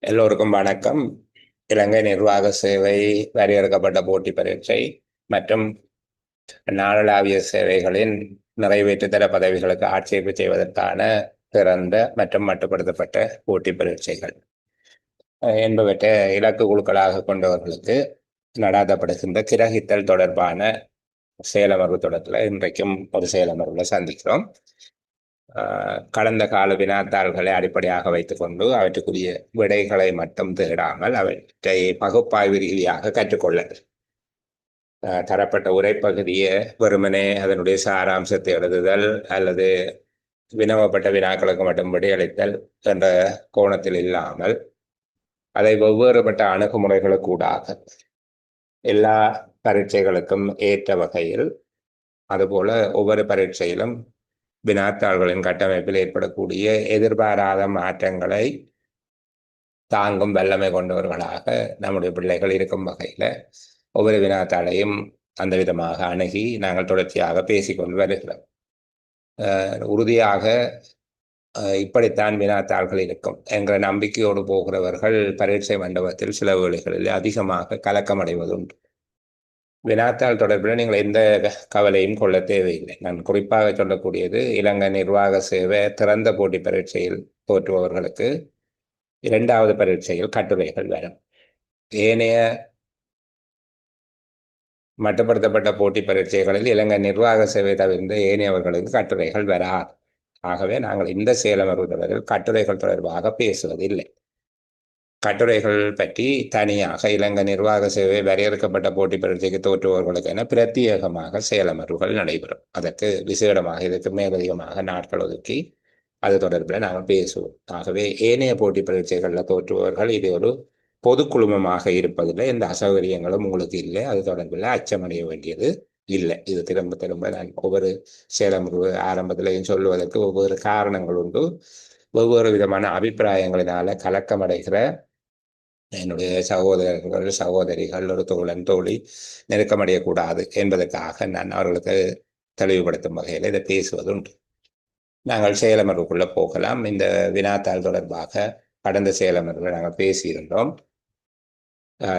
எல்லோருக்கும் வணக்கம். இலங்கை நிர்வாக சேவை வரையறுக்கப்பட்ட போட்டி பரீட்சை மற்றும் நாடளாவிய சேவைகளின் நிறைவேற்றுதர பதவிகளுக்கு ஆட்சேர்ப்பு செய்வதற்கான திறந்த மற்றும் மட்டுப்படுத்தப்பட்ட போட்டி பரீட்சைகள் என்பவற்றை இலக்கு குழுக்களாக கொண்டவர்களுக்கு நடாத்தப்படுகின்ற கிரகித்தல் தொடர்பான செயலமர்வு தொடர்பில் இன்றைக்கும் ஒரு செயலமர்வில் சந்திக்கிறோம். கடந்த கால வினாத்தாள்களை அடிப்படையாக வைத்துக்கொண்டு அவற்றுக்குரிய விடைகளை மட்டும் தேடாமல் அவற்றை பகுப்பாய்வு ரீதியாக கற்றுக்கொள்ள தரப்பட்ட உரைப்பகுதியை வெறுமனே அதனுடைய சாராம்சத்தை எழுதுதல் அல்லது வினவப்பட்ட வினாக்களுக்கு மட்டும் விடையளித்தல் என்ற கோணத்தில் இல்லாமல் அதை வெவ்வேறுபட்ட அணுகுமுறைகளுக்கூடாக எல்லா பரீட்சைகளுக்கும் ஏற்ற வகையில் அதுபோல ஒவ்வொரு பரீட்சையிலும் வினாத்தாள்களின் கட்டமைப்பில் ஏற்படக்கூடிய எதிர்பாராத மாற்றங்களை தாங்கும் வல்லமை கொண்டவர்களாக நம்முடைய பிள்ளைகள் இருக்கும் வகையில் ஒவ்வொரு வினாத்தாளையும் அந்த விதமாக அணுகி நாங்கள் தொடர்ச்சியாக பேசிக்கொண்டு வருகிறோம். உறுதியாக இப்படித்தான் வினாத்தாள்கள் இருக்கும் என்ற நம்பிக்கையோடு போகிறவர்கள் பரீட்சை மண்டபத்தில் சில வேளைகளில் அதிகமாக கலக்கமடைவதுண்டு. வினாத்தாள் தொடர்பில் நீங்கள் எந்த கவலையும் கொள்ள தேவையில்லை. நான் குறிப்பாக சொல்லக்கூடியது இலங்கை நிர்வாக சேவை திறந்த போட்டி பரீட்சையில் தோற்றுபவர்களுக்கு இரண்டாவது பரீட்சையில் கட்டுரைகள் வரும். ஏனைய மட்டுப்படுத்தப்பட்ட போட்டி பரீட்சைகளில் இலங்கை நிர்வாக சேவை தவிர்ந்த ஏனையவர்களுக்கு கட்டுரைகள் வராது. ஆகவே நாங்கள் இந்த செயலமர்வு தொடரில் கட்டுரைகள் தொடர்பாக பேசுவதில்லை. கட்டுரைகள் பற்றி தனியாக இலங்கை நிர்வாக சேவை வரையறுக்கப்பட்ட போட்டி பரீட்சைக்கு தோற்றுபவர்களுக்கு என பிரத்யேகமாக செயலமர்வுகள் நடைபெறும். அதற்கு விசேடமாக இதற்கு மேலதிகமாக நாட்கள் ஒதுக்கி அது தொடர்பில் நாங்கள் பேசுவோம். ஆகவே ஏனைய போட்டி பரீட்சைகளில் தோற்றுபவர்கள் இது ஒரு பொது குழுமமாக இருப்பதில்லை, எந்த அசௌகரியங்களும் உங்களுக்கு இல்லை, அது தொடர்பில் அச்சமடைய வேண்டியது இல்லை. இது திரும்ப திரும்ப நான் ஒவ்வொரு செயலமர்வு ஆரம்பத்திலையும் சொல்லுவதற்கு ஒவ்வொரு காரணங்கள் உண்டு. ஒவ்வொரு விதமான அபிப்பிராயங்களினால கலக்கமடைகிற என்னுடைய சகோதரர்கள் சகோதரிகள் ஒரு தோழன் தோழி நெருக்கமடையக்கூடாது என்பதற்காக நான் அவர்களுக்கு தெளிவுபடுத்தும் வகையில் இதை பேசுவதுண்டு. நாங்கள் செயலமர்வுக்குள்ளே போகலாம். இந்த வினாத்தாள் தொடர்பாக கடந்த செயலமர்வில் நாங்கள் பேசியிருந்தோம்.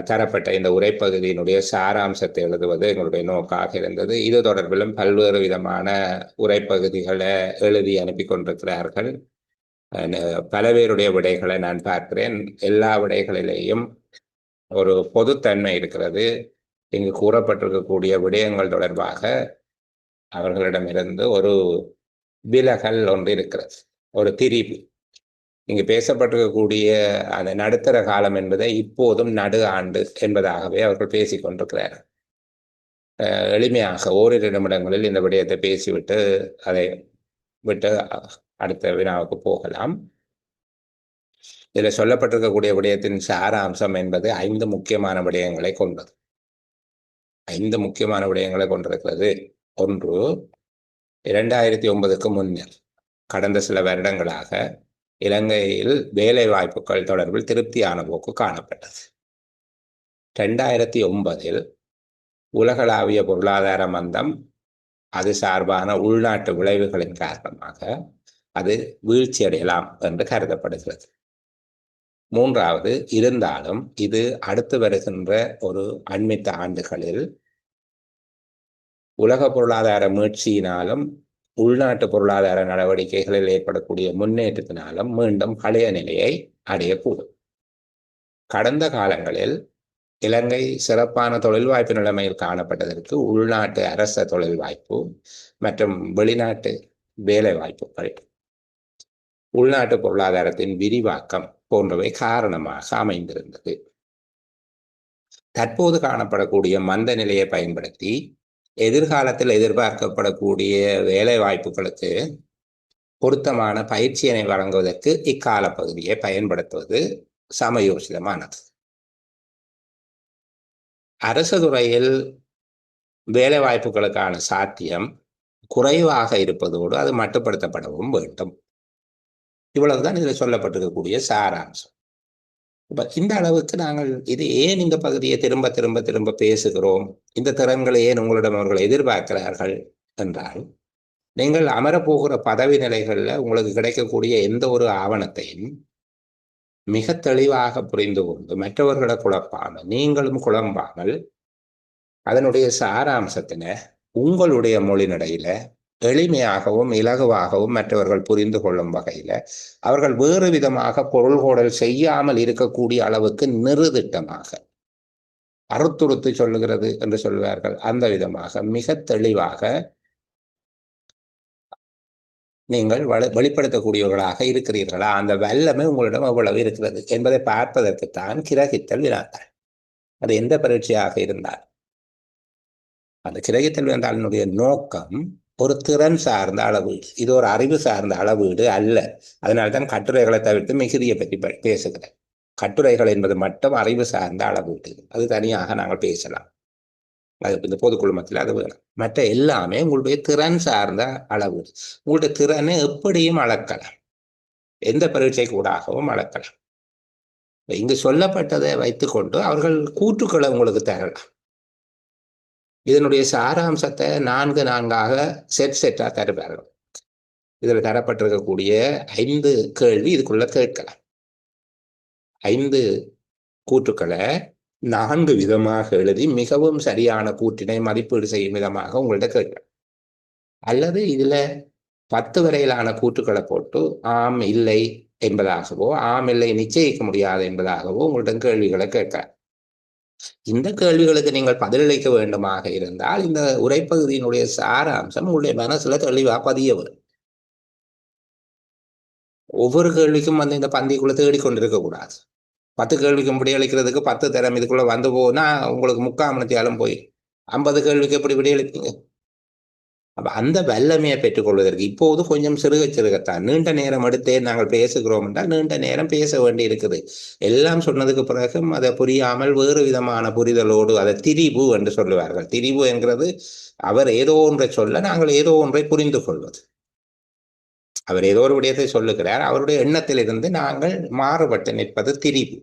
தரப்பட்ட இந்த உரைப்பகுதியினுடைய சாராம்சத்தை எழுதுவது எங்களுடைய நோக்காக இருந்தது. இது தொடர்பிலும் பல்வேறு விதமான உரைப்பகுதிகளை எழுதி அனுப்பி கொண்டிருக்கிறார்கள். பல பேருடைய விடைகளை நான் பார்க்கிறேன். எல்லா விடைகளிலேயும் ஒரு பொதுத்தன்மை இருக்கிறது. இங்கு கூறப்பட்டிருக்கக்கூடிய விடயங்கள் தொடர்பாக அவர்களிடமிருந்து ஒரு விலகல் ஒன்று இருக்கிறது, ஒரு திரிவு. இங்கு பேசப்பட்டிருக்கக்கூடிய அந்த நடுத்தர காலம் என்பதை இப்போதும் நடு ஆண்டு என்பதாகவே அவர்கள் பேசிக்கொண்டிருக்கிறார்கள். எளிமையாக ஓரிரு நிமிடங்களில் இந்த விடயத்தை பேசிவிட்டு அதை விட்டு அடுத்த வினாவுக்கு போகலாம். இதில் சொல்லப்பட்டிருக்கக்கூடிய விடயத்தின் சாராம்சம் என்பது 5 முக்கியமான விடயங்களை கொண்டது. 5 முக்கியமான விடயங்களை கொண்டிருக்கிறது. ஒன்று, 2009க்கு முன்னர் கடந்த சில வருடங்களாக இலங்கையில் வேலை வாய்ப்புகள் தொடர்பில் திருப்தியான போக்கு காணப்பட்டது. 2009 உலகளாவிய பொருளாதார மந்தம், அது சார்பான உள்நாட்டு விளைவுகளின் காரணமாக அது வீழ்ச்சியடையலாம் என்று கருதப்படுகிறது. மூன்றாவது, இருந்தாலும் இது அடுத்து வருகின்ற ஒரு அண்மித்த ஆண்டுகளில் உலக பொருளாதார மீட்சியினாலும் உள்நாட்டு பொருளாதார நடவடிக்கைகளில் ஏற்படக்கூடிய முன்னேற்றத்தினாலும் மீண்டும் பழைய நிலையை அடையக்கூடும். கடந்த காலங்களில் இலங்கை சிறப்பான தொழில் வாய்ப்பு நிலைமையில் காணப்பட்டதற்கு உள்நாட்டு அரச தொழில் வாய்ப்பு மற்றும் வெளிநாட்டு வேலை வாய்ப்புகள், உள்நாட்டு பொருளாதாரத்தின் விரிவாக்கம் போன்றவை காரணமாக அமைந்திருந்தது. தற்போது காணப்படக்கூடிய மந்த நிலையை பயன்படுத்தி எதிர்காலத்தில் எதிர்பார்க்கப்படக்கூடிய வேலை வாய்ப்புகளுக்கு பொருத்தமான பயிற்சியினை வழங்குவதற்கு இக்கால பகுதியை பயன்படுத்துவது சமயோசிதமானது. அரசு துறையில் வேலை வாய்ப்புகளுக்கான சாத்தியம் குறைவாக இருப்பதோடு அது மட்டுப்படுத்தப்படவும் வேண்டும். இவ்வளவுதான் இதில் சொல்லப்பட்டிருக்கக்கூடிய சாராம்சம். இப்ப இந்த அளவுக்கு நாங்கள் இது ஏன் இந்த பகுதியை திரும்ப திரும்ப திரும்ப பேசுகிறோம், இந்த திறன்களை ஏன் உங்களிடம் அவர்கள் எதிர்பார்க்கிறார்கள் என்றால், நீங்கள் அமரப்போகிற பதவி நிலைகளில் உங்களுக்கு கிடைக்கக்கூடிய எந்த ஒரு ஆவணத்தையும் மிக தெளிவாக புரிந்து கொண்டு மற்றவர்களை குழப்பாமல் நீங்களும் குழம்பாமல் அதனுடைய சாராம்சத்தின உங்களுடைய மொழிநடையில எளிமையாகவும் இலகுவாகவும் மற்றவர்கள் புரிந்து கொள்ளும் வகையில அவர்கள் வேறு விதமாக பொருள்கோடல் செய்யாமல் இருக்கக்கூடிய அளவுக்கு நிறுதிட்டமாக அறுத்துறுத்து சொல்லுகிறது என்று சொல்வார்கள். அந்த விதமாக மிக தெளிவாக நீங்கள் வெளிப்படுத்தக்கூடியவர்களாக இருக்கிறீர்களா, அந்த வல்லமை உங்களிடம் எவ்வளவு இருக்கிறது என்பதை பார்ப்பதற்குத்தான் கிரகித்தல் வினாக்கள். அது எந்த பரீட்சையாக இருந்தால் அந்த கிரகித்தல் வினாத்தாளினுடைய நோக்கம் ஒரு திறன் சார்ந்த அளவீடு, இது ஒரு அறிவு சார்ந்த அளவீடு அல்ல. அதனால்தான் கட்டுரைகளை தவிர்த்து மிகுதியை பற்றி பேசுகிறேன். கட்டுரைகள் என்பது மட்டும் அறிவு சார்ந்த அளவீடு, அது தனியாக நாங்கள் பேசலாம். அது இந்த பொதுக்குழுமத்தில் அது வேணும். மற்ற எல்லாமே உங்களுடைய திறன் சார்ந்த அளவீடு. உங்களுடைய திறனை எப்படியும் அளக்கலாம், எந்த பரீட்சை கூடாகவும் அளக்கலாம். இங்கு சொல்லப்பட்டதை வைத்துக்கொண்டு அவர்கள் கூற்றுக்களை உங்களுக்கு தரலாம். இதனுடைய சாராம்சத்தை 4 செட்டா தருவார்கள். இதுல தரப்பட்டிருக்கக்கூடிய 5 கேள்வி இதுக்குள்ள கேட்கலாம். 5 கூற்றுக்களை 4 விதமாக எழுதி மிகவும் சரியான கூற்றினை மதிப்பீடு செய்யும் விதமாக உங்கள்ட்ட கேட்கலாம். அல்லது இதுல 10 வரையிலான கூற்றுக்களை போட்டு ஆம் இல்லை என்பதாகவோ ஆம் இல்லை நிச்சயிக்க முடியாது என்பதாகவோ உங்கள்ட்ட கேள்விகளை கேட்கலாம். இந்த கேள்விகளுக்கு நீங்கள் பதிலளிக்க வேண்டுமாக இருந்தால் இந்த உரைப்பகுதியினுடைய சாராம்சம் உங்களுடைய மனசுல தெளிவா பதிய வரும். ஒவ்வொரு கேள்விக்கும் இந்த பந்திக்குள்ள தேடிக்கொண்டிருக்க கூடாது. 10 கேள்விக்கும் விடையளிக்கிறதுக்கு 10 தரம் இதுக்குள்ள வந்து போனா உங்களுக்கு 3/4 மணித்தியாலும் போய் 50 கேள்விக்கு எப்படி விடையளிப்பீங்க? அப்ப அந்த வல்லமையை பெற்றுக்கொள்வதற்கு இப்போது கொஞ்சம் சிறுகத்தான் நீண்ட நேரம் எடுத்தே நாங்கள் பேசுகிறோம் என்றால் நீண்ட நேரம் பேச வேண்டி இருக்குது. எல்லாம் சொன்னதுக்கு பிறகும் அதை புரியாமல் வேறு விதமான புரிதலோடு அதை திரிபு என்று சொல்லுவார்கள். திரிபு என்கிறது அவர் ஏதோ ஒன்றை சொல்ல நாங்கள் ஏதோ ஒன்றை புரிந்து கொள்வது. அவர் ஏதோ ஒரு விடயத்தை சொல்லுகிறார், அவருடைய எண்ணத்தில் இருந்து நாங்கள் மாறுபட்டு நிற்பது திரிபு.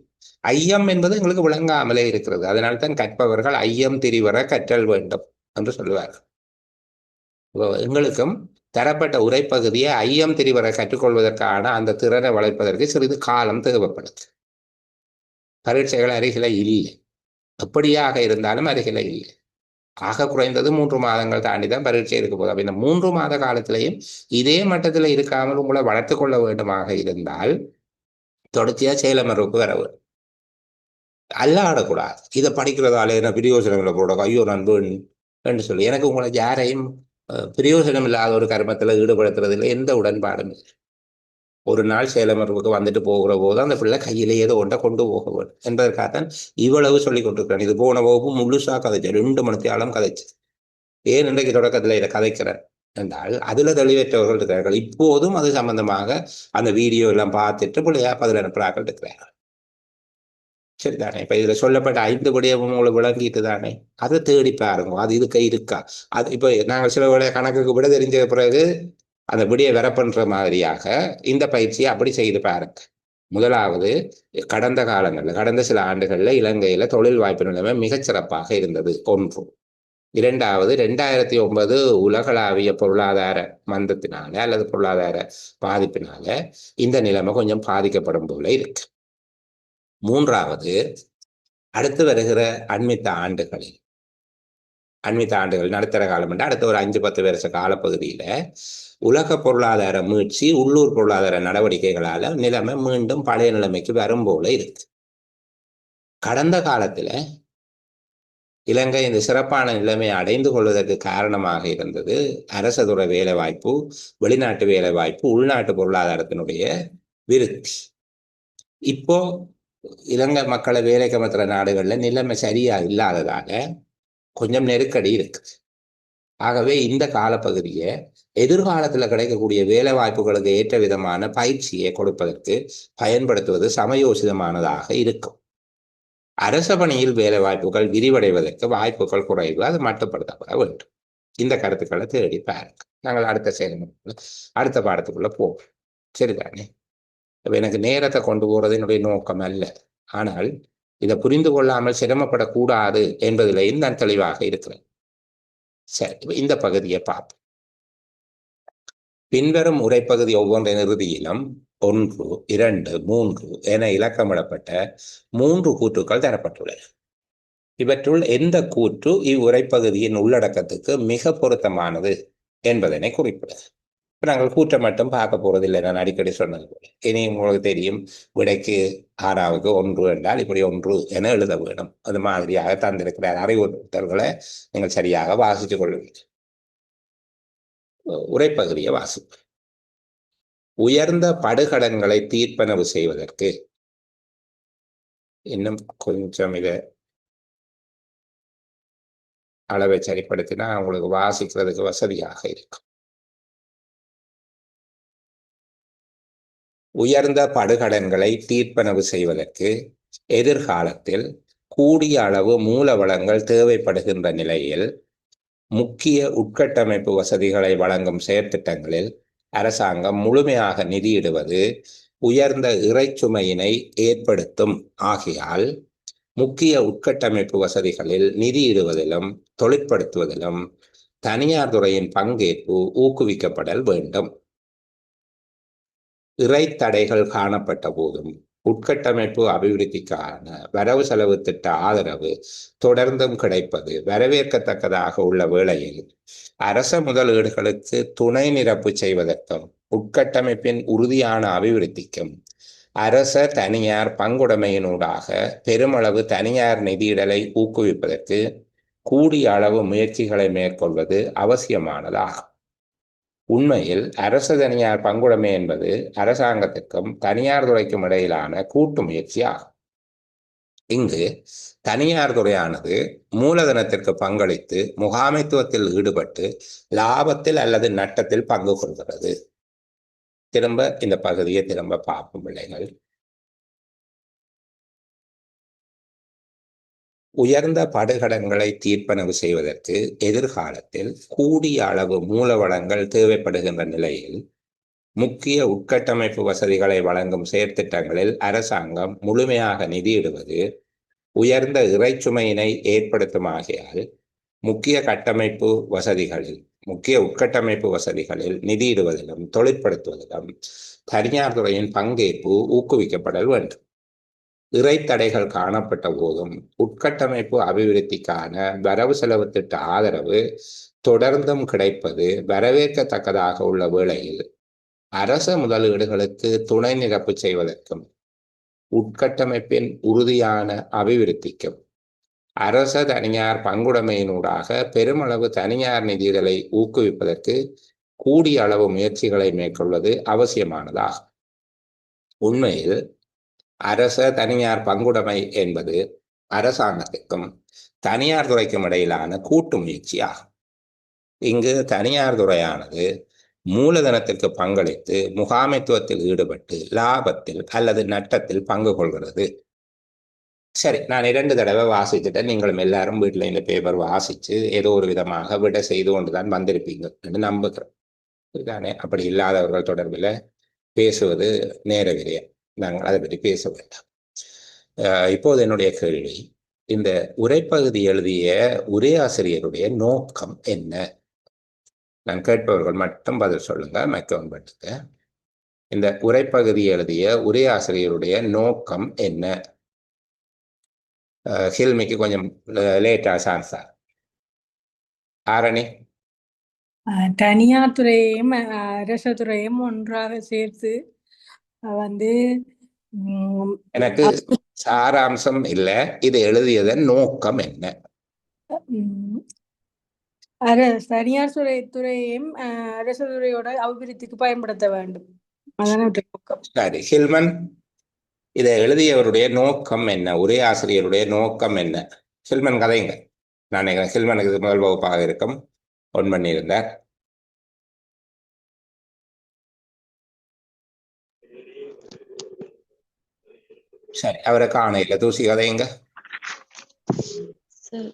ஐயம் என்பது எங்களுக்கு விளங்காமலே இருக்கிறது. அதனால்தான் கற்பவர்கள் ஐயம் திரிவர கற்றல் வேண்டும் என்று சொல்லுவார்கள். எங்களுக்கும் தரப்பட்ட உரைப்பகுதியை ஐயம் திரிவர கற்றுக்கொள்வதற்கான அந்த திறனை வளைப்பதற்கு சிறிது காலம் தேவைப்படுது. பரீட்சைகள் அருகில இல்லை, எப்படியாக இருந்தாலும் அருகில இல்லை. ஆக குறைந்தது 3 மாதங்கள் தாண்டிதான் பரீட்சை இருக்க போதும். அப்ப இந்த 3 மாத காலத்திலையும் இதே மட்டத்தில் இருக்காமல் உங்களை வளர்த்து கொள்ள வேண்டுமாக இருந்தால் தொடர்ச்சியா செயலமர்வுக்கு வர வேண்டும். அல்லாடக்கூடாது. இதை படிக்கிறதால என்ன பிரயோஜனங்களை போட ஐயோ நண்பன் என்று சொல்லி எனக்கு உங்களை யாரையும் பிரயோஜனம் இல்லாத ஒரு கர்மத்தில் ஈடுபடுத்துறதுல எந்த உடன்பாடும் இல்லை. ஒரு நாள் செயலமர்வுக்கு வந்துட்டு போகிற போது அந்த பிள்ளை கையில ஏதோ ஒன்றை கொண்டு போக வேண்டும் என்பதற்காகத்தான் இவ்வளவு சொல்லிக் கொண்டிருக்கிறேன். இது போன வகுப்பு முழுசா கதைச்சு 2 மணித்தியாலும் கதைச்சு. ஏன் இன்றைக்கு தொடக்கத்தில் இதை கதைக்கிறேன் என்றால் அதுல தெளிவற்றவர்கள் இருக்கிறார்கள். இப்போதும் அது சம்பந்தமாக அந்த வீடியோ எல்லாம் பார்த்துட்டு பிள்ளையா பதில் அனுப்புறார்கள் இருக்கிறார்கள். சரிதானே? இப்ப இதுல சொல்லப்பட்ட 5 விடயமும் உங்களை விளங்கிட்டு தானே, அதை தேடி பாருங்க. அது இதுக்கு இருக்கா? அது இப்ப நாங்கள் சில வேலை கணக்குக்கு விட தெரிஞ்ச பிறகு அந்த விடியை வர பண்ற மாதிரியாக இந்த பயிற்சியை அப்படி செய்து பாருங்க. முதலாவது, கடந்த காலங்கள்ல கடந்த சில ஆண்டுகள்ல இலங்கையில தொழில் வாய்ப்பு நிலைமை மிகச்சிறப்பாக இருந்தது 1. 2வது, 2009 உலகளாவிய பொருளாதார மந்தத்தினால அல்லது பொருளாதார பாதிப்பினால இந்த நிலைமை கொஞ்சம் பாதிக்கப்படும் போல இருக்கு. 3வது, அடுத்து வருகிற அண்மித்த ஆண்டுகள் நடுத்தர காலம் என்று அடுத்த ஒரு 5-10 வருஷ காலப்பகுதியில உலக பொருளாதார மீட்சி உள்ளூர் பொருளாதார நடவடிக்கைகளால நிலைமை மீண்டும் பழைய நிலைமைக்கு வரும் போல இருக்கு. கடந்த காலத்துல இலங்கை இந்த சிறப்பான நிலைமையை அடைந்து கொள்வதற்கு காரணமாக இருந்தது அரசதுறை வேலை வாய்ப்பு, வெளிநாட்டு வேலை வாய்ப்பு, உள்நாட்டு பொருளாதாரத்தினுடைய விருத்தி. இப்போ இலங்கை மக்களை வேலைக்கு அமர்த்துற நாடுகள்ல நிலைமை சரியா இல்லாததால கொஞ்சம் நெருக்கடி இருக்கு. ஆகவே இந்த காலப்பகுதியை எதிர்காலத்துல கிடைக்கக்கூடிய வேலை வாய்ப்புகளுக்கு ஏற்ற விதமான பயிற்சியை கொடுப்பதற்கு பயன்படுத்துவது சமயோசிதமானதாக இருக்கும். அரச பணியில் வேலை வாய்ப்புகள் விரிவடைவதற்கு வாய்ப்புகள் குறைவு, அது மட்டுப்படுத்தப்பட வேண்டும். இந்த கருத்துக்களை தேடி பாருங்க. நாங்கள் அடுத்த பாடத்துக்குள்ள போவோம். சரிதானே? எனக்கு நேரத்தை கொண்டு போறது என்னுடைய நோக்கம் அல்ல. ஆனால் இதை புரிந்து கொள்ளாமல் சிரமப்படக்கூடாது என்பதிலேயும் நான் தெளிவாக இருக்கிறேன். சரி, இந்த பகுதியை பார்ப்போம். பின்வரும் உரைப்பகுதி ஒவ்வொன்றின் இறுதியிலும் 1, 2, 3 என இலக்கமிடப்பட்ட 3 கூற்றுக்கள் தரப்பட்டுள்ளன. இவற்றுள் எந்த கூற்று இவ்வுரைப்பகுதியின் உள்ளடக்கத்துக்கு மிக பொருத்தமானது என்பதனை குறிப்பிடுது. இப்ப நாங்கள் கூற்றை மட்டும் பார்க்க போறதில்லை, நான் அடிக்கடி சொன்னது போல. இனி உங்களுக்கு தெரியும், விடைக்கு 6வது 1 என்றால் இப்படி 1 என எழுத வேண்டும். அது மாதிரியாக தந்திருக்கிற அறிவுறுத்தல்களை நீங்கள் சரியாக வாசித்துக் கொள்ளுங்கள். உரைப்பகுதியை வாசிப்பு. உயர்ந்த படுகடன்களை தீர்ப்பனவு செய்வதற்கு, இன்னும் கொஞ்சம் இதை அளவை சரிப்படுத்தினா உங்களுக்கு வாசிக்கிறதுக்கு வசதியாக இருக்கும். உயர்ந்த படுகடன்களை தீர்ப்பனவு செய்வதற்கு எதிர்காலத்தில் கூடிய அளவு மூல வளங்கள் தேவைப்படுகின்ற நிலையில் முக்கிய உட்கட்டமைப்பு வசதிகளை வழங்கும் செயற்திட்டங்களில் அரசாங்கம் முழுமையாக நிதியிடுவது உயர்ந்த இறைச்சுமையினை ஏற்படுத்தும். ஆகையால் முக்கிய உட்கட்டமைப்பு வசதிகளில் நிதியிடுவதிலும் தொழிற்படுத்துவதிலும் தனியார் துறையின் பங்கேற்பு ஊக்குவிக்கப்படல் வேண்டும். இறைத்தடைகள் காணப்பட்ட போதும் உட்கட்டமைப்பு அபிவிருத்திக்கான வரவு செலவு திட்ட ஆதரவு தொடர்ந்தும் கிடைப்பது வரவேற்கத்தக்கதாக உள்ள வேளையில் அரச முதலீடுகளுக்கு துணை நிரப்பு செய்வதற்கும் உட்கட்டமைப்பின் உறுதியான அபிவிருத்திக்கும் அரச தனியார் பங்குடைமையினூடாக பெருமளவு தனியார் நிதியிடலை ஊக்குவிப்பதற்கு கூடிய அளவு முயற்சிகளை மேற்கொள்வது அவசியமானதாகும். உண்மையில் அரச தனியார் பங்குடைமை என்பது அரசாங்கத்திற்கும் தனியார் துறைக்கும் இடையிலான கூட்டு முயற்சி ஆகும். இங்கு தனியார் துறையானது மூலதனத்திற்கு பங்களித்து முகாமைத்துவத்தில் ஈடுபட்டு லாபத்தில் அல்லது நட்டத்தில் பங்கு கொள்கிறது. திரும்ப இந்த பகுதியை திரும்ப பார்ப்போம் பிள்ளைகள். உயர்ந்த படுகடன்களை தீர்ப்பனவு செய்வதற்கு எதிர்காலத்தில் கூடிய அளவு மூலவளங்கள் தேவைப்படுகின்ற நிலையில் முக்கிய உட்கட்டமைப்பு வசதிகளை வழங்கும் செயற்திட்டங்களில் அரசாங்கம் முழுமையாக நிதியிடுவது உயர்ந்த இறைச்சுமையினை ஏற்படுத்துமாகையால் முக்கிய உட்கட்டமைப்பு வசதிகளில் நிதியிடுவதிலும் தொழிற்படுத்துவதிலும் தனியார் துறையின் பங்கேற்பு ஊக்குவிக்கப்படல் வேண்டும். இறைத்தடைகள் காணப்பட்ட போதும் உட்கட்டமைப்பு அபிவிருத்திக்கான வரவு செலவு திட்ட ஆதரவு தொடர்ந்தும் கிடைப்பது வரவேற்கத்தக்கதாக உள்ள வேளையில் அரச முதலீடுகளுக்கு துணை நிரப்பு செய்வதற்கும் உட்கட்டமைப்பின் உறுதியான அபிவிருத்திக்கும் அரச தனியார் பங்குடைமையினூடாக பெருமளவு தனியார் நிதிகளை ஊக்குவிப்பதற்கு கூடிய அளவு முயற்சிகளை மேற்கொள்வது அவசியமானதாகும். உண்மையில் அரச தனியார் பங்குடைமை என்பது அரசாங்கத்திற்கும் தனியார் துறைக்கும் இடையிலான கூட்டு முயற்சியாகும். இங்கு தனியார் துறையானது மூலதனத்திற்கு பங்களித்து முகாமைத்துவத்தில் ஈடுபட்டு லாபத்தில் அல்லது நட்டத்தில் பங்கு கொள்கிறது. சரி, நான் 2 தடவை வாசிச்சுட்டேன். நீங்களும் எல்லாரும் வீட்டில் இந்த பேப்பர் வாசிச்சு ஏதோ ஒரு விதமாக விட செய்து கொண்டுதான் வந்திருப்பீங்க என்று நம்புகிறேன். இதுதானே? அப்படி இல்லாதவர்கள் தொடர்பில் பேசுவது நேர விரயம். நாங்கள் அதை பற்றி பேச வேண்டாம். இப்போது என்னுடைய கேள்வி, இந்த உரைப்பகுதி எழுதிய உரையாசிரியருடைய நோக்கம் என்ன? நான் கேட்பவர்கள் மட்டும் பதில் சொல்லுங்க. மைக்கோன் பட்டுக்க. இந்த உரைப்பகுதி எழுதிய உரையாசிரியருடைய நோக்கம் என்ன? ஹில்மிக்கு கொஞ்சம் லேட்டா சான்ஸா. ஆரணி. தனியார் துறையையும் அரச துறையும் ஒன்றாக சேர்த்து வந்து எனக்கு சாராம்சம் இல்லை, இது எழுதியதன் நோக்கம் என்ன? தனியார் துறையையும் அரச துறையோட அபிவிருத்திக்கு பயன்படுத்த வேண்டும். சரி, ஹில்மன், இதை எழுதியவருடைய நோக்கம் என்ன? உரையாசிரியருடைய நோக்கம் என்ன? ஹில்மன் கதைங்க. நான் ஹில்மனுக்கு முதல் வகுப்பாக இருக்கும் ஒன் பண்ணியிருந்தார். சரி, அவரை காண இல்லை. தூசி கதைங்க. சார்,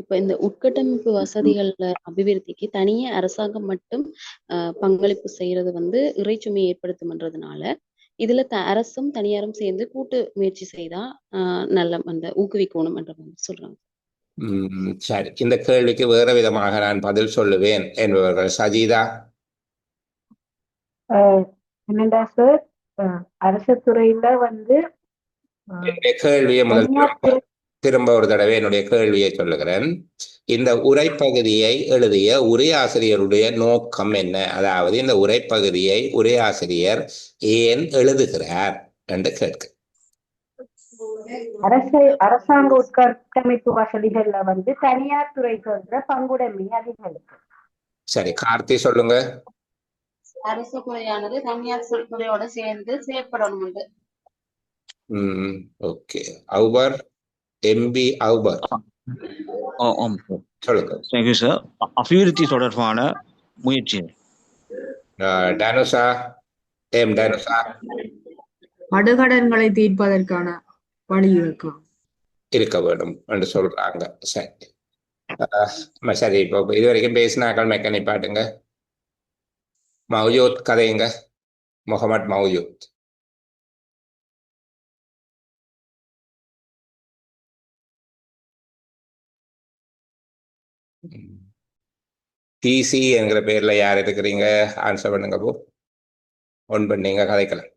இப்ப இந்த உட்கட்டமைப்பு வசதிகள்ல அபிவிருத்திக்கு தனியே அரசாங்கம் மட்டும் பங்களிப்பு செய்யறது வந்து இறைச்சுமையை ஏற்படுத்தும்ன்றதுனால இதுல அரசும் தனியாரும் சேர்ந்து கூட்டு முயற்சி செய்தா நல்ல அந்த ஊக்குவிக்கணும் என்ற மாதிரி சொல்றாங்க. சரி, இந்த கேள்விக்கு வேற விதமாக நான் பதில் சொல்லுவேன் என்பவர்கள். சஜிதா. என்னடா சார், அரசு துறையில வந்து என்னுடைய கேள்வியை முதல் தனியார் துறை திரும்ப ஒரு தடவை என்னுடைய கேள்வியை சொல்லுகிறேன். இந்த உரைப்பகுதியை எழுதிய உரையாசிரியருடைய நோக்கம் என்ன? அதாவது இந்த உரைப்பகுதியை உரையாசிரியர் ஏன் எழுதுகிறார் என்று கேட்க. அரசாங்க உட்கட்டமைப்பு வசதிகள்ல வந்து தனியார் துறை சொல்ற பங்குடைமை அதிகரிக்கு. சரி, கார்த்தி சொல்லுங்க. அரசு துறையானது தனியார் துறையோட சேர்ந்து செயற்படணும். ஓகே. அவுபர், எம்பி அவுபர் சொல்லுங்க. Thank you sir. அபிவிருத்தி தொடர்பான முயற்சி. டானுசா, டானுசா. படுகடன்களை தீர்ப்பதற்கான வழி இருக்க வேண்டும் என்று சொல்றாங்க. சரி, சரி. இப்போ இது வரைக்கும் பேசினாக்கள் மெக்கானிக் பாட்டுங்க. மௌயூத் கதைங்க. முகமது மௌயூத். டிசி என்கிற பேர்ல யார் இருக்கிறீங்க? ஆன்சர் பண்ணுங்க. போ ஒன் பண்ணீங்க கதைக்கலாம்.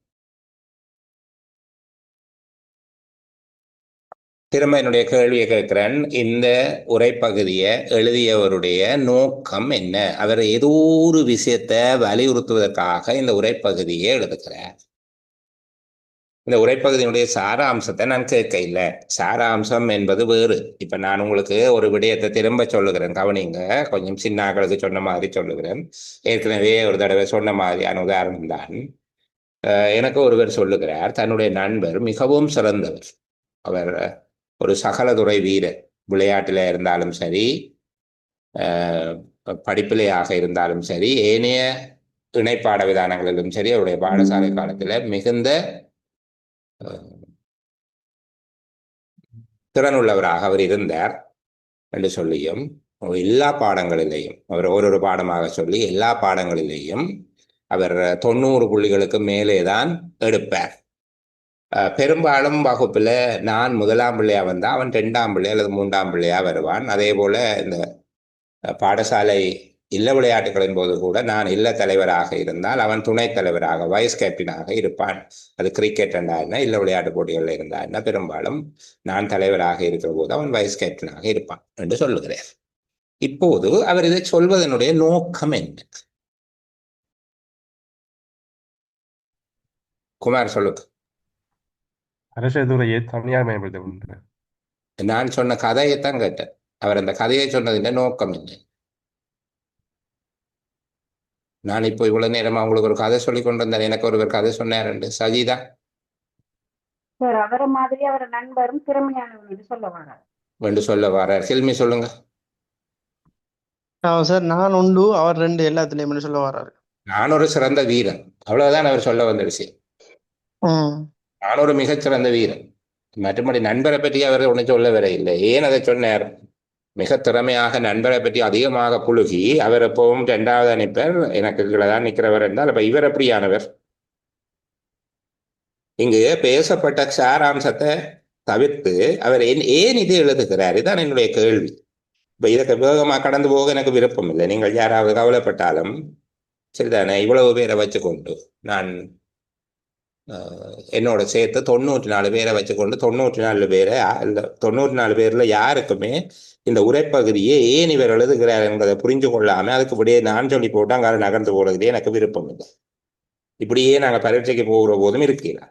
திரும்ப என்னுடைய கேள்வியை கேட்கிறேன். இந்த உரைப்பகுதியை எழுதியவருடைய நோக்கம் என்ன? அவர் ஏதோ ஒரு விஷயத்தை வலியுறுத்துவதற்காக இந்த உரைப்பகுதியை எழுதுகிறார். இந்த உரைப்பகுதியினுடைய சாராம்சத்தை நான் கேட்க இல்லை. சாராம்சம் என்பது வேறு. இப்ப நான் உங்களுக்கு ஒரு விடயத்தை திரும்ப சொல்லுகிறேன், கவனிங்க. கொஞ்சம் சின்னாக்களுக்கு சொன்ன மாதிரி சொல்லுகிறேன். ஏற்கனவே ஒரு தடவை சொன்ன மாதிரியான உதாரணம் தான். எனக்கு ஒருவர் சொல்லுகிறார், தன்னுடைய நண்பர் மிகவும் சிறந்தவர். அவர் ஒரு சகலதுறை வீரர். விளையாட்டில் இருந்தாலும் சரி, படிப்பிலேயாக இருந்தாலும் சரி, ஏனைய இணைப்பாட விதானங்களிலும் சரி, அவருடைய பாடசாலை காலத்தில் மிகுந்த திறனுள்ளவராக அவர் இருந்தார் என்று சொல்லியும், எல்லா பாடங்களிலேயும் அவர் ஒரு பாடமாக சொல்லி எல்லா பாடங்களிலேயும் அவர் 90 புள்ளிகளுக்கு மேலே தான் எடுப்பார். பெரும்பாலும் வகுப்பில் நான் முதலாம் பிள்ளையா வந்தால் அவன் 2ஆம் பிள்ளை அல்லது 3ஆம் பிள்ளையா வருவான். அதே போல இந்த பாடசாலை இல்ல விளையாட்டுகளின் போது கூட நான் இல்ல தலைவராக இருந்தால் அவன் துணைத் தலைவராக, வைஸ் கேப்டனாக இருப்பான். அது கிரிக்கெட் என்றா இல்ல விளையாட்டு போட்டிகளில் இருந்தா பெரும்பாலும் நான் தலைவராக இருக்கிற போது அவன் வைஸ் கேப்டனாக இருப்பான் என்று சொல்லுகிறார். இப்போது அவர் இதை சொல்வதனுடைய நோக்கம் என்ன? குமார் சொல்லுங்க. அரசு துறையை தனியார் மயப்படுத்த. நான் சொன்ன கதையைத்தான் கேட்டேன். அவர் அந்த கதையை சொன்னதின் நோக்கம் என்ன? நான் இப்போ இவ்வளவு நேரம் உங்களுக்கு ஒரு கதை சொல்லி கொண்டு வந்தேன். எனக்கு ஒருவர் கதை சொன்னார். சஜிதா சார், அவரை மாதிரி அவர் நண்பரும் திறமையானவர் சொல்ல வர்றார் என்று சொல்ல வர்றார். ஹில்மி சொல்லுங்க. சார், நான் உண்டு அவர் 2 எல்லாத்துலயும் சொல்ல வர்றாரு. நான் ஒரு சிறந்த வீரன், அவ்வளவுதான் அவர் சொல்ல வந்த விஷயம். நான் ஒரு மிகச்சிறந்த வீரன். மற்றபடி நண்பரை பற்றி அவர் ஒன்றும் சொல்ல வர இல்லை. ஏன் அதை சொன்னார்? மிக திறமையாக நண்பரை பற்றி அதிகமாக புழுகி அவர் எப்பவும் 2வது அனுப்பர், எனக்கு தான் நிற்கிறவர் என்றால் அப்ப இவர் எப்படியானவர்? இங்கு பேசப்பட்ட சாராம்சத்தை தவிர்த்து அவர் ஏன் இது எழுதுகிறார்? இதுதான் என்னுடைய கேள்வி. இப்ப இதற்கு வேகமாக கடந்து போக எனக்கு விருப்பம் இல்லை. நீங்கள் யாராவது கவலைப்பட்டாலும் சரிதானே. இவ்வளவு பேரை வச்சுக்கொண்டு நான் என்னோட சேர்த்து 94 பேரை வச்சுக்கொண்டு 94 பேரை 94 பேர்ல யாருக்குமே இந்த உரைப்பகுதியை ஏன் இவர் எழுதுகிறார் என்பதை புரிஞ்சு கொள்ளாம அதுக்கு இப்படியே நான் சொல்லி போட்டு அங்கே நகர்ந்து போறதுலேயே எனக்கு விருப்பம் இல்லை. இப்படியே நாங்கள் பரீட்சைக்கு போகிற போதும் இருக்கிறா.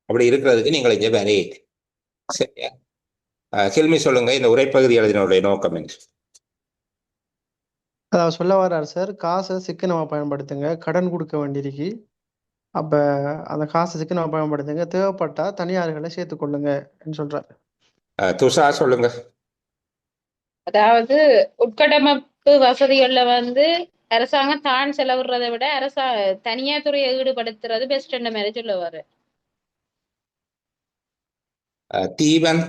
அப்படி இருக்கிறதுக்கு நீங்கள் இங்கே வேறே. சரியா? கேள்வி சொல்லுங்க. இந்த உரைப்பகுதி எழுதினுடைய நோக்கம் என்று அதாவது சொல்ல வர்றாரு சார், காசை சிக்கனமா பயன்படுத்துங்க, கடன் கொடுக்க வேண்டியிருக்கு. அப்ப அந்த காசை சிக்கனமா பயன்படுத்துங்க, தேவைப்பட்டா தனியார்களை சேர்த்துக்கொள்ளுங்க சொல்றாரு. துஷா சொல்லுங்க. அதாவது உட்கட்டமைப்பு வசதிகள்ல வந்து அரசாங்கம் தான் செலவிடுறதை விட தனியார் துறையை ஈடுபடுத்துறது பெஸ்ட் மாதிரி சொல்லுவாரு. தீவன்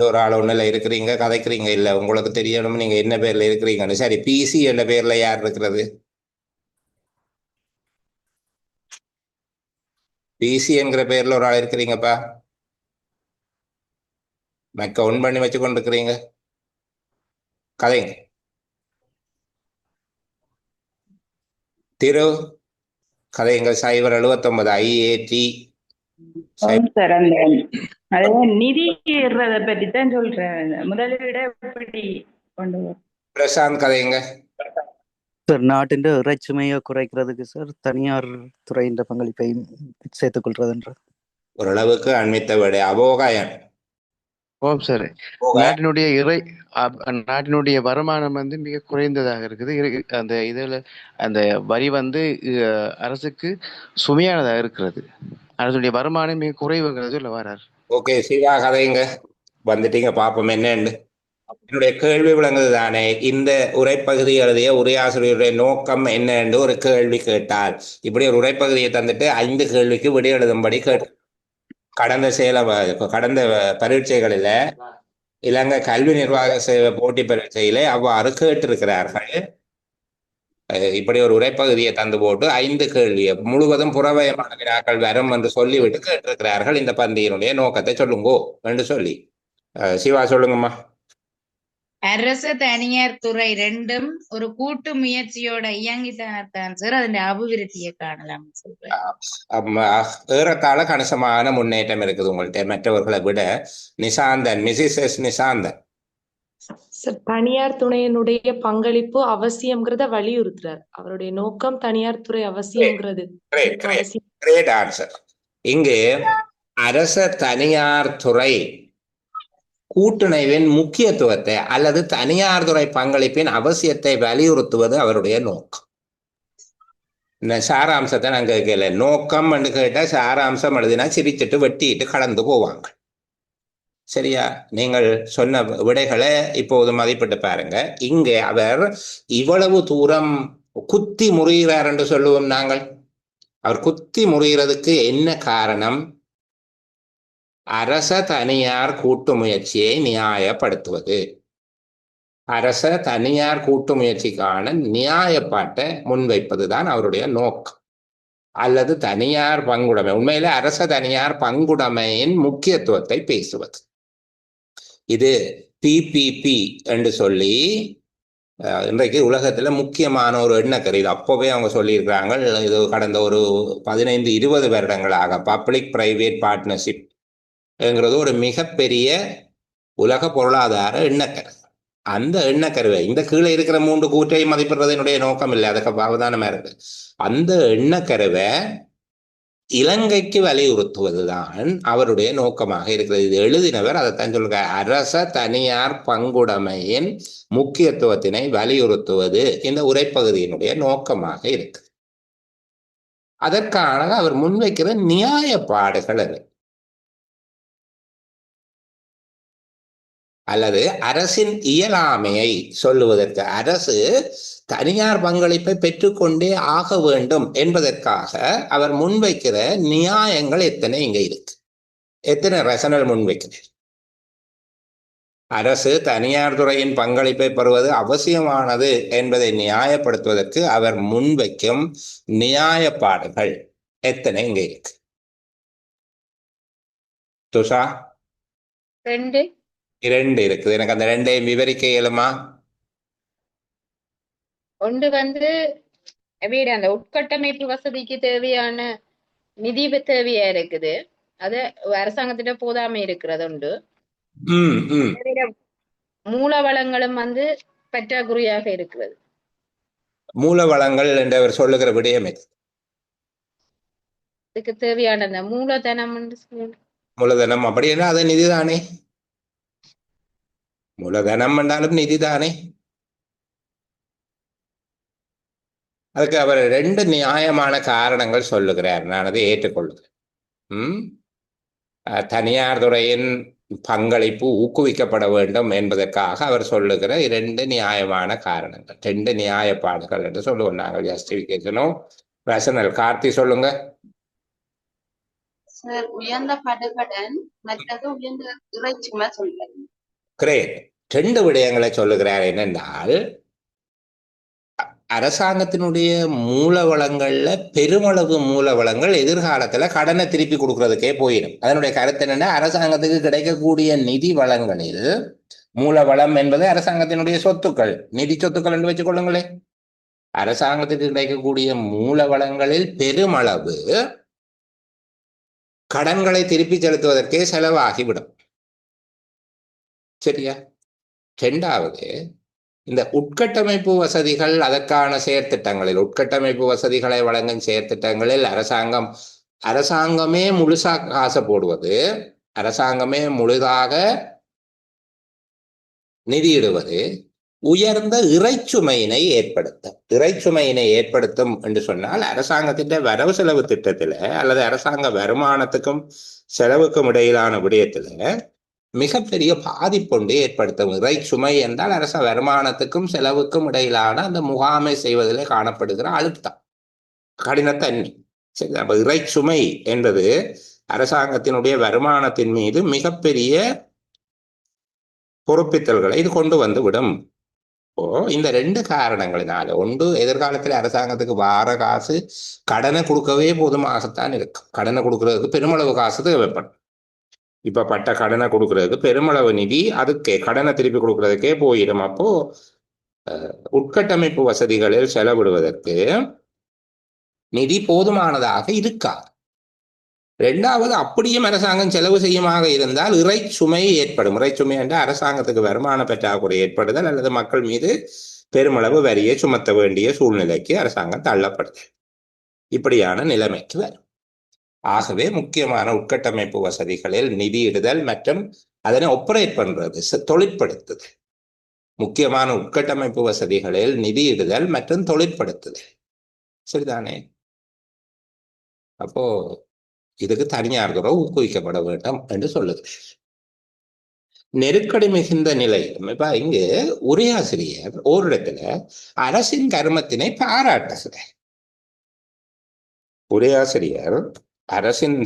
ஒரு ஆள் ஒண்ணுல இருக்கிறீங்க, கதைக்கிறீங்க இல்ல, உங்களுக்கு தெரியணும் நீங்க என்ன பேர்ல இருக்கிறீங்கன்னு. சரி, பிசி என்ற பேர்ல யார் இருக்கிறது? பிசி என்கிற பேர்ல ஒரு ஆள் இருக்கிறீங்கப்பா. மைக்க ஒன் பண்ணி வச்சு கொண்டு இருக்கிறீங்க, கதைங்க. திரு கதைங்கள் சைபர் 79 IAT சார் அந்த அதாவது நிதி ஏறுறதை பற்றி தான் சொல்றேன். முதலீடை எப்படி கொண்டு வரும்? பிரசாந்த் கதைங்க. சார் நாட்டின் இறைச்சுமையை குறைக்கிறதுக்கு சார் தனியார் துறையின் பங்களிப்பை சேர்த்துக்கொள்றதுன்ற ஓரளவுக்கு அண்மித்த விட அபோகாயன். ஓம் சார், நாட்டினுடைய வருமானம் வந்து மிக குறைந்ததாக இருக்குது. அந்த இதுல அந்த வரி வந்து அரசுக்கு சுமையானதாக இருக்கிறது. அரசுடைய வருமானம் மிக குறைவுங்கிறது இல்லை வரார். ஓகே சிவா கதைங்க வந்துட்டீங்க, பாப்போம் என்னன்னு. என்னுடைய கேள்வி விளங்குது தானே, இந்த உரைப்பகுதி எழுதிய உரையாசிரியருடைய நோக்கம் என்ன என்று ஒரு கேள்வி கேட்டால், இப்படி ஒரு உரைப்பகுதியை தந்துட்டு 5 கேள்விக்கு விடை எழுதும்படி கடந்த பரீட்சைகளில இலங்கை கல்வி நிர்வாக சேவை போட்டி பரீட்சையில அவ்வாறு கேட்டிருக்கிறார்கள். இப்படி ஒரு உரைப்பகுதியை தந்து போட்டு 5 கேள்வியை முழுவதும் புறவயமான வினாக்கள் வரும் என்று சொல்லிவிட்டு கேட்டிருக்கிறார்கள். இந்த பந்தியினுடைய நோக்கத்தை சொல்லுங்கோ என்று சொல்லி. சிவா சொல்லுங்கம்மா. அரசு தனியார் துறை ரெண்டும் ஒரு கூட்டு முயற்சியோட இயங்கித்தான் சார் அதன் அபிவிருத்தியை காணலாம் சொல்றேன். ஏறத்தாழ கணிசமான முன்னேற்றம் இருக்குது உங்கள்கிட்ட மற்றவர்களை விட. நிசாந்தன், மிசிஸ் நிசாந்தன். சார் தனியார் துறையினுடைய பங்களிப்பு அவசியம்ங்கிறத வலியுறுத்துறார். அவருடைய நோக்கம் தனியார் துறை அவசியம்ங்கிறது. Great answer. இங்கு அரச தனியார் துறை கூட்டுணைவின் முக்கியத்துவத்தை அல்லது தனியார் துறை பங்களிப்பின் அவசியத்தை வலியுறுத்துவது அவருடைய நோக்கம். இந்த சாராம்சத்தை நான் கேட்கல. நோக்கம் என்று கேட்டா சாராம்சம் எழுதினா சிரிச்சிட்டு வெட்டிட்டு கடந்து போவாங்க. சரியா? நீங்கள் சொன்ன விடைகளை இப்போது மதிப்பிட்டு பாருங்க. இங்கே அவர் இவ்வளவு தூரம் குத்தி முறிகிறார் என்று சொல்லுவோம் நாங்கள். அவர் குத்தி முறிகிறதுக்கு என்ன காரணம்? அரச தனியார் கூட்டு முயற்சியை நியாயப்படுத்துவது. அரச தனியார் கூட்டு முயற்சிக்கான நியாயப்பாட்டை முன்வைப்பதுதான் அவருடைய நோக்கம். அல்லது தனியார் பங்குடைமை, உண்மையில அரச தனியார் பங்குடைமையின் முக்கியத்துவத்தை பேசுவது. இது PPP என்று சொல்லி இன்றைக்கு உலகத்துல முக்கியமான ஒரு எண்ணக்கரு. இது அப்பவே அவங்க சொல்லியிருக்கிறாங்க. இது கடந்த ஒரு 15-20 வருடங்களாக பப்ளிக் பிரைவேட் பார்ட்னர்ஷிப் ங்கிறது ஒரு மிகப்பெரிய உலக பொருளாதார எண்ணக்கரு. அந்த எண்ணக்கருவை இந்த கீழே இருக்கிற 3 கூற்றை மதிப்பிடுறது என்னுடைய நோக்கம் இல்லை, அதுக்கு அவதானமா இருக்கு. அந்த எண்ணக்கருவை இலங்கைக்கு வலியுறுத்துவதுதான் அவருடைய நோக்கமாக இருக்கிறது. இது எழுதினவர் அதைத்தான் சொல்லுங்க. அரச தனியார் பங்குடைமையின் முக்கியத்துவத்தினை வலியுறுத்துவது இந்த உரைப்பகுதியினுடைய நோக்கமாக இருக்கு. அதற்கான அவர் முன்வைக்கிற நியாயப்பாடுகள் அது. அல்லது அரசின் இயலாமையை சொல்லுவதற்கு, அரசு தனியார் பங்களிப்பை பெற்றுக்கொண்டே ஆக வேண்டும் என்பதற்காக அவர் முன்வைக்கிற நியாயங்கள் எத்தனை இங்க இருக்கு, எத்தனை ரசனல் முன்வைக்கிறார். அரசு தனியார் துறையின் பங்களிப்பை பெறுவது அவசியமானது என்பதை நியாயப்படுத்துவதற்கு அவர் முன்வைக்கும் நியாயப்பாடுகள் எத்தனை இங்க இருக்கு? துஷா? 2 இருக்குது. எனக்கு அந்த 2ஐயும் விவரிக்க இயலுமா? ஒன்று வீடு அந்த உட்கட்டமைப்பு வசதிக்கு தேவையான நிதி தேவையா இருக்குது, அது அரசாங்கத்திட்ட போதாம இருக்கிறது உண்டு. மூல வளங்களும் பற்றாக்குறையாக இருக்கிறது. மூல வளங்கள் என்று அவர் சொல்லுகிற விடயமே இதுக்கு தேவையான அந்த மூலதனம். மூலதனம் அப்படின்னா அது நிதிதானே. மூலதனம் என்றாலும் நிதிதானே. அதுக்கு அவர் 2 நியாயமான காரணங்கள் சொல்லுகிறார். நான் அதை ஏற்றுக்கொள்ளுகிறேன். தனியார் துறையின் பங்களிப்பு ஊக்குவிக்கப்பட வேண்டும் என்பதற்காக அவர் சொல்லுகிற 2 நியாயமான காரணங்கள், 2 நியாயப்பாடுகள் என்று சொல்லுவோம் நாங்கள். ஜஸ்டிபிகேஷனும் ரசனல். கார்த்தி சொல்லுங்க. சார், உயர்ந்த படுகடன் மற்றது உயர்ந்த இறைச்சுமை சொல்றேன். கிரேட். 2 விடயங்களை சொல்லுகிறார். என்னென்றால் அரசாங்கத்தினுடைய மூல வளங்கள்ல பெருமளவு மூல வளங்கள் எதிர்காலத்துல கடனை திருப்பி கொடுக்கறதுக்கே போயிடும். அதனுடைய கருத்து என்னன்னா, அரசாங்கத்துக்கு கிடைக்கக்கூடிய நிதி வளங்களில் மூல வளம் என்பது அரசாங்கத்தினுடைய சொத்துக்கள், நிதி சொத்துக்கள் என்று வச்சுக்கொள்ளுங்களேன். அரசாங்கத்துக்கு கிடைக்கக்கூடிய மூல வளங்களில் பெருமளவு கடன்களை திருப்பி செலுத்துவதற்கே செலவாகிவிடும். சரியா? இரண்டாவது, இந்த உட்கட்டமைப்பு வசதிகள், அதற்கான செயற்திட்டங்களில் உட்கட்டமைப்பு வசதிகளை வழங்கும் செயற்திட்டங்களில் அரசாங்கமே முழுசா காசை போடுவது, அரசாங்கமே முழுதாக நிதியிடுவது உயர்ந்த இறைச்சுமையினை ஏற்படுத்தும் என்று சொன்னால், அரசாங்கத்தின் வரவு செலவு திட்டத்தில் அல்லது அரசாங்க வருமானத்துக்கும் செலவுக்கும் இடையிலான விடயத்தில் மிகப்பெரிய பாதிப்பொண்டு ஏற்படுத்தும். இறைச்சுமை என்றால் அரச வருமானத்துக்கும் செலவுக்கும் இடையிலான அந்த முகாமை செய்வதிலே காணப்படுகிற அழுத்தம், கடினத்தன்மை. சரி, அப்ப இறைச்சுமை என்பது அரசாங்கத்தினுடைய வருமானத்தின் மீது மிகப்பெரிய பொறுப்பித்தல்களை இது கொண்டு வந்து விடும். இந்த ரெண்டு காரணங்களினால, ஒன்று, எதிர்காலத்தில் அரசாங்கத்துக்கு வார காசு கடனை கொடுக்கவே போதுமாகத்தான் இருக்கும். கடனை கொடுக்கறதுக்கு பெருமளவு காசு தேவைப்படும். இப்ப பட்ட கடனை கொடுக்கறதுக்கு பெருமளவு நிதி அதுக்கே, கடனை திருப்பி கொடுக்கறதுக்கே போயிடும். அப்போ உட்கட்டமைப்பு வசதிகளில் செலவிடுவதற்கு நிதி போதுமானதாக இருக்காது. ரெண்டாவது, அப்படியும் அரசாங்கம் செலவு செய்யுமாக இருந்தால் இறைச்சுமை ஏற்படும். இறைச்சுமை என்றால் அரசாங்கத்துக்கு வருமான பற்றாக்குறை ஏற்படுதல் அல்லது மக்கள் மீது பெருமளவு வரியை சுமத்த வேண்டிய சூழ்நிலைக்கு அரசாங்கம் தள்ளப்படுது. இப்படியான நிலைமைக்கு வரும். ஆகவே முக்கியமான உட்கட்டமைப்பு வசதிகளில் நிதியிடுதல் மற்றும் அதனை ஆப்பரேட் பண்றது, தொழிற்படுத்துதல். முக்கியமான உட்கட்டமைப்பு வசதிகளில் நிதியிடுதல் மற்றும் தொழிற்படுத்துதல். சரிதானே? அப்போ இதுக்கு தனியார் துறை ஊக்குவிக்கப்பட வேண்டும் என்று சொல்லுகிறேன். நெருக்கடி மிகுந்த நிலை. இப்ப இங்கு உரையாசிரியர் ஓரிடத்துல அரசின் கருமத்தினை பாராட்டுகிறார். உரையாசிரியர் அரசின்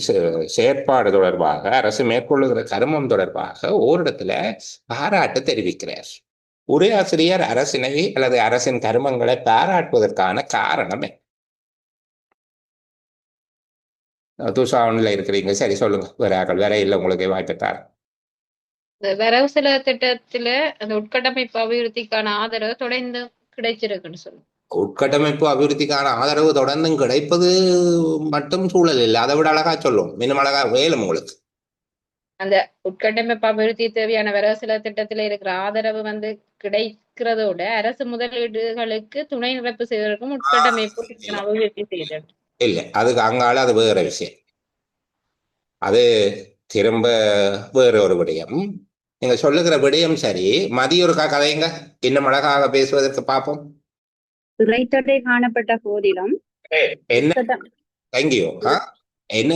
செயற்பாடு தொடர்பாக, அரசு மேற்கொள்ளுகிற கருமம் தொடர்பாக ஓரிடத்துல பாராட்டு தெரிவிக்கிறார். உரையாசிரியர் அரசினை அல்லது அரசின் கருமங்களை பாராட்டுவதற்கான காரணம் என்ன? துஷாவன்ல இருக்கிறீங்க, சரி சொல்லுங்க. வேற இல்லை, உங்களுக்கு வாய்ப்பு தார். வரவு செலவு திட்டத்துல அந்த உட்கட்டமைப்பு அபிவிருத்திக்கான ஆதரவு தொடர்ந்து கிடைச்சிருக்குன்னு சொல்லுங்க. உட்கட்டமைப்பு அபிவிருத்திக்கான ஆதரவு தொடர்ந்தும் கிடைப்பது மட்டும் சூழல் இல்லை, அதை விட அழகா சொல்லும். இன்னும் அழகா வேலும் உங்களுக்கு. அந்த உட்கட்டமைப்பு அபிவிருத்தி தேவையான வரவு செலவு திட்டத்துல இருக்கிற ஆதரவு கிடைக்கிறதோட அரசு முதலீடுகளுக்கு துணை நிரப்பு செய்வதற்கும் உட்கட்டமைப்பு அபிவிருத்தி செய்தது இல்லை. அதுக்கு அங்கால அது வேற விஷயம். அது திரும்ப வேற ஒரு விடயம். நீங்க சொல்லுகிற விடயம் சரி. மதியொருக்கா கதைங்க, இன்னும் அழகாக பேசுவதற்கு பார்ப்போம். இறைத்தொடை காணப்பட்ட போதிலும் என்ன தேங்க்யூ. என்ன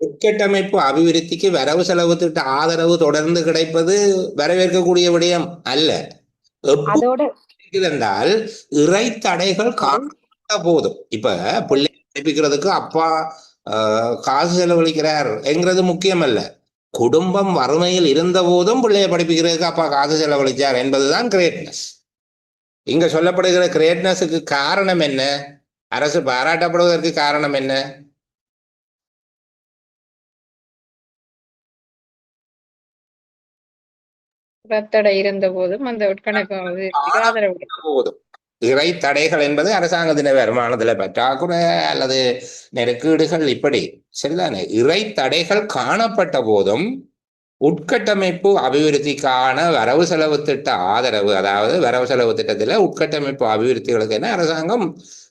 உட்கட்டமைப்பு அபிவிருத்திக்கு வரவு செலவு திட்ட ஆதரவு தொடர்ந்து கிடைப்பது வரவேற்கக்கூடிய விடயம் அல்ல. என்றால் இறைத்தடைகள் காணப்பட்ட போதும், இப்ப பிள்ளை படிப்பிக்கிறதுக்கு அப்பா காசு செலவழிக்கிறார் என்கிறது முக்கியம் அல்ல. குடும்பம் வறுமையில் இருந்த போதும் பிள்ளையை படிப்பிக்கிறதுக்கு அப்பா காசு செலவழிச்சார் என்பதுதான் கிரேட்னஸ். இங்க சொல்லப்படுகிற கிரேட்னஸுக்கு காரணம் என்ன? அரசு பாராட்டப்படுவதற்கு காரணம் என்ன? இருந்த போதும் அந்த உட்கணக்கு போதும். இறை தடைகள் என்பது அரசாங்கத்தின வருமானத்துல பற்றாக்குறை அல்லது நெருக்கீடுகள், இப்படி சரிதானே. இறை தடைகள் காணப்பட்ட போதும் உட்கட்டமைப்பு அபிவிருத்திக்கான வரவு செலவு திட்ட ஆதரவு, அதாவது வரவு செலவு திட்டத்துல உட்கட்டமைப்பு அபிவிருத்திகளுக்கு என்ன அரசாங்கம்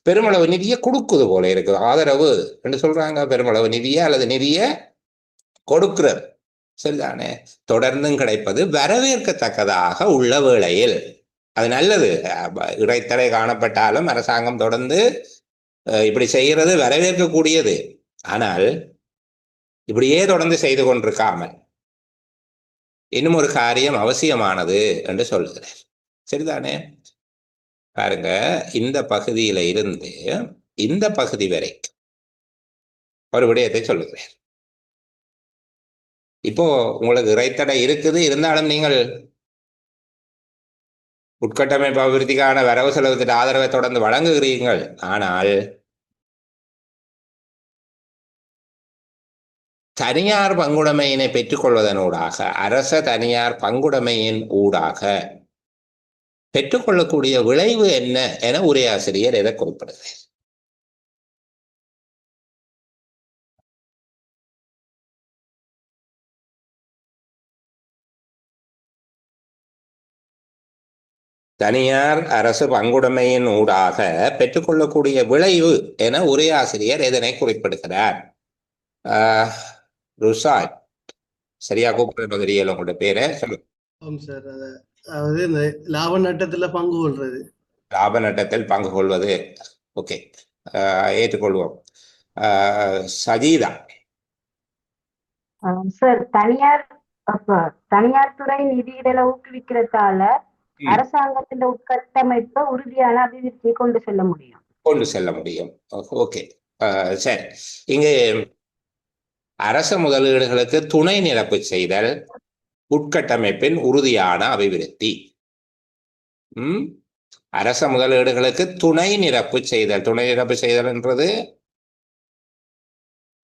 பெருமளவு நிதியை கொடுக்குது போல இருக்கு. ஆதரவு என்று சொல்றாங்க, பெருமளவு நிதியை அல்லது நிதியை கொடுக்கிறது. சரிதானே. தொடர்ந்தும் கிடைப்பது வரவேற்கத்தக்கதாக உள்ள வேளையில் அது நல்லது. இடைத்தடை காணப்பட்டாலும் அரசாங்கம் தொடர்ந்து இப்படி செய்கிறது வரவேற்கக்கூடியது. ஆனால் இப்படியே தொடர்ந்து செய்து கொண்டிருக்காமல் இன்னும் ஒரு காரியம் அவசியமானது என்று சொல்லுகிறார். சரிதானே. பாருங்க, இந்த பகுதியில இருந்து இந்த பகுதி வரைக்கும் ஒரு விடயத்தை சொல்லுகிறார். இப்போ உங்களுக்கு இறைத்தடை இருக்குது, இருந்தாலும் நீங்கள் உட்கட்டமைப்பு அபிவிருத்திக்கான வரவு செலவு திட்ட ஆதரவை தொடர்ந்து வழங்குகிறீர்கள். ஆனால் தனியார் பங்குடைமையினை பெற்றுக்கொள்வதனூடாக, அரச தனியார் பங்குடைமையின் ஊடாக பெற்றுக்கொள்ளக்கூடிய விளைவு என்ன என உரையாசிரியர் எதை குறிப்பிடுகிறார்? தனியார் அரசு பங்குடைமையின் ஊடாக பெற்றுக்கொள்ளக்கூடிய விளைவு என உரையாசிரியர் எதனை குறிப்பிடுகிறார்? ருசாட், சரியா கூப்பிடுறது தெரியல உங்களோட பேரை சொல்லு. ஆமாம் சார். அதாவது இந்த லாப நட்டத்துல பங்கு கொள்றது. லாப நட்டத்தில் பங்கு கொள்வது. ஓகே, ஏற்றுக்கொள்வோம். சஜீதா. சார், தனியார் துறை நிதியிடலை ஊக்குவிக்கிறதால அரசாங்கத்தின் உட்கட்டமைப்பை உறுதியான அபிவிருத்தியை கொண்டு செல்ல முடியும். ஓகே, சரி. இங்கு அரச முதலீடுகளுக்கு துணை நிரப்பு செய்தல் உட்கட்டமைப்பின் உறுதியான அபிவிருத்தி. அரச முதலீடுகளுக்கு துணை நிரப்பு செய்தல் என்றது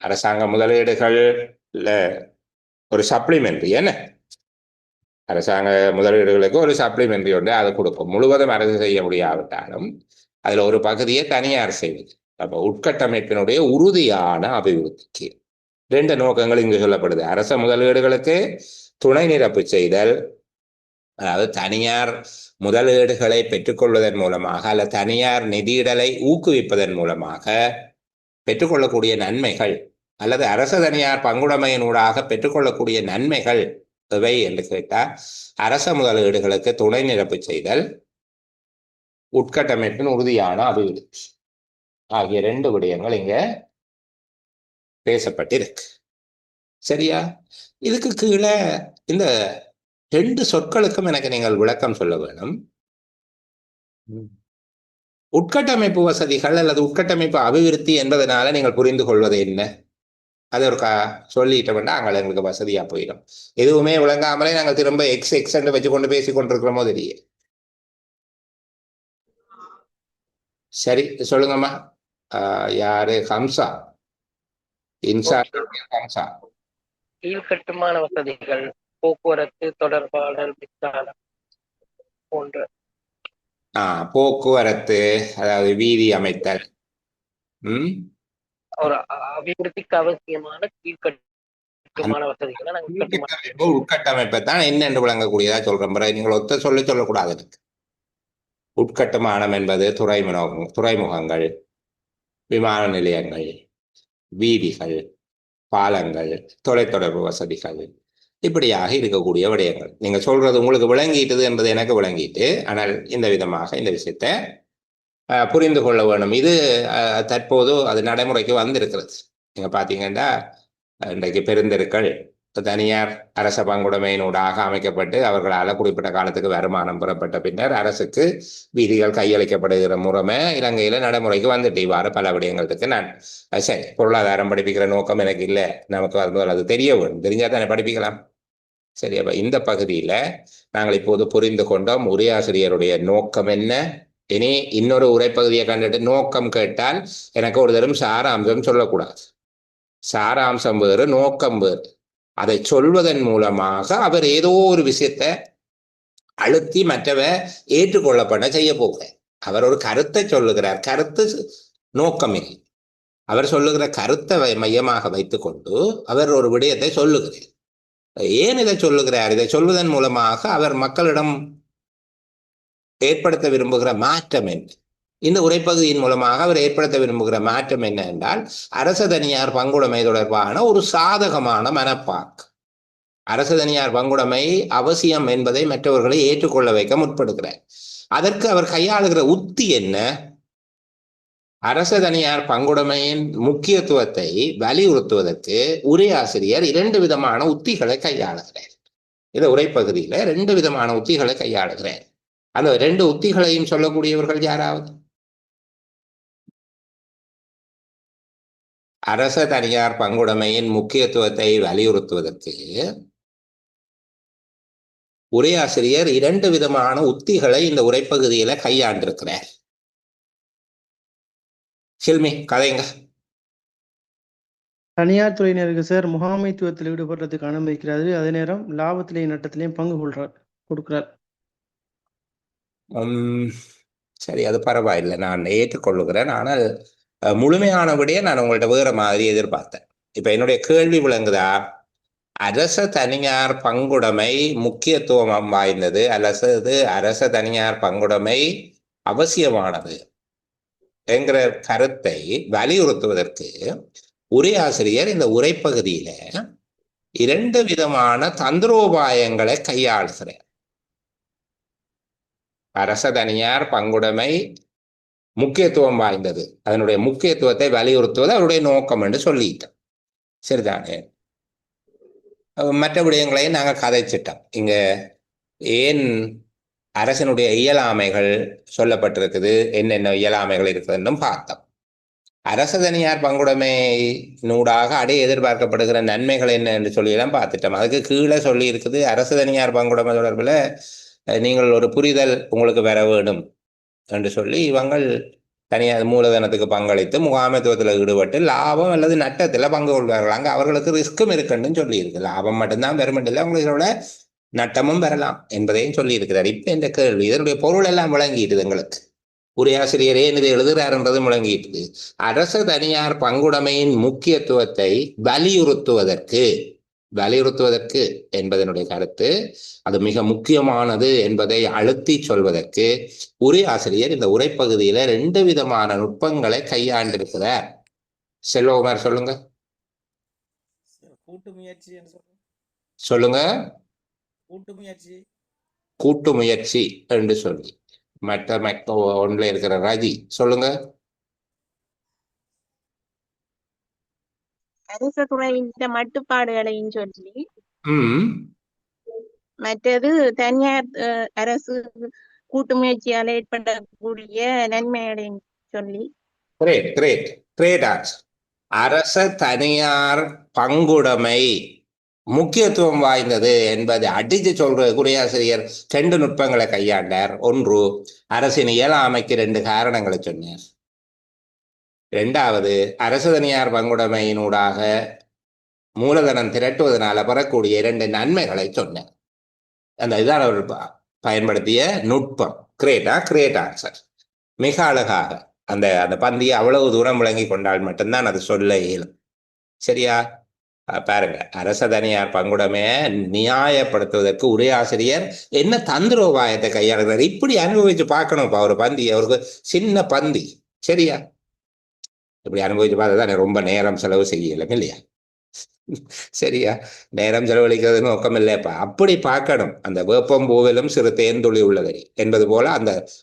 அரசாங்க முதலீடுகள் ஒரு சப்ளிமெண்ட்ரி. என்ன அரசாங்க முதலீடுகளுக்கு ஒரு சப்ளிமெண்ட்ரி ஒன்று அதை கொடுக்கும். முழுவதும் அரசு செய்ய முடியாவிட்டாலும் அதுல ஒரு பகுதியை தனியார் செய்வது. அப்ப உட்கட்டமைப்பினுடைய உறுதியான அபிவிருத்திக்கு 2 நோக்கங்கள் இங்கு சொல்லப்படுது. அரச முதலீடுகளுக்கு துணை நிரப்பு செய்தல், அதாவது தனியார் முதலீடுகளை பெற்றுக்கொள்வதன் மூலமாக அல்ல தனியார் நிதியிடலை ஊக்குவிப்பதன் மூலமாக பெற்றுக்கொள்ளக்கூடிய நன்மைகள் அல்லது அரச தனியார் பங்குடைமையினூடாக பெற்றுக்கொள்ளக்கூடிய நன்மைகள் எவை என்று கேட்டால் அரச முதலீடுகளுக்கு துணை நிரப்பு செய்தல், உட்கட்டமைப்பின் உறுதியான அபிவிருத்தி ஆகிய 2 விடயங்கள் இங்க பேசப்பட்டிருக்கு. சரியா? இதுக்கு கீழே இந்த 2 சொற்களுக்கும் எனக்கு நீங்கள் விளக்கம் சொல்ல வேணும். உட்கட்டமைப்பு வசதிகள் அல்லது உட்கட்டமைப்பு அபிவிருத்தி என்பதனால நீங்கள் புரிந்து கொள்வது என்ன? அது ஒரு சொல்லிட்டோம்னா அங்கே எங்களுக்கு வசதியா போயிடும். எதுவுமே விளங்காமலே நாங்கள் திரும்ப எக்ஸ் என்று வச்சு கொண்டு பேசி கொண்டிருக்கிறோமோ தெரிய. சரி, சொல்லுங்கம்மா. யாரு? ஹம்சா. ஹம்சா. கீழ்கட்டுமான வசதிகள், போக்குவரத்து, தொடர்பாடல், மின்சாரம் போன்ற. போக்குவரத்து, அதாவது வீதி அமைத்தல், ஒரு அபிவிருத்திக்கு அவசியமான கீழ்கட்டுமான வசதிகளை உட்கட்டமைப்பை தான் என்னென்று விளங்கக்கூடியதா சொல்றோம். நீங்கள் ஒத்த சொல்லக்கூடாது. எனக்கு உட்கட்டுமானம் என்பது துறைமுகங்கள், விமான நிலையங்கள், வீதிகள், பாலங்கள், தொலைத்தொடர்பு வசதிகள், இப்படியாக இருக்கக்கூடிய விடயங்கள். நீங்க சொல்றது உங்களுக்கு விளங்கிட்டது என்பது எனக்கு விளங்கிட்டு, ஆனால் இந்த விதமாக இந்த விஷயத்தை புரிந்து கொள்ள வேணும். இது தற்போது அது நடைமுறைக்கு வந்திருக்கிறது. நீங்க பாத்தீங்கன்னா இன்றைக்கு பெருந்தெருக்கள் தனியார் அரச பங்குடைமையினூடாக அமைக்கப்பட்டு அவர்களால் குறிப்பிட்ட காலத்துக்கு வருமானம் பெறப்பட்ட பின்னர் அரசுக்கு வீதிகள் கையளிக்கப்படுகிற முறைமை இலங்கையில நடைமுறைக்கு வந்துட்டு இவ்வாறு பல விடயங்களுக்கு நான் சரி பொருளாதாரம் படிப்பிக்கிற நோக்கம் எனக்கு இல்லை. நமக்கு அது தெரிய வேணும். தெரிஞ்சா தானே படிப்பிக்கலாம். சரி, அப்ப இந்த பகுதியில நாங்கள் இப்போது புரிந்து கொண்டோம் உரையாசிரியருடைய நோக்கம் என்ன. இனி இன்னொரு உரைப்பகுதியை கண்டுட்டு நோக்கம் கேட்டால் எனக்கு ஒரு தரம் சாராம்சம் சொல்லக்கூடாது. சாராம்சம் வேறு, நோக்கம் வேறு. அதை சொல்வதன் மூலமாக அவர் ஏதோ ஒரு விஷயத்தை அழுத்தி மற்றவ ஏற்றுக்கொள்ளப்பட செய்ய போகிறார். அவர் ஒரு கருத்தை சொல்லுகிறார். கருத்து நோக்கம் இல்லை. அவர் சொல்லுகிற கருத்தை மையமாக வைத்துக்கொண்டு அவர் ஒரு விடயத்தை சொல்லுகிறார். ஏன் இதை சொல்லுகிறார்? இதை சொல்வதன் மூலமாக அவர் மக்களிடம் ஏற்படுத்த விரும்புகிற மாற்றம் என்ன? இந்த உரைப்பகுதியின் மூலமாக அவர் ஏற்படுத்த விரும்புகிற மாற்றம் என்ன என்றால் அரச தனியார் பங்குடைமை தொடர்பான ஒரு சாதகமான மனப்பாக்கு. அரச தனியார் பங்குடைமை அவசியம் என்பதை மற்றவர்களை ஏற்றுக்கொள்ள வைக்க முற்படுகிறார். அதற்கு அவர் கையாளுகிற உத்தி என்ன? அரச தனியார் பங்குடைமையின் முக்கியத்துவத்தை வலியுறுத்துவதற்கு உரையாசிரியர் 2 விதமான உத்திகளை கையாளுகிறார். இந்த உரைப்பகுதியில 2 விதமான உத்திகளை கையாளுகிறார். அந்த 2 உத்திகளையும் சொல்லக்கூடியவர்கள் யாராவது? அரச தனியார் பங்குடைமையின் முக்கியத்துவத்தை வலியுறுத்துவதற்கு உரையாசிரியர் 2 விதமான உத்திகளை இந்த உரைப்பகுதியில கையாண்டிருக்கிறார். சில்மி, கதைங்க. தனியார் துறையினருக்கு சார் முகாமைத்துவத்தில் ஈடுபடுறதுக்கு அனுமதிக்கிறாரு. அதே நேரம் லாபத்திலையும் நட்டத்திலையும் பங்கு கொடுக்கிறார். சரி, அது பரவாயில்லை, நான் ஏற்றுக்கொள்ளுகிறேன். ஆனால் முழுமையானபடியே நான் உங்கள்ட்ட வேற மாதிரி எதிர்பார்த்தேன். இப்ப என்னுடைய கேள்வி விளங்குதா? அரச தனியார் பங்குடைமை முக்கியத்துவம் வாய்ந்தது அல்லது அரச தனியார் பங்குடைமை அவசியமானது என்கிற கருத்தை வலியுறுத்துவதற்கு உரையாசிரியர் இந்த உரைப்பகுதியில 2 விதமான தந்திரோபாயங்களை கையாளுகிறார். அரச தனியார் பங்குடைமை முக்கியத்துவம் வாய்ந்தது, அதனுடைய முக்கியத்துவத்தை வலியுறுத்துவது அவருடைய நோக்கம் என்று சொல்லிட்டோம். சரிதானே? மற்ற விடயங்களையும் நாங்கள் கதைச்சிட்டோம். இங்க ஏன் அரசனுடைய இயலாமைகள் சொல்லப்பட்டிருக்குது, என்னென்ன இயலாமைகள் இருக்குதுன்னு பார்த்தோம். அரச தனியார் பங்குடைமை நூடாக அடைய எதிர்பார்க்கப்படுகிற நன்மைகள் என்ன என்று சொல்லியெல்லாம் பார்த்துட்டோம். அதுக்கு கீழே சொல்லி இருக்குது, அரச தனியார் பங்குடைமை தொடர்பில் நீங்கள் ஒரு புரிதல் உங்களுக்கு வர வேண்டும் என்று சொல்லி இவங்கள் தனியார் மூலதனத்துக்கு பங்களித்து முகாமைத்துவத்தில் ஈடுபட்டு லாபம் அல்லது நட்டத்தில் பங்கு கொள்வார்கள். அங்கே அவர்களுக்கு ரிஸ்க்கும் இருக்குன்னு சொல்லியிருக்கு. லாபம் மட்டும்தான் பெருமட்டில்லை, அவங்களோட நட்டமும் பெறலாம் என்பதையும் சொல்லியிருக்கிறார். இப்போ இந்த கேள்வி, இதனுடைய பொருள் எல்லாம் விளங்கிட்டுது எங்களுக்கு. உரையாசிரியரே இது எழுதுகிறார்ன்றது முழங்கிட்டுது. அரச தனியார் பங்குடைமையின் முக்கியத்துவத்தை வலியுறுத்துவதற்கு என்பதனுடைய கருத்து, அது மிக முக்கியமானது என்பதை அழுத்தி சொல்வதற்கு உரையாசிரியர் இந்த உரைப்பகுதியில 2 விதமான நுட்பங்களை கையாண்டிருக்கிறார். செல்வகுமார் சொல்லுங்க. சொல்லுங்க. கூட்டு முயற்சி என்று சொல்லி மற்ற ஒன்றில் இருக்கிற ராஜி சொல்லுங்க. அரச துறையின் மட்டுப்பாடுகளையும் சொல்லி, மற்றது தனியார் அரசு கூட்டு முயற்சியால் ஏற்படக்கூடிய நன்மைகளையும் சொல்லி. அரச தனியார் பங்குடைமை முக்கியத்துவம் வாய்ந்தது என்பதை அடித்து சொல்ற உரையாசிரியர் 2 நுட்பங்களை கையாண்டார். ஒன்று, அரசின் இயலாமைக்கு 2 காரணங்களை சொன்னார். 2வது, அரசு தனியார் பங்குடைமையினூடாக மூலதனம் திரட்டுவதனால பெறக்கூடிய 2 நன்மைகளை சொன்னார். இதுதான் அவர் பயன்படுத்திய நுட்பம். Great answer. மிக அழகாக அந்த பந்தியை அவ்வளவு தூரம் விளங்கி கொண்டால் மட்டும்தான் அது சொல்ல இயலும். சரியா? பாருங்க, அரச தனியார் பங்குடைமையை நியாயப்படுத்துவதற்கு உரையாசிரியர் என்ன தந்திரோபாயத்தை கையாளுகிறார். இப்படி அனுபவிச்சு பார்க்கணும். இப்போ ஒரு பந்தி, அவருக்கு சின்ன பந்தி, சரியா? இப்படி அனுபவிச்சு பார்த்தா தான் ரொம்ப நேரம் செலவு செய்யலாம் இல்லையா? சரியா? நேரம் செலவழிக்கிறது நோக்கம் இல்லைப்பா. அப்படி பார்க்கணும். அந்த வேப்பம் பூவிலும் சிறு தேன்துளி உள்ளது என்பது போல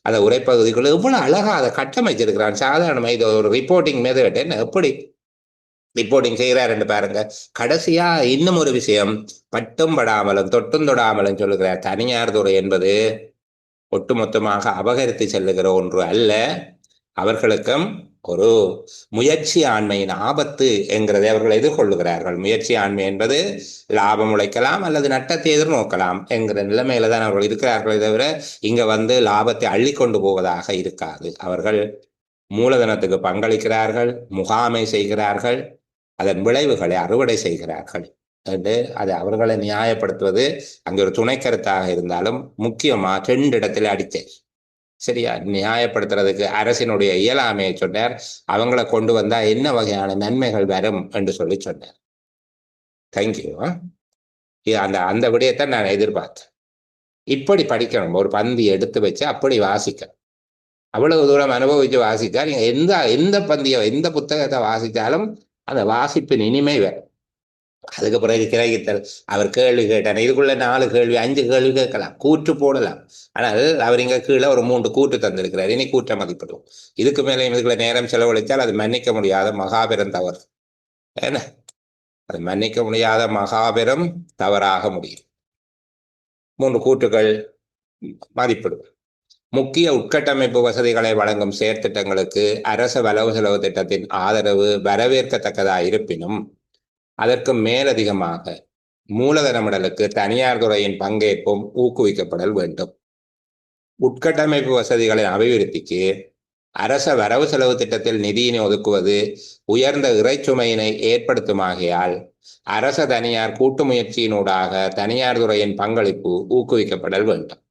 அந்த உரைப்பகுதிக்குள்ள எவ்வளவு அழகா அதை கட்டமைச்சிருக்கிறான். சாதாரணமா இது ஒரு ரிப்போர்ட்டிங் மெத்தட். என்ன எப்படி ரிப்போர்ட்டிங் செய்கிறார் பாருங்க. கடைசியா இன்னும் ஒரு விஷயம், பட்டும் படாமலும் தொட்டும் தொடாமலும் சொல்லுகிறார். தனியார் துறை என்பது ஒட்டுமொத்தமாக அபகரித்து செல்லுகிற ஒன்று அல்ல, அவர்களுக்கும் ஒரு முயற்சி ஆண்மையின் ஆபத்து என்கிறதை அவர்கள் எதிர்கொள்ளுகிறார்கள். முயற்சி ஆண்மை என்பது லாபம் உழைக்கலாம் அல்லது நட்டத்தை எதிர்நோக்கலாம் என்கிற நிலைமையில தான் அவர்கள் இருக்கிறார்களே தவிர இங்க லாபத்தை அள்ளி கொண்டு போவதாக இருக்காது. அவர்கள் மூலதனத்துக்கு பங்களிக்கிறார்கள், முகாமை செய்கிறார்கள், அதன் விளைவுகளை அறுவடை செய்கிறார்கள் என்று அது அவர்களை நியாயப்படுத்துவது அங்கே ஒரு துணை கருத்தாக இருந்தாலும் முக்கியமா 2 இடத்துல அடித்தேன். சரியா? நியாயப்படுத்துறதுக்கு அரசினுடைய இயலாமையை சொன்னார். அவங்கள கொண்டு வந்தா என்ன வகையான நன்மைகள் வரும் என்று சொல்லி சொன்னார். தேங்க்யூ. அந்த விடயத்தை நான் எதிர்பார்த்தேன். இப்படி படிக்கணும். ஒரு பந்தி எடுத்து வச்சு அப்படி வாசிக்க, அவ்வளவு தூரம் அனுபவிச்சு வாசிச்சா நீங்க எந்த பந்தியை எந்த புத்தகத்தை வாசித்தாலும் அந்த வாசிப்பின் இனிமை வேறு. அதுக்கு பிறகு கிரகித்தல். அவர் கேள்வி கேட்டார், இதுக்குள்ள 4 கேள்வி 5 கேள்வி கேட்கலாம், கூற்று போடலாம். ஆனால் அவர் இங்க கீழே ஒரு 3 கூற்று தந்திருக்கிறார். இனி கூற்ற மதிப்பிடுவோம். இதுக்கு மேலே இதுக்குள்ள நேரம் செலவழித்தால் அது மன்னிக்க முடியாத மகாபெரும் தவறு. ஏன்னா அது மன்னிக்க முடியாத மகாபெரும் தவறாக முடியும். 3 கூற்றுகள் மதிப்பிடுவோம். முக்கிய உட்கட்டமைப்பு வசதிகளை வழங்கும் செயற்திட்டங்களுக்கு அரச வரவு செலவு திட்டத்தின் ஆதரவு வரவேற்கத்தக்கதாக இருப்பினும் அதற்கு மேலதிகமாக மூலதனமிடலுக்கு தனியார் துறையின் பங்கேற்பும் ஊக்குவிக்கப்படல் வேண்டும். உட்கட்டமைப்பு வசதிகளின் அபிவிருத்திக்கு அரச வரவு செலவு திட்டத்தில் நிதியினை ஒதுக்குவது உயர்ந்த இறைச்சுமையினை ஏற்படுத்துமாகையால் அரச தனியார் கூட்டு முயற்சியினூடாக தனியார் துறையின் பங்களிப்பு ஊக்குவிக்கப்படல் வேண்டும்.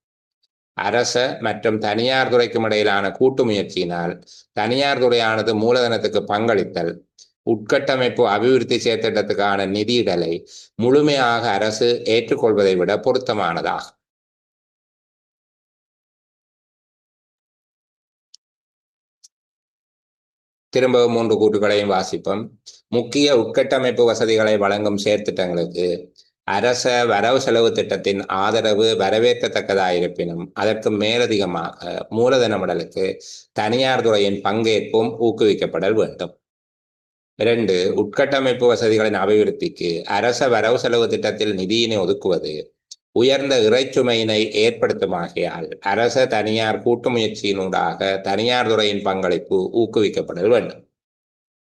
அரச மற்றும் தனியார் துறைக்கும் இடையிலான கூட்டு முயற்சியினால் தனியார் துறையானது மூலதனத்துக்கு பங்களித்தல் உட்கட்டமைப்பு அபிவிருத்தி செயற்திட்டத்துக்கான நிதியிடலை முழுமையாக அரசு ஏற்றுக்கொள்வதை விட பொருத்தமானதாகும். திரும்பவும் 3 கூற்றுகளையும் வாசிப்போம். முக்கிய உட்கட்டமைப்பு வசதிகளை வழங்கும் செயற்திட்டங்களுக்கு அரச வரவு செலவு திட்டத்தின் ஆதரவு வரவேற்கத்தக்கதாயிருப்பினும் அதற்கு மேலதிகமாக மூலதனமிடலுக்கு தனியார் துறையின் பங்கேற்பும் ஊக்குவிக்கப்படல் வேண்டும். 2. உட்கட்டமைப்பு வசதிகளின் அபிவிருத்திக்கு அரச வரவு செலவு திட்டத்தில் நிதியினை ஒதுக்குவது உயர்ந்த இறைச்சுமையினை ஏற்படுத்துமாகையால் அரச தனியார் கூட்டு முயற்சியினூடாக தனியார் துறையின் பங்களிப்பு ஊக்குவிக்கப்படல் வேண்டும்.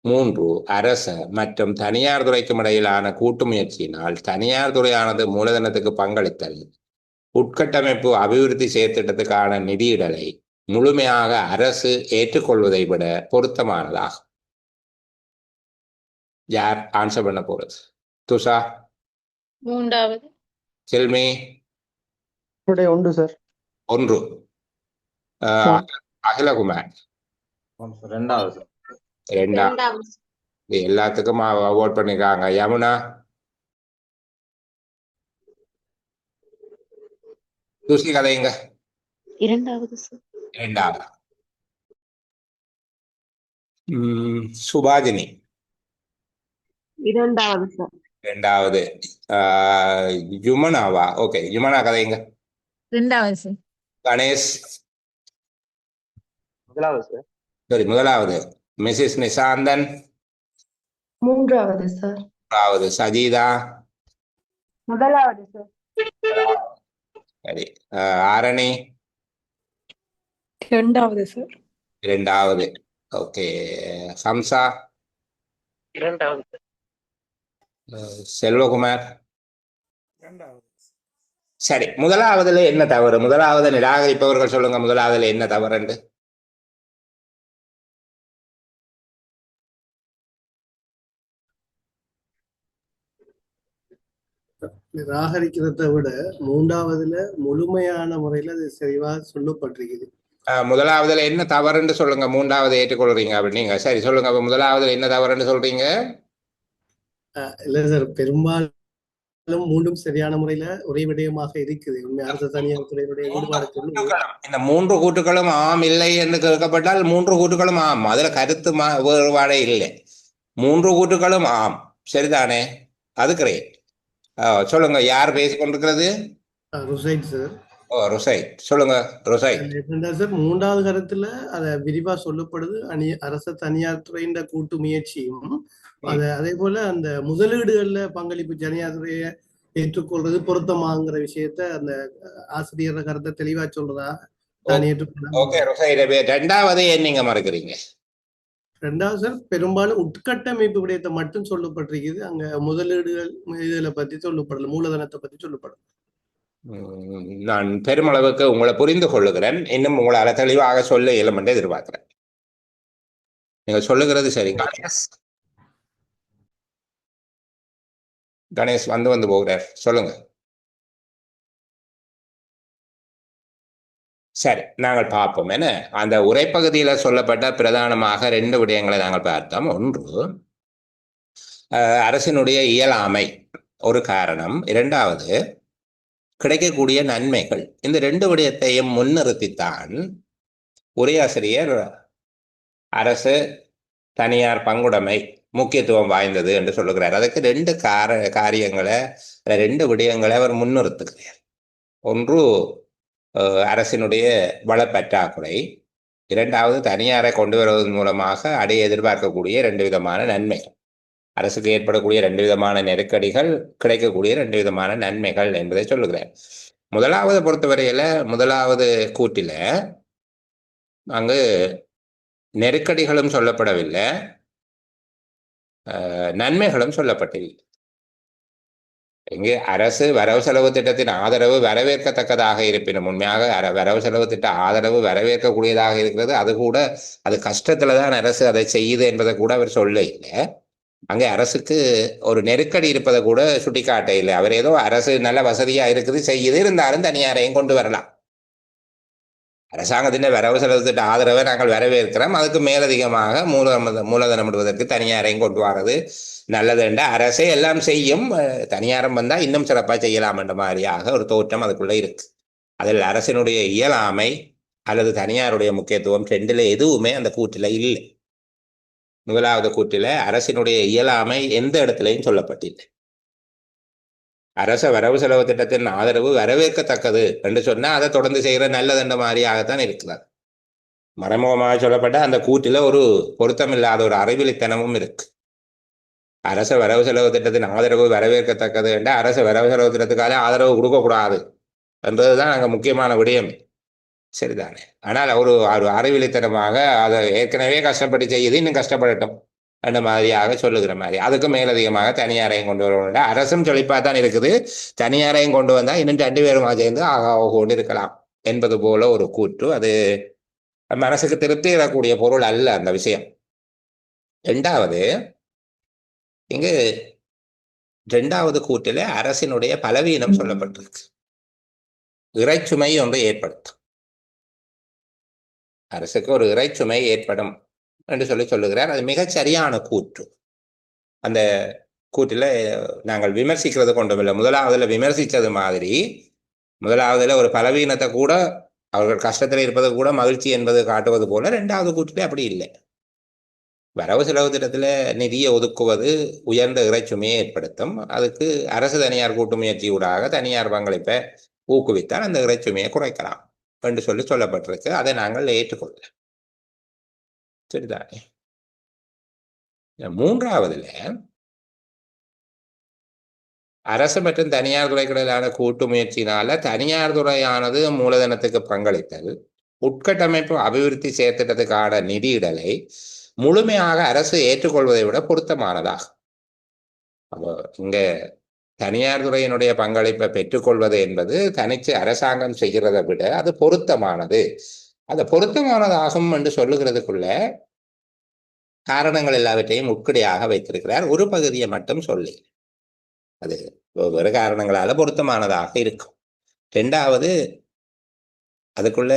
3. அரச மற்றும் தனியார் துறைக்கும் இடையிலான கூட்டு முயற்சியினால் தனியார் துறையானது மூலதனத்துக்கு பங்களித்தல் உட்கட்டமைப்பு அபிவிருத்தி செயற்திட்டத்துக்கான நிதியிடலை முழுமையாக அரசு ஏற்றுக்கொள்வதை விட பொருத்தமானதாகும். யார் ஆன்சர் பண்ண போறது? துஷா, மூன்றாவது. செல்மி, ஒன்று சார். 1. அகிலகுமார், 2வது. 2. எல்லாத்துக்கும் அவார்ட் பண்ணிருக்காங்க. யமுனா, துஷி கதைங்க. 2வது சார். 2. சுபாஜினி, 2வது சார். 2. யுமனாவா? ஓகே, யுமனா கதைங்க. 2வது சார். கணேஷ், 1வது சார். சரி, 1. மிஸ்ஸஸ் நிசாந்தன், 3வது சார். 3. சஜிதா, 1வது சார். சரி. ஆரணி, 2வது சார். 2. ஓகே. ஹம்சா, 2வது. செல்வகுமார், 2. சரி, 1வதுல என்ன தவறு? 1வது நிராகரிப்பவர்கள் சொல்லுங்க, 1வதுல என்ன தவறுண்டு? நிராகரிக்கிறதை விட 3வதுல முழுமையான முறையில அது சரிவா சொல்லப்பட்டிருக்குது. 1வதுல என்ன தவறுன்னு சொல்லுங்க. 3வது ஏற்றுக்கொள்றீங்க அப்படின்னீங்க. சரி, சொல்லுங்க. அப்ப 1வதுல என்ன தவறுன்னு சொல்றீங்க? இல்ல சார், பெரும்பாலும் 3ம் சரியான முறையில ஒரே விடயமாக இருக்குது. உண்மை அரசு தனியார் துறையினுடைய ஈடுபாடு. இந்த 3 கூற்றுகளும் ஆம் இல்லை என்று கேட்கப்பட்டால் 3 கூற்றுகளும் ஆம். அதுல கருத்து வேறுபாடே இல்லை. 3 கூற்றுகளும் ஆம். சரிதானே? அது கிரேட். சொல்லுங்க, யார் பேசிக் கொண்டிருக்கிறது? ருசைட் சார். ருசைட், சொல்லுங்க. ருசைட், சார் 3வது கருத்துல அத விரிவா சொல்லப்படுது. அரச தனியார் துறையின் கூட்டு முயற்சியும் அதே போல அந்த முதலீடுகள்ல பங்களிப்பு தனியார் துறையை ஏற்றுக்கொள்றது பொருத்தமாங்கிற விஷயத்த அந்த ஆசிரியர் கருத்தை தெளிவா சொல்றதா நான் ஏற்றுக்கொள்ள. ஓகே ருசைட், 2வது ஏன் நீங்க மறக்கிறீங்க? 2வது சார் பெரும்பாலும் உட்கட்டமைப்பு விடயத்தை மட்டும் சொல்லப்பட்டிருக்குது. அங்க முதலீடுகள் இதுல பத்தி சொல்லப்படல, மூலதனத்தை பத்தி சொல்லப்படல. நான் பெருமளவுக்கு உங்களை புரிந்து கொள்ளுகிறேன். இன்னும் உங்களால தெளிவாக சொல்ல இயலும் என்று எதிர்பார்க்கிறேன். நீங்க சொல்லுகிறது சரி. கணேஷ் வந்து போகிறார். சொல்லுங்க. சரி, நாங்கள் பார்ப்போம். என்ன அந்த உரைப்பகுதியில சொல்லப்பட்ட பிரதானமாக 2 விடயங்களை நாங்கள் பார்த்தோம். 1, அரசினுடைய இயலாமை ஒரு காரணம். 2வது, கிடைக்கக்கூடிய நன்மைகள். இந்த 2 விடயத்தையும் முன்னிறுத்தித்தான் உரையாசிரியர் அரசு தனியார் பங்குடைமை முக்கியத்துவம் வாய்ந்தது என்று சொல்லுகிறார். அதுக்கு 2 காரியங்களை 2 விடயங்களை அவர் முன்னிறுத்துகிறார். 1, அரசினுடைய வளப்பற்றாக்குறை. 2வது, தனியாரை கொண்டு வருவதன் மூலமாக அடைய எதிர்பார்க்கக்கூடிய 2 விதமான நன்மைகள். அரசுக்கு ஏற்படக்கூடிய 2 விதமான நெருக்கடிகள், கிடைக்கக்கூடிய 2 விதமான நன்மைகள் என்பதை சொல்லுகிறார். 1வது பொறுத்தவரையில 1வது கூற்றில அங்கு நெருக்கடிகளும் சொல்லப்படவில்லை, நன்மைகளும் சொல்லப்பட்டவில்லை. இங்கே அரசு வரவு செலவு திட்டத்தின் ஆதரவு வரவேற்கத்தக்கதாக இருப்பினும், உண்மையாக வரவு செலவு திட்ட ஆதரவு வரவேற்கக்கூடியதாக இருக்கிறது. அது கூட அது கஷ்டத்துல தான் அரசு அதை செய்யுது என்பதை கூட அவர் சொல்ல இல்லை. அங்கே அரசுக்கு ஒரு நெருக்கடி இருப்பதை கூட சுட்டிக்காட்ட இல்லை. அவர் ஏதோ அரசு நல்ல வசதியா இருக்குது செய்யுது, இருந்தாலும் தனியாரையும் கொண்டு வரலாம். அரசாங்கத்தின் வரவு செலவு திட்ட ஆதரவை நாங்கள் வரவேற்கிறோம். அதுக்கு மேலதிகமாக மூலதனம் விடுவதற்கு தனியாரையும் கொண்டு வரது நல்லது என்ற அரசே எல்லாம் செய்யும். தனியாரம் வந்தால் இன்னும் சிறப்பாக செய்யலாம் என்ற மாதிரியாக ஒரு தோற்றம் அதுக்குள்ளே இருக்கு. அதில் அரசினுடைய இயலாமை அல்லது தனியாருடைய முக்கியத்துவம் ரெண்டில் எதுவுமே அந்த கூற்றில் இல்லை. முதலாவது கூற்றில் அரசினுடைய இயலாமை எந்த இடத்துலையும் சொல்லப்பட்டில்லை. அரச வரவு செலவு திட்டத்தின் ஆதரவு வரவேற்கத்தக்கது என்று சொன்னால் அதை தொடர்ந்து செய்கிற நல்லது என்ற மாதிரியாகத்தான் இருக்கிறார். மறைமுகமாக சொல்லப்பட்ட அந்த கூற்றில் ஒரு பொருத்தமில்லாத ஒரு அறிவிலித்தனமும் இருக்கு. அரச வரவு செலவு திட்டத்தின் ஆதரவு வரவேற்கத்தக்கது என்ற அரச வரவு செலவு திட்டத்துக்காக ஆதரவு கொடுக்கக்கூடாது என்றதுதான் அங்கே முக்கியமான விடயம். சரிதானே? ஆனால் ஒரு அறிவிலித்தனமாக அதை ஏற்கனவே கஷ்டப்பட்டு செய்யுது, இன்னும் கஷ்டப்படட்டும் அந்த மாதிரியாக சொல்லுகிற மாதிரி. அதுக்கு மேலதிகமாக தனியாரையும் கொண்டு வர அரசும் செழிப்பாக தான் இருக்குது, தனியாரையும் கொண்டு வந்தால் இன்னும் 2 பேருமா சேர்ந்து கொண்டு இருக்கலாம் என்பது போல ஒரு கூற்று. அது மனசுக்கு திருப்தி தரக்கூடிய பொருள் அல்ல அந்த விஷயம். ரெண்டாவது, இங்கு 2வது கூற்றில் அரசினுடைய பலவீனம் சொல்லப்பட்டிருக்கு. இறைச்சுமை ஒன்று ஏற்படுத்தும், அரசுக்கு ஒரு இறைச்சுமை ஏற்படும் என்று சொல்லுகிறார். அது மிகச் சரியான கூற்று. அந்த கூற்றில் நாங்கள் விமர்சிக்கிறது கொண்டுமில்லை. முதலாவதுல விமர்சித்தது மாதிரி முதலாவதுல ஒரு பலவீனத்தை கூட அவர்கள் கஷ்டத்தில் இருப்பது கூட மகிழ்ச்சி என்பது காட்டுவது போல 2வது கூற்றிலே அப்படி இல்லை. வரவு செலவு திட்டத்தில் நிதியை ஒதுக்குவது உயர்ந்த இறைச்சுமையை ஏற்படுத்தும். அதுக்கு அரசு தனியார் கூட்டு முயற்சியூடாக தனியார் பங்களிப்பை ஊக்குவித்தால் அந்த இறைச்சுமையை குறைக்கலாம் என்று சொல்லப்பட்டிருக்கு. அதை நாங்கள் ஏற்றுக்கொள்ள. சரிதானே? 3வதுல அரசு மற்றும் தனியார் துறைகளிலான கூட்டு முயற்சியினால தனியார் துறையானது மூலதனத்துக்கு பங்களித்தல், உட்கட்டமைப்பு அபிவிருத்தி செயற்திட்டத்துக்கான நிதியிடலை முழுமையாக அரசு ஏற்றுக்கொள்வதை விட பொருத்தமானதாகும். அப்போ இங்க தனியார் துறையினுடைய பங்களிப்பை பெற்றுக்கொள்வது என்பது தனிச்சு அரசாங்கம் செய்கிறதை விட அது பொருத்தமானது. அது பொருத்தமானதாகும் என்று சொல்லுகிறதுக்குள்ள காரணங்கள் எல்லாவற்றையும் உட்கடையாக வைத்திருக்கிறார். ஒரு பகுதியை மட்டும் சொல்லி அது வெவ்வேறு காரணங்களால பொருத்தமானதாக இருக்கும். 2வது, அதுக்குள்ள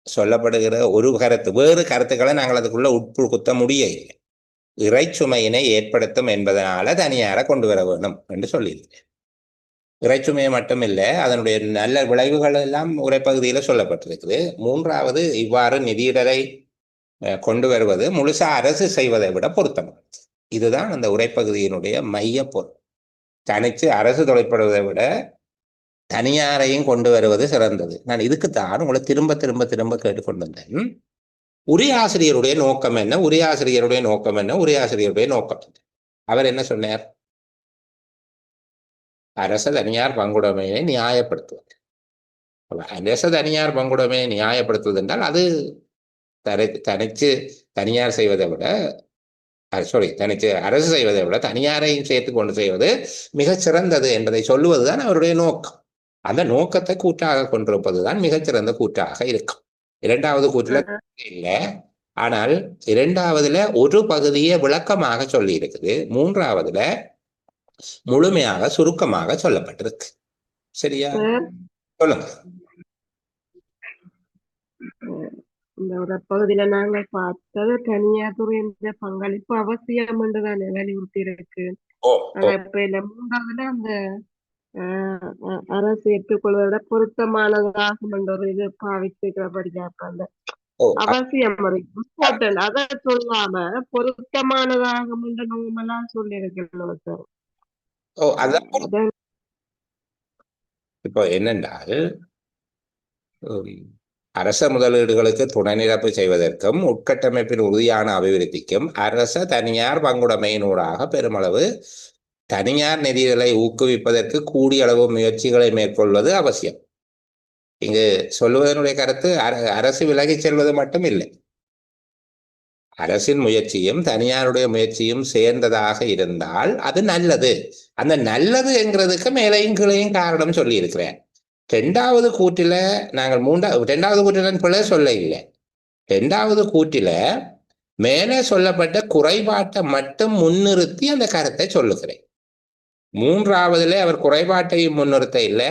சொல்லப்படுகிற ஒரு வேறு கருத்துக்களை நாங்கள் அதுக்குள்ள உட்புகுத்த முடியவில்லை. இறைச்சுமையினை ஏற்படுத்தும் என்பதனால தனியாரை கொண்டு வர வேண்டும் என்று சொல்லியிருக்கிறேன். இறைச்சுமையை மட்டும் இல்லை, அதனுடைய நல்ல விளைவுகள் எல்லாம் உரைப்பகுதியில் சொல்லப்பட்டிருக்குது. 3வது, இவ்வாறு நிதியிடலை கொண்டு வருவது முழுசா அரசு செய்வதை விட பொருத்தமானது. இதுதான் அந்த உரைப்பகுதியினுடைய மைய பொருள். தனிச்சு அரசு தொலைப்படுவதை விட தனியாரையும் கொண்டு வருவது சிறந்தது. நான் இதுக்குத்தான் உங்களை திரும்ப திரும்ப திரும்ப கேட்டுக்கொண்டு வந்தேன். உரையாசிரியருடைய நோக்கம் என்ன, உரையாசிரியருடைய நோக்கம் என்ன, உரையாசிரியருடைய நோக்கம் என்ன? அவர் என்ன சொன்னார்? அரச தனியார் பங்குடைமையை நியாயப்படுத்துவது. அரச தனியார் பங்குடைமையை நியாயப்படுத்துவது என்றால் அது தனிச்சு தனியார் செய்வதை விட தனிச்சு அரசு செய்வதை விட தனியாரையும் சேர்த்து கொண்டு செய்வது மிகச் சிறந்தது என்பதை சொல்லுவதுதான் அவருடைய நோக்கம். அந்த நோக்கத்தை கூட்டாக கொண்டிருப்பதுதான் மிகச்சிறந்த கூட்டாக இருக்கும். 2வது கூற்றுல இல்லை, ஆனால் 2வதுல ஒரு பகுதியை விளக்கமாக சொல்லி இருக்குது, 3வதுல முழுமையாக சுருக்கமாக சொல்லப்பட்டிருக்கு. சரியா? சொல்லுங்க. இந்த ஒரு பகுதியில நாங்கள் பார்த்தது தனியார் துறையின் பங்களிப்பு அவசியம் என்றுதான் வலியுறுத்தி இருக்கு. இப்ப இந்த 3வதுல அந்த அரசு ஏற்றுக்கொள்வதை விட பொருத்தமானதாகும் என்ற ஒரு இது பாவிச்சிருக்கிறபடியா அந்த அவசியம் இம்பார்ட்டன்ட் அதை சொல்லாம பொருத்தமானதாகும் என்று நோமெல்லாம் சொல்லி இருக்கிறோம் சார். இப்போ என்னென்றால் அரச முதலீடுகளுக்கு துணை நிரப்பு செய்வதற்கும் உட்கட்டமைப்பின் உறுதியான அபிவிருத்திக்கும் அரச தனியார் பங்குடைமையினூடாக பெருமளவு தனியார் நிதிகளை ஊக்குவிப்பதற்கு கூடிய அளவு முயற்சிகளை மேற்கொள்வது அவசியம். இங்கு சொல்லுவதனுடைய கருத்து அரசு விலகி செல்வது மட்டும் இல்லை, அரசின் முயற்சியும் தனியாருடைய முயற்சியும் சேர்ந்ததாக இருந்தால் அது நல்லது. அந்த நல்லது என்கிறதுக்கு மேலையும் கீழையும் காரணம் சொல்லி இருக்கிறேன். 2வது கூற்றில நாங்கள் 2வது கூற்றில பிழை சொல்ல இல்லை. 2வது கூற்றில மேலே சொல்லப்பட்ட குறைபாட்டை மட்டும் முன்னிறுத்தி அந்த கருத்தை சொல்லுகிறேன். 3வதுல அவர் குறைபாட்டையும் முன்னிறுத்த இல்லை,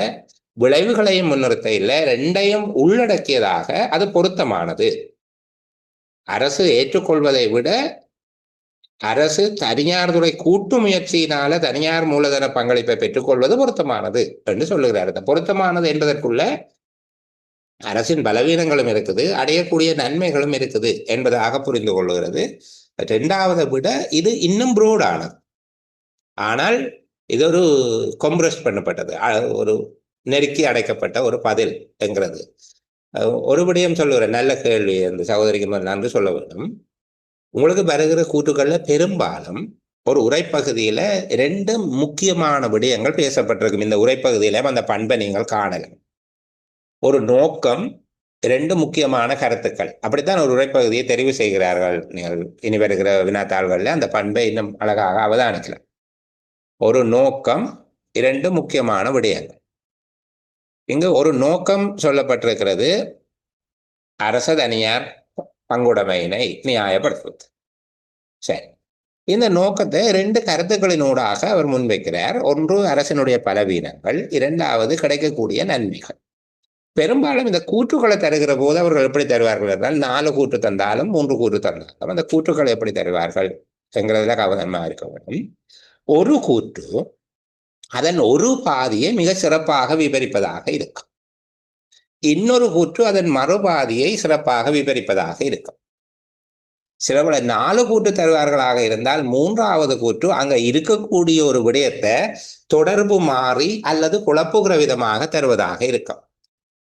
விளைவுகளையும் முன்னிறுத்த இல்லை, ரெண்டையும் உள்ளடக்கியதாக அது பொருத்தமானது. அரசு ஏற்றுக்கொள்வதை விட அரசு தனியார் துறை கூட்டு முயற்சியினால தனியார் மூலதன பங்களிப்பை பெற்றுக்கொள்வது பொருத்தமானது என்று சொல்லுகிறார். இந்த பொருத்தமானது என்பதற்குள்ள அரசின் பலவீனங்களும் இருக்குது, அடையக்கூடிய நன்மைகளும் இருக்குது என்பதாக புரிந்து கொள்ளுகிறது. இரண்டாவதை விட இது இன்னும் புரோடானது. ஆனால் இது ஒரு கொம்ப்ரஸ் பண்ணப்பட்டது, ஒரு நெருக்கி அடைக்கப்பட்ட ஒரு பதில் என்கிறது. ஒரு விடயம் சொல்லுகிறேன், நல்ல கேள்வி அந்த சகோதரிக்கு நன்றி சொல்ல வேண்டும். உங்களுக்கு வருகிற கூற்றுக்கள்ல பெரும்பாலும் ஒரு உரைப்பகுதியில 2 முக்கியமான விடயங்கள் பேசப்பட்டிருக்கும். இந்த உரைப்பகுதியில அந்த பண்பை நீங்கள் காணலாம். ஒரு நோக்கம், 2 முக்கியமான கருத்துக்கள். அப்படித்தான் ஒரு உரைப்பகுதியை தெரிவு செய்கிறார்கள். நீங்கள் இனி வருகிற வினாத்தாள்கள்ல அந்த பண்பை இன்னும் அழகாக அவதானிக்கலாம். ஒரு நோக்கம், 2 முக்கியமான விடயங்கள். இங்கு ஒரு நோக்கம் சொல்லப்பட்டிருக்கிறது, அரச தனியார் பங்குடைமையினை நியாயப்படுத்துவது. சரி, இந்த நோக்கத்தை 2 கருத்துக்களினூடாக அவர் முன்வைக்கிறார். ஒன்று அரசினுடைய பலவீனங்கள், 2வது கிடைக்கக்கூடிய நன்மைகள். பெரும்பாலும் இந்த கூற்றுக்களை தருகிற போது அவர்கள் எப்படி தருவார்கள் என்றால் 4 கூற்று தந்தாலும் 3 கூற்று தந்தாலும் அந்த கூற்றுக்களை எப்படி தருவார்கள் என்கிறதுல கவனமாக இருக்க வேண்டும். ஒரு கூற்று அதன் ஒரு பாதியை மிக சிறப்பாக விவரிப்பதாக இருக்கும், இன்னொரு கூற்று அதன் மறுபாதியை சிறப்பாக விவரிப்பதாக இருக்கும். சிலபல 4 கூற்று தருவார்களாக இருந்தால் 3வது கூற்று அங்க இருக்கக்கூடிய ஒரு விடயத்தை தொடர்பு மாறி அல்லது குழப்புகிற விதமாக தருவதாக இருக்கும்.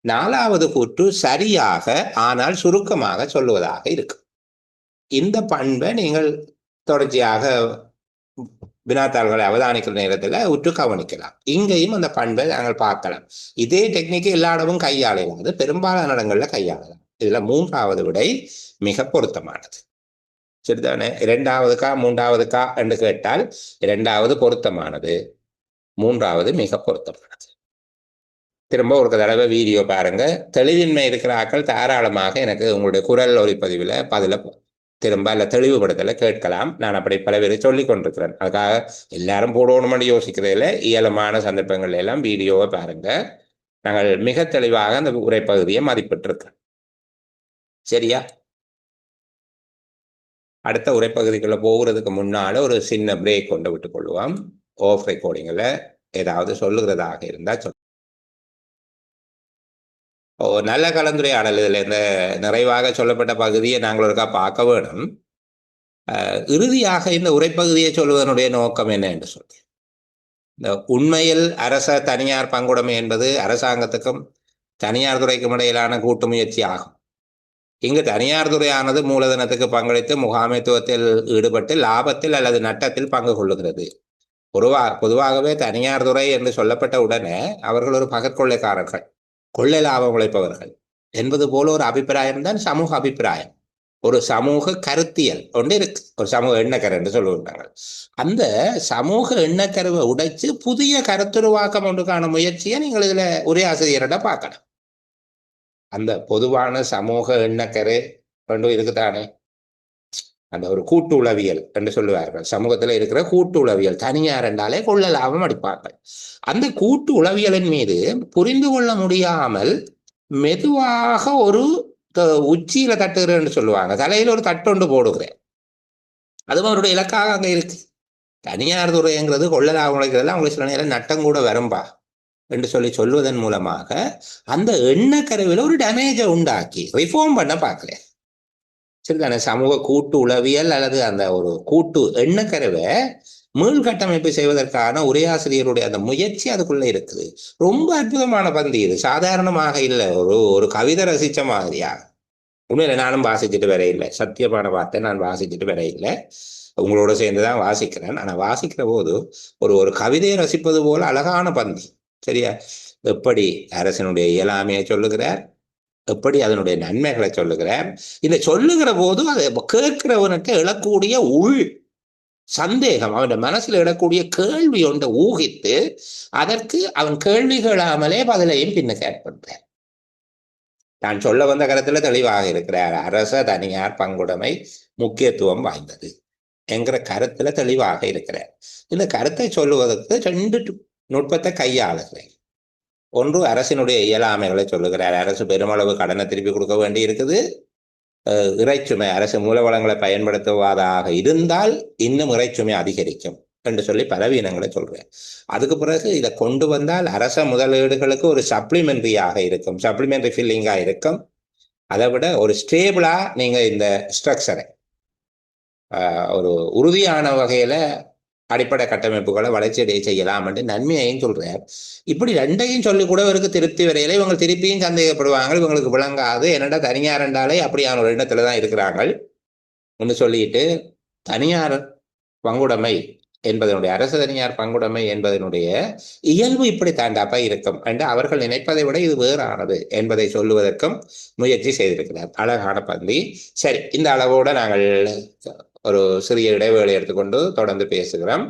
4வது கூற்று சரியாக ஆனால் சுருக்கமாக சொல்லுவதாக இருக்கும். இந்த பண்பை நீங்கள் தொடர்ச்சியாக வினாத்தாள்களை அவதானிக்கிற நேரத்தில் உற்று கவனிக்கலாம். இங்கேயும் அந்த பண்பை நாங்கள் பார்க்கலாம். இதே டெக்னிக்கு எல்லா இடமும் கையாளலாம், அது பெரும்பாலான இடங்கள்ல கையாளலாம். இதுல 3வது விடை மிக பொருத்தமானது. சரிதானே? 2வதுக்கா 3வதுக்கா என்று கேட்டால் 2வது பொருத்தமானது, 3வது மிக பொருத்தமானது. திரும்ப ஒரு தடவை வீடியோ பாருங்க. தெளிவின்மை இருக்கிற ஆக்கள் தாராளமாக எனக்கு உங்களுடைய குரல் ஒலிப்பதிவில் பதில திரும்ப அல்ல தெளிவுபடுத்தலை கேட்கலாம். நான் அப்படி பல பேரை சொல்லி கொண்டிருக்கிறேன். அதுக்காக எல்லாரும் போடணும்னு யோசிக்கிறதில்ல. இயலுமான சந்தர்ப்பங்கள்ல எல்லாம் வீடியோவை பாருங்க. நாங்கள் மிக தெளிவாக அந்த உரைப்பகுதியை மதிப்பிட்டிருக்கோம். சரியா? அடுத்த உரைப்பகுதிக்குள்ள போகிறதுக்கு முன்னால ஒரு சின்ன பிரேக் கொண்டு விட்டுக் கொள்வோம். ஆஃப் ரெக்கார்டிங்ல ஏதாவது சொல்லுகிறதாக இருந்தா நல்ல கலந்துரையாடல். இதில் இந்த நிறைவாக சொல்லப்பட்ட பகுதியை நாங்கள் ஒருக்கா பார்க்க வேணும். இறுதியாக இந்த உரைப்பகுதியை சொல்வதனுடைய நோக்கம் என்ன என்று சொல்லி, இந்த உண்மையில் அரச தனியார் பங்குடைமை என்பது அரசாங்கத்துக்கும் தனியார் துறைக்கும் இடையிலான கூட்டு முயற்சி ஆகும். இங்கு தனியார் துறையானது மூலதனத்துக்கு பங்களித்து முகாமைத்துவத்தில் ஈடுபட்டு லாபத்தில் அல்லது நட்டத்தில் பங்கு கொள்ளுகிறது. பொதுவாகவே தனியார் துறை என்று சொல்லப்பட்ட உடனே அவர்கள் ஒரு பகற்கொள்ளைக்காரர்கள், கொள்ளை லாபம் உழைப்பவர்கள் என்பது போல ஒரு அபிப்பிராயம் தான் சமூக அபிப்பிராயம். ஒரு சமூக கருத்தியல் ஒன்று இருக்கு, ஒரு சமூக எண்ணக்கரு என்று சொல்லுவாங்க. அந்த சமூக எண்ணக்கருவை உடைச்சு புதிய கருத்துருவாக்கம் ஒன்றுக்கான முயற்சியை நீங்கள் இதுல உரையாசிரியரிட பார்க்கணும். அந்த பொதுவான சமூக எண்ணக்கரு ரெண்டும் இருக்குதானே, அந்த ஒரு கூட்டு உளவியல் என்று சொல்லுவார்கள். சமூகத்துல இருக்கிற கூட்டு உளவியல், தனியார் என்றாலே கொள்ள லாபம் அடிப்பார்கள். அந்த கூட்டு உளவியலின் மீது புரிந்து கொள்ள முடியாமல் மெதுவாக ஒரு உச்சியில தட்டுகிறேன்னு சொல்லுவாங்க, தலையில ஒரு தட்டொண்டு போடுகிறேன். அதுவும் அவருடைய இலக்காக அங்க இருக்கு. தனியார் துறைங்கிறது கொள்ள லாபம் உழைக்கிறதுல அவங்களுக்கு சில நேரம் நட்டம் கூட வரும்பா என்று சொல்லுவதன் மூலமாக அந்த எண்ணக்கருவில ஒரு டேமேஜை உண்டாக்கி ரிஃபார்ம் பண்ண பார்க்கிறேன். சரிதானே? சமூக கூட்டு உளவியல் அல்லது அந்த ஒரு கூட்டு எண்ணக்கருவை மீள்கட்டமைப்பு செய்வதற்கான உரையாசிரியருடைய அந்த முயற்சி அதுக்குள்ள இருக்குது. ரொம்ப அற்புதமான பந்தி இது, சாதாரணமாக இல்லை. ஒரு கவிதை ரசிச்ச மாதிரியா. உண்மையில நானும் வாசிச்சுட்டு வர இல்லை, சத்தியமான வார்த்தை, நான் வாசிச்சுட்டு வர இல்லை, உங்களோட சேர்ந்துதான் வாசிக்கிறேன். ஆனா வாசிக்கிற போது ஒரு கவிதையை ரசிப்பது போல அழகான பந்தி. சரியா? எப்படி அரசனுடைய இயலாமையை சொல்லுகிறார், எப்படி அதனுடைய நன்மைகளை சொல்லுகிறார். இந்த சொல்லுகிற போது அதை கேட்கிறவனுக்கு எழக்கூடிய உள் சந்தேகம், அவன் மனசுல எழக்கூடிய கேள்வி ஒன்றை ஊகித்து அதற்கு அவன் கேள்வி கேளாமலே பதிலையும் பின்னுக்கு ஏற்படுத்தார். நான் சொல்ல வந்த கருத்துல தெளிவாக இருக்கிறார். அரச தனியார் பங்குடைமை முக்கியத்துவம் வாய்ந்தது என்கிற கருத்துல தெளிவாக இருக்கிறார். இந்த கருத்தை சொல்லுவதற்கு 2 நுட்பத்தை கையாளுகிறேன். ஒன்று அரசினுடைய இயலாமைகளை சொல்லுகிறார். அரசு பெருமளவு கடனை திருப்பி கொடுக்க வேண்டி இருக்குது. இறைச்சுமை அரசு மூலவளங்களை பயன்படுத்துவதாக இருந்தால் இன்னும் இறைச்சுமை அதிகரிக்கும் என்று சொல்லி பலவீனங்களை சொல்றேன். அதுக்கு பிறகு இதை கொண்டு வந்தால் அரச முதலீடுகளுக்கு ஒரு சப்ளிமெண்ட்ரியாக இருக்கும், சப்ளிமெண்ட்ரி ஃபில்லிங்காக இருக்கும். அதை விட ஒரு ஸ்டேபிளா நீங்க இந்த ஸ்ட்ரக்சரை ஒரு உறுதியான வகையில அடிப்படை கட்டமைப்புகளை வளர்ச்சியடைய செய்யலாம் என்று நன்மையையும் சொல்றார். இப்படி ரெண்டையும் சொல்லி கூட இவருக்கு திருப்தி வரையில இவங்க திருப்பியும் சந்தேகப்படுவாங்க, இவங்களுக்கு விளங்காது, என்னடா தனியார் என்றாலே அப்படியான ஒரு எண்ணத்துல தான் இருக்கிறாங்க என்று சொல்லிட்டு தனியார் பங்குடைமை என்பதனுடைய அரசு தனியார் பங்குடைமை என்பதனுடைய இயல்பு இப்படி தாண்டாப்பா இருக்கும் என்று அவர்கள் நினைப்பதை விட இது வேறானது என்பதை சொல்லுவதற்கும் முயற்சி செய்திருக்கிறார். அழகான பந்தி. சரி, இந்த அளவோட நாங்கள் ஒரு சிறிய இடைவேளை எடுத்துக்கொண்டு தொடர்ந்து பேசுகிறோம்.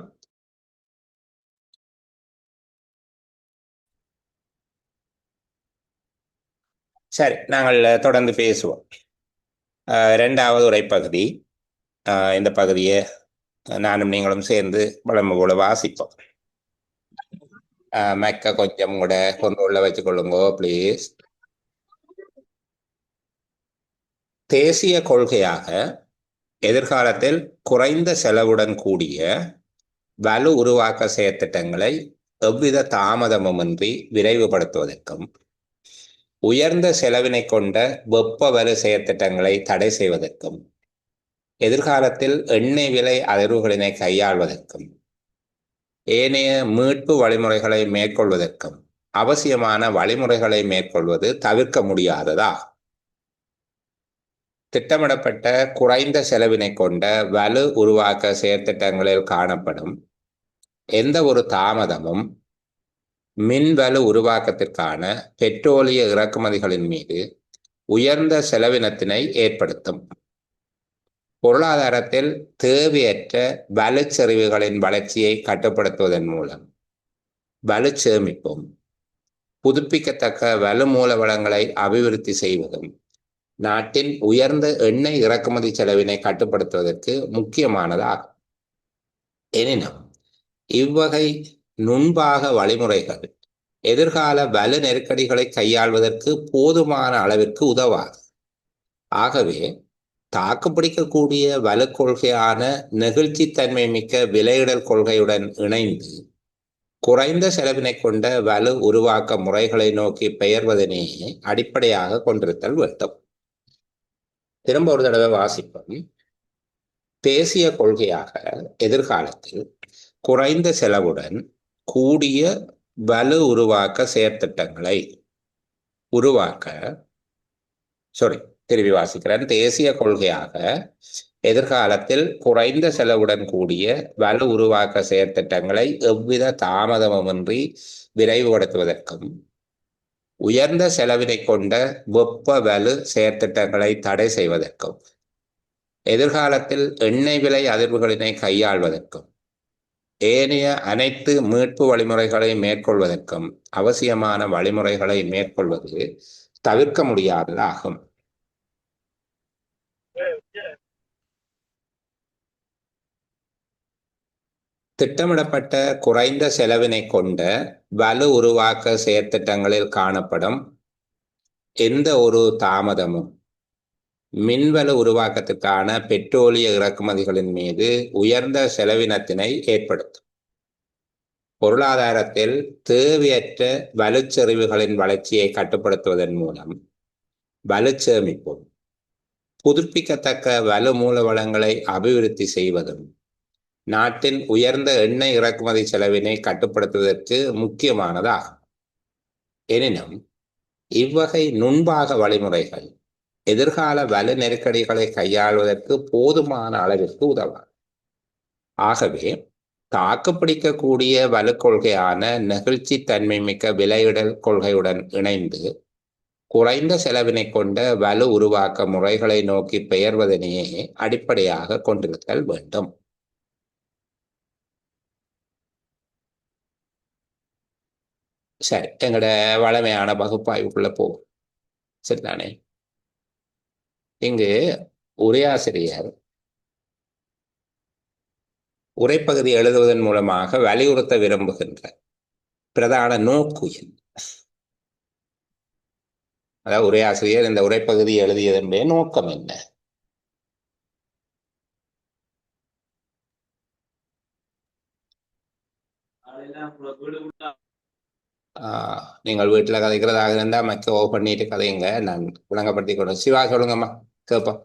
சரி, நாங்கள் தொடர்ந்து பேசுவோம். இரண்டாவது உரைப்பகுதி. இந்த பகுதியை நானும் நீங்களும் சேர்ந்து வளமை போல வாசிப்போம். மைக்க கொஞ்சம் கூட கொண்டு வச்சுக்கொள்ளுங்கோ ப்ளீஸ். தேசிய கொள்கையாக எதிர்காலத்தில் குறைந்த செலவுடன் கூடிய வலு உருவாக்க செயற்திட்டங்களை எவ்வித தாமதமுமின்றி விரைவுபடுத்துவதற்கும், உயர்ந்த செலவினை கொண்ட வெப்ப வலு செயற்திட்டங்களை தடை செய்வதற்கும், எதிர்காலத்தில் எண்ணெய் விலை அதிர்வுகளினை கையாள்வதற்கும், ஏனைய மீட்பு வழிமுறைகளை மேற்கொள்வதற்கும் அவசியமான வழிமுறைகளை மேற்கொள்வது தவிர்க்க முடியாததா. திட்டமிடப்பட்ட குறைந்த செலவினை கொண்ட வலு உருவாக்க செயற்திட்டங்களில் காணப்படும் எந்த ஒரு தாமதமும் மின் வலு உருவாக்கத்திற்கான பெட்ரோலிய இறக்குமதிகளின் மீது உயர்ந்த செலவினத்தினை ஏற்படுத்தும். பொருளாதாரத்தில் தேவையற்ற வலுச்செறிவுகளின் வளர்ச்சியை கட்டுப்படுத்துவதன் மூலம் வலு சேமிப்பும், புதுப்பிக்கத்தக்க வலு மூல வளங்களை அபிவிருத்தி செய்வதும் நாட்டின் உயர்ந்த எண்ணெய் இறக்குமதி செலவினை கட்டுப்படுத்துவதற்கு முக்கியமானதாகும். எனினும் இவ்வகை நுண்பாக வழிமுறைகள் எதிர்கால வலு நெருக்கடிகளை கையாள்வதற்கு போதுமான அளவிற்கு உதவாது. ஆகவே தாக்குப்பிடிக்கக்கூடிய வலு கொள்கையான நெகிழ்ச்சித்தன்மை மிக்க விலையிடல் கொள்கையுடன் இணைந்து குறைந்த செலவினை கொண்ட வலு உருவாக்க முறைகளை நோக்கி பெயர்வதனே அடிப்படையாக கொண்டிருத்தல் வேண்டும். திரும்ப ஒரு தடவை வாசிப்போம். தேசிய கொள்கையாக எதிர்காலத்தில் குறைந்த செலவுடன் கூடிய வலு உருவாக்க செயற்திட்டங்களை திருப்பி வாசிக்கிறேன். தேசிய கொள்கையாக எதிர்காலத்தில் குறைந்த செலவுடன் கூடிய வலு உருவாக்க செயற்திட்டங்களை எவ்வித தாமதமுமின்றி விரைவுபடுத்துவதற்கும், உயர்ந்த செலவினை கொண்ட வெப்ப வலு செயற்திட்டங்களை தடை செய்வதற்கும், எதிர்காலத்தில் எண்ணெய் விலை அதிர்வுகளினை கையாள்வதற்கும், ஏனைய அனைத்து மீட்பு வழிமுறைகளை மேற்கொள்வதற்கும் அவசியமான வழிமுறைகளை மேற்கொள்வது தவிர்க்க முடியாததாகும். திட்டமிடப்பட்ட குறைந்த செலவினை கொண்ட வலு உருவாக்க செயற்திட்டங்களில் காணப்படும் எந்த ஒரு தாமதமும் மின்வலு உருவாக்கத்திற்கான பெட்ரோலிய இறக்குமதிகளின் மீது உயர்ந்த செலவினத்தினை ஏற்படுத்தும். பொருளாதாரத்தில் தேவையற்ற வலுச்செறிவுகளின் வளர்ச்சியை கட்டுப்படுத்துவதன் மூலம் வலு சேமிப்பும், புதுப்பிக்கத்தக்க வலு மூல வளங்களை அபிவிருத்தி செய்வதும் நாட்டின் உயர்ந்த எண்ணெய் இறக்குமதி செலவினை கட்டுப்படுத்துவதற்கு முக்கியமானதாகும். எனினும் இவ்வகை நுண்பாக வழிமுறைகள் எதிர்கால வலு நெருக்கடிகளை கையாள்வதற்கு போதுமான அளவிற்கு உதவாது. ஆகவே தாக்குப்பிடிக்கக்கூடிய வலு கொள்கையான நெகிழ்ச்சி தன்மை மிக்க விலையிடல் கொள்கையுடன் இணைந்து குறைந்த செலவினை கொண்ட வலு உருவாக்க முறைகளை நோக்கி பெயர்வதனையே அடிப்படையாக கொண்டிருத்தல் வேண்டும். சரி, எங்களோட வளமையான பகுப்பாய்வுக்குள்ள போகும். சரிதானே? இங்கு உரையாசிரியர் உரைப்பகுதி எழுதுவதன் மூலமாக வலியுறுத்த விரும்புகின்ற பிரதான நோக்கு அதாவது உரையாசிரியர் இந்த உரைப்பகுதியை எழுதியதனுடைய நோக்கம் என்ன? நீங்கள் வீட்டில் கதைக்கிறதாக இருந்தால் மைக்க ஓ பண்ணிட்டு கதைங்க. நான் விளங்கப்படுத்தி கொண்டு சிவா சொல்லுங்கம்மா கேட்போம்.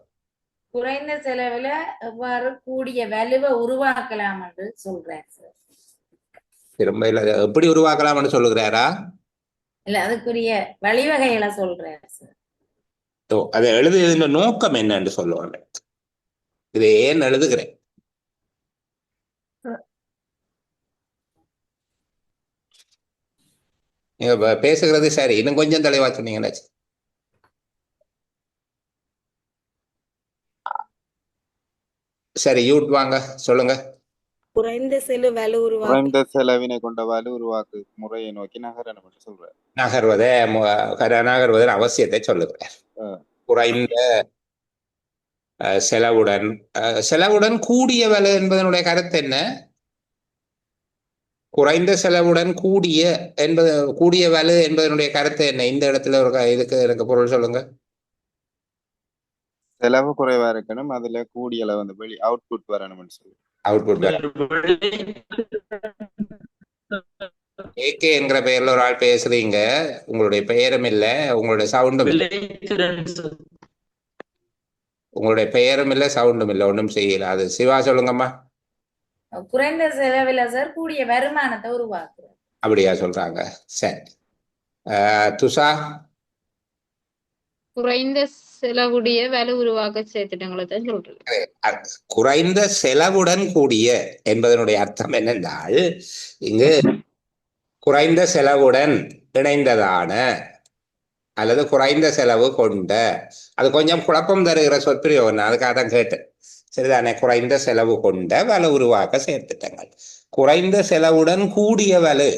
குறைந்த செலவுல எவ்வாறு கூடிய வலுவை உருவாக்கலாம் என்று சொல்றார் சார். திரும்ப இல்ல எப்படி உருவாக்கலாம்னு சொல்லுகிறாரா? இல்ல அதுக்குரிய வழிவகைகளை சொல்றார் சார். அதை எழுதியதுன்ற நோக்கம் என்னன்னு சொல்லுவாங்க. இதை ஏன் எழுதுகிறேன்? நீங்க பேசுகிறது சரி, இன்னும் கொஞ்சம் தெளிவா சொன்னீங்கன்னா. சரி யூட் வாங்க சொல்லுங்க. குறைந்த செலவினை கொண்ட வலு உருவாக்கு முறையை நோக்கி நகரணும் என்று சொல்றாரு. நகர்வதன் அவசியத்தை சொல்லுகிறார். குறைந்த செலவுடன் கூடிய வலு என்பதனுடைய கருத்து என்ன? குறைந்த செலவுடன் கூடிய வலு என்பதனுடைய கருத்து என்ன? இந்த இடத்துல ஒரு இதுக்கு எனக்கு பொருள் சொல்லுங்க. செலவு குறைவா இருக்கணும், அதுல கூடிய வந்து வெளி அவுட்புட் வரணும்னு சொல்லி. அவுட்புட் ஏகே என்கிற பெயர்ல ஒரு ஆள் பேசுறீங்க, உங்களுடைய பெயரும் இல்ல, உங்களுடைய சவுண்டும் இல்லை. உங்களுடைய பெயரும் இல்லை, சவுண்டும் இல்லை, ஒன்றும் செய்யல. அது சிவா சொல்லுங்கம்மா. குறைந்த செலவில் சார் கூடிய வருமானத்தை உருவாக்குறது. அப்படியா சொல்றாங்க. சரி துஷா. குறைந்த செலவுடைய வலு உருவாக்க திட்டங்களை தான் சொல்றது. குறைந்த செலவுடன் கூடிய என்பதனுடைய அர்த்தம் என்னென்றால், இங்கு குறைந்த செலவுடன் இணைந்ததான அல்லது குறைந்த செலவு கொண்ட, அது கொஞ்சம் குழப்பம் தருகிற சொற்பிரயோகம், அதுக்காக தான் கேட்டேன். சரிதானே? குறைந்த செலவு கொண்ட வலு உருவாக்க செயற்திட்டங்கள். குறைந்த செலவுடன் கூடிய வலு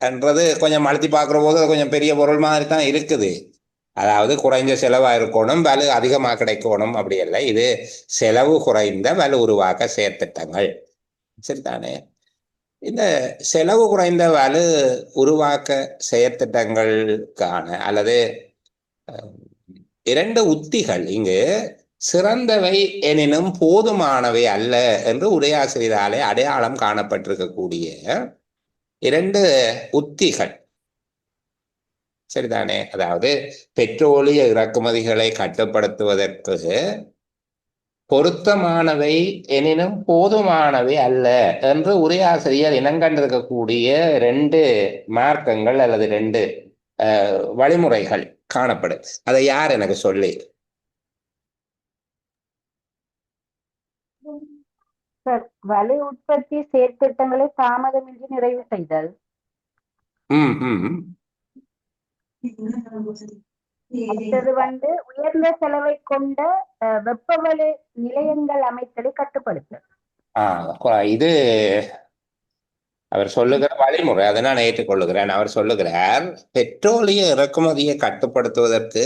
என்றது கொஞ்சம் அழுத்தி பார்க்குற போது அது கொஞ்சம் பெரிய பொருள் மாதிரி தான் இருக்குது. அதாவது குறைஞ்ச செலவா இருக்கணும், வலு அதிகமாக கிடைக்கணும், அப்படி இல்லை. இது செலவு குறைந்த வலு உருவாக்க செயற்திட்டங்கள். சரிதானே? இந்த செலவு குறைந்த வலு உருவாக்க செயற்திட்டங்களுக்கான அல்லது இரண்டு உத்திகள் இங்கு சிறந்தவை எனினும் போதுமானவை அல்ல என்று உரையாசிரியராலே அடையாளம் காணப்பட்டிருக்கக்கூடிய இரண்டு உத்திகள். சரிதானே? அதாவது பெட்ரோலிய இறக்குமதிகளை கட்டுப்படுத்துவதற்கு பொருத்தமானவை எனினும் போதுமானவை அல்ல என்று உரையாசிரியர் இனங்கண்டிருக்கக்கூடிய ரெண்டு மார்க்கங்கள் அல்லது ரெண்டு வழிமுறைகள் காணப்படும். அதை யார் எனக்கு சொல்லி? வலு உற்பத்தி செயற்திட்டங்களை தாமதமின்றி நிறைவு செய்தல். அடுத்தது உயர்ந்த செலவை கொண்ட வெப்பவலு நிலையங்கள் அமைத்தலை கட்டுப்படுத்தல். இது அவர் சொல்லுகிற வழிமுறை, அதை நான் ஏற்றுக்கொள்ளுகிறேன். அவர் சொல்லுகிறார், பெட்ரோலிய இறக்குமதியை கட்டுப்படுத்துவதற்கு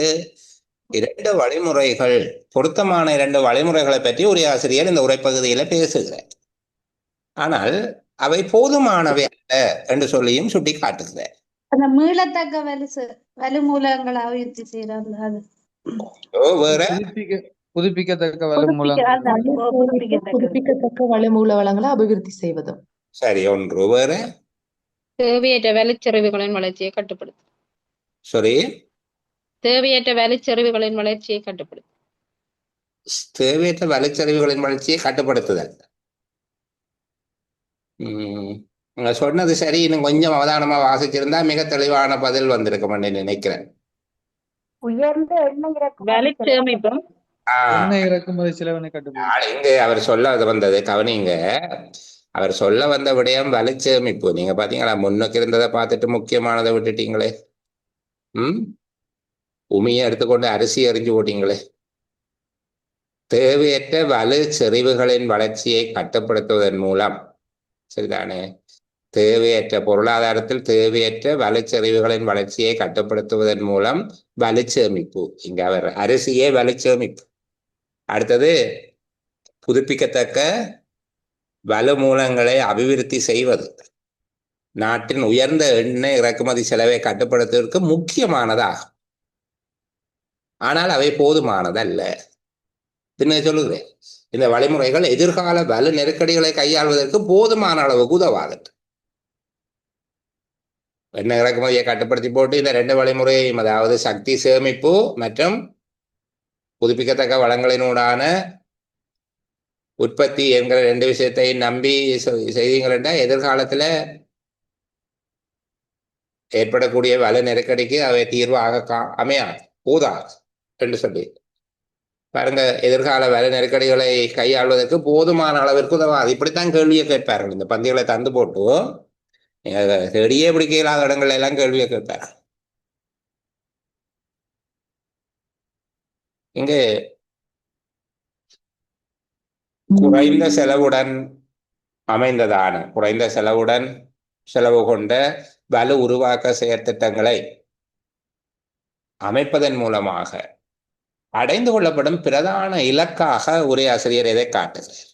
இரண்டு வழிமுறைகள், பொருத்தமான இரண்டு வழிமுறைகளை பற்றி உரையாசிரியர் இந்த உரைப்பகுதியில பேசுகிறார். ஆனால் அவை போதுமானவை அல்ல என்று சொல்லியும் சுட்டி காட்டுகிறார். அந்த மீளத்தக்க வலு மூலங்களை அபிவிருத்தி செய்யறது. வேற புதுப்பிக்கத்தக்க வள மூல வளங்களை அபிவிருத்தி செய்வதும். சரி, ஒன்று. வேற தேவையற்ற வலுச்சரிவுகளின் வளர்ச்சியை கட்டுப்படுத்தும். சரி, தேவையற்ற வலுச்சரிவுகளின் வளர்ச்சியை கட்டுப்படுத்தும். தேவையற்ற வலுச்சரிவுகளின் வளர்ச்சியை கட்டுப்படுத்துதல். சொன்னது சரி. இன்னும் கொஞ்சம் அவதானமா வாசிச்சிருந்தா மிக தெளிவான பதில் வந்திருக்கும் நினைக்கிறேன். உயர்ந்த எண்ணெய் இறக்குமதி செலவினை கட்டுப்படுத்தும். இங்க அவர் சொல்ல வந்தது கவனிங்க. அவர் சொல்ல வந்த விடயம் வலுச்சேமிப்பு. நீங்க பாத்தீங்களா, முன்னுக்கு இருந்ததை பார்த்துட்டு முக்கியமானதை விட்டுட்டீங்களே. உமியை எடுத்துக்கொண்டு அரிசி எறிஞ்சு போட்டீங்களே. தேவையற்ற வலு செறிவுகளின் வளர்ச்சியை கட்டுப்படுத்துவதன் மூலம், சரிதானே, தேவையற்ற பொருளாதாரத்தில் தேவையற்ற வலுச்செறிவுகளின் வளர்ச்சியை கட்டுப்படுத்துவதன் மூலம் வலுச்சேமிப்பு. இங்க அவர் அரிசியே வலுச்சேமிப்பு. அடுத்தது புதுப்பிக்கத்தக்க வலு மூலங்களை அபிவிருத்தி செய்வது நாட்டின் உயர்ந்த எண்ணெய் இறக்குமதி செலவை கட்டுப்படுத்துவதற்கு முக்கியமானதாகும். ஆனால் அவை போதுமானதல்ல. பின்ன சொல்லுகிறேன், இந்த வழிமுறைகள் எதிர்கால வலு நெருக்கடிகளை கையாள்வதற்கு போதுமான அளவுக்கு உதவாது. எண்ணெய் இறக்குமதியை கட்டுப்படுத்தி போட்டு இந்த 2 வழிமுறையும், அதாவது சக்தி சேமிப்பு மற்றும் புதுப்பிக்கத்தக்க வளங்களினூடான உற்பத்தி என்கிற 2 விஷயத்தையும் நம்பி செய்தீங்கன்னா எதிர்காலத்தில் ஏற்படக்கூடிய வலு நெருக்கடிக்கு அவை தீர்வாக அமையாது, போதாது என்று சொல்லி பாருங்க. எதிர்கால வலு நெருக்கடிகளை கையாள்வதற்கு போதுமான அளவிற்கு உதவாது. இப்படித்தான் கேள்வியை கேட்பார்கள். இந்த பந்திகளை தந்து போட்டு தேடியே பிடிக்க இல்லாத இடங்கள்ல எல்லாம் கேள்வியை கேட்பார்கள். இங்கு குறைந்த செலவுடன் அமைந்ததான குறைந்த செலவு கொண்ட வலு உருவாக்க செயற்திட்டங்களை அமைப்பதன் மூலமாக அடைந்து கொள்ளப்படும் பிரதான இலக்காக உரையாசிரியர் எதை காட்டுகிறார்?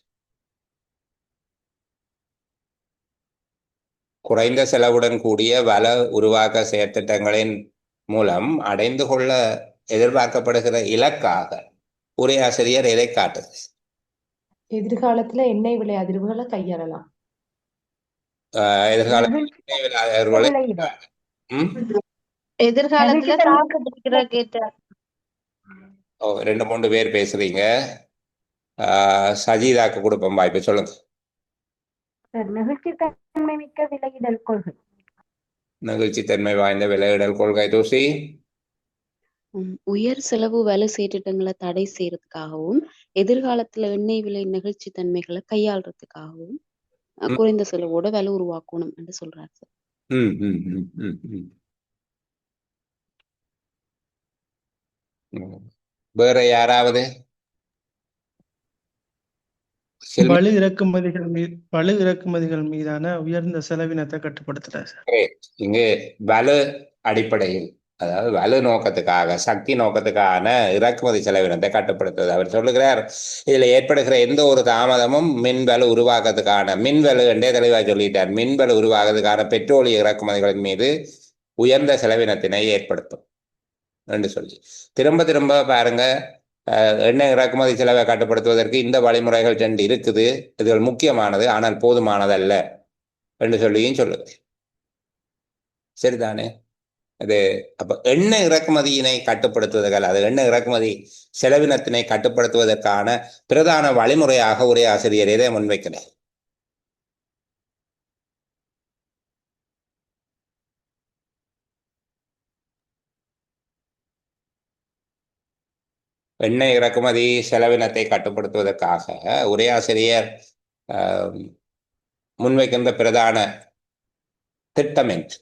குறைந்த செலவுடன் கூடிய வல உருவாக்க செயற்திட்டங்களின் மூலம் அடைந்து கொள்ள எதிர்பார்க்கப்படுகிற இலக்காக உரையாசிரியர் எதை காட்டுகிறார்? எதிர்காலத்துல எண்ணெய் விலை அதிர்வுகளை கையாளலாம். எதிர்காலத்தில் எண்ணெய் விலை அதிர்வுகளை எதிர்காலத்துல தாக்கு பிடிக்கிற கேட்ட 2-3 பேர் பேசுறீங்க. சஜிதாக்கு கொடுப்போம் வாய்ப்பு, சொல்லுங்க. நெகிழ்ச்சித்தன்மை மிக்க விலையிடல் கொள்கை. நெகிழ்ச்சித்தன்மை வாய்ந்த விலையிடல் கொள்கை. தூசி உயர் செலவு வேலை செயற்றிட்டங்களை தடை செய்யறதுக்காகவும் எதிர்காலத்துல எண்ணெய் விலை நெகிழ்ச்சி தன்மைகளை கையாளுறதுக்காகவும் குறைந்த செலவோட வேலை உருவாக்கணும் என்று சொல்றாரு சார். வேற யாராவது? வலு இறக்குமதிகள் மீதான உயர்ந்த செலவினத்தை கட்டுப்படுத்துறாரு சார். இங்கு வலு அடிப்படையில், அதாவது வலு நோக்கத்துக்காக, சக்தி நோக்கத்துக்கான இறக்குமதி செலவினத்தை கட்டுப்படுத்துவது. அவர் சொல்லுகிறார், இதுல ஏற்படுகிற எந்த ஒரு தாமதமும் மின்வலு உருவாக்கத்துக்கான, மின்வலு என்றே தெளிவாக சொல்லிட்டார், மின்வலு உருவாக்குறதுக்கான பெட்ரோலிய இறக்குமதிகளின் மீது உயர்ந்த செலவினத்தினை ஏற்படுத்தும் என்று சொல்லி திரும்ப திரும்ப பாருங்க. எண்ணெய் இறக்குமதி செலவை கட்டுப்படுத்துவதற்கு இந்த வழிமுறைகள் 2 இருக்குது, இதுகள் முக்கியமானது, ஆனால் போதுமானதல்ல என்று சொல்லியும் சொல்லுது. சரிதானே? அது அப்ப எண்ணெய் இறக்குமதியினை கட்டுப்படுத்துவதற்கு, அது எண்ணெய் இறக்குமதி செலவினத்தினை கட்டுப்படுத்துவதற்கான பிரதான வழிமுறையாக உரை ஆசிரியர் எதை முன்வைக்கிறார்? எண்ணெய் இறக்குமதி செலவினத்தை கட்டுப்படுத்துவதற்காக உரையாசிரியர் முன்வைக்கின்ற பிரதான திட்டம் என்று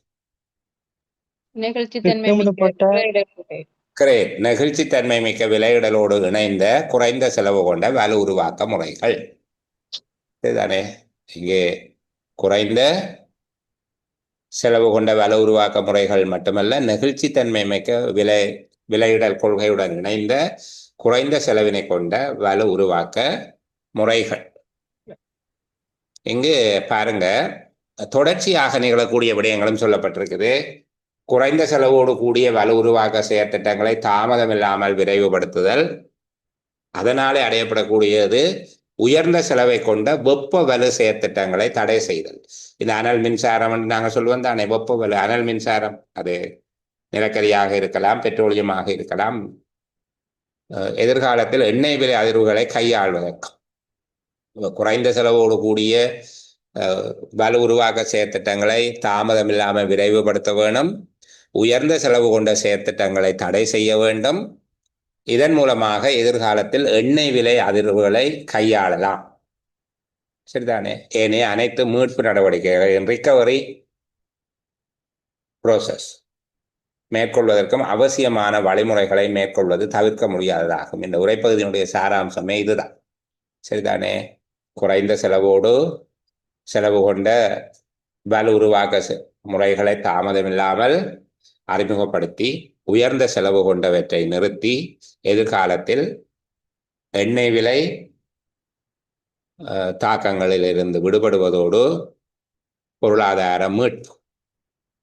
நெகிழ்ச்சித்தன்மை மிக்க விலையிடலோடு இணைந்த குறைந்த செலவு கொண்ட வலு உருவாக்க முறைகள். இதுதானே? இங்கே குறைந்த செலவு கொண்ட வலு உருவாக்க முறைகள் மட்டுமல்ல, நெகிழ்ச்சித்தன்மை மிக்க விலையிடல் கொள்கையுடன் இணைந்த குறைந்த செலவினை கொண்ட வலு உருவாக்க முறைகள். இங்கு பாருங்க, தொடர்ச்சியாக நிகழக்கூடிய விடயங்களும் சொல்லப்பட்டிருக்குது. குறைந்த செலவோடு கூடிய வலு உருவாக்க செயற்திட்டங்களை தாமதம் இல்லாமல் விரைவுபடுத்துதல், அதனாலே அடையப்படக்கூடியது உயர்ந்த செலவை கொண்ட வெப்ப வலு செயற்திட்டங்களை தடை செய்தல். இந்த அனல் மின்சாரம் என்று நாங்கள் சொல்லுவோம் தானே, வெப்ப வலு அனல் மின்சாரம், அது நிலக்கரியாக இருக்கலாம், பெட்ரோலியமாக இருக்கலாம். எதிர்காலத்தில் எண்ணெய் விலை அதிர்வுகளை கையாள்வதற்கு குறைந்த செலவோடு கூடிய வலு உருவாக்க செயற்திட்டங்களை தாமதம் இல்லாமல் விரைவுபடுத்த வேண்டும், உயர்ந்த செலவு கொண்ட செயற்திட்டங்களை தடை செய்ய வேண்டும். இதன் மூலமாக எதிர்காலத்தில் எண்ணெய் விலை அதிர்வுகளை கையாளலாம். சரிதானே? ஏனைய அனைத்து மீட்பு நடவடிக்கைகள், ரிகவரி ப்ரோசஸ் மேற்கொள்வதற்கும் அவசியமான வழிமுறைகளை மேற்கொள்வது தவிர்க்க முடியாததாகும். இந்த உரைப்பகுதியினுடைய சாராம்சமே இதுதான். சரிதானே? குறைந்த செலவு கொண்ட வலு உருவாக்க முறைகளை தாமதமில்லாமல் அறிமுகப்படுத்தி உயர்ந்த செலவு கொண்டவற்றை நிறுத்தி எதிர்காலத்தில் எண்ணெய் விலை தாக்கங்களில் இருந்து விடுபடுவதோடு பொருளாதார மீட்பு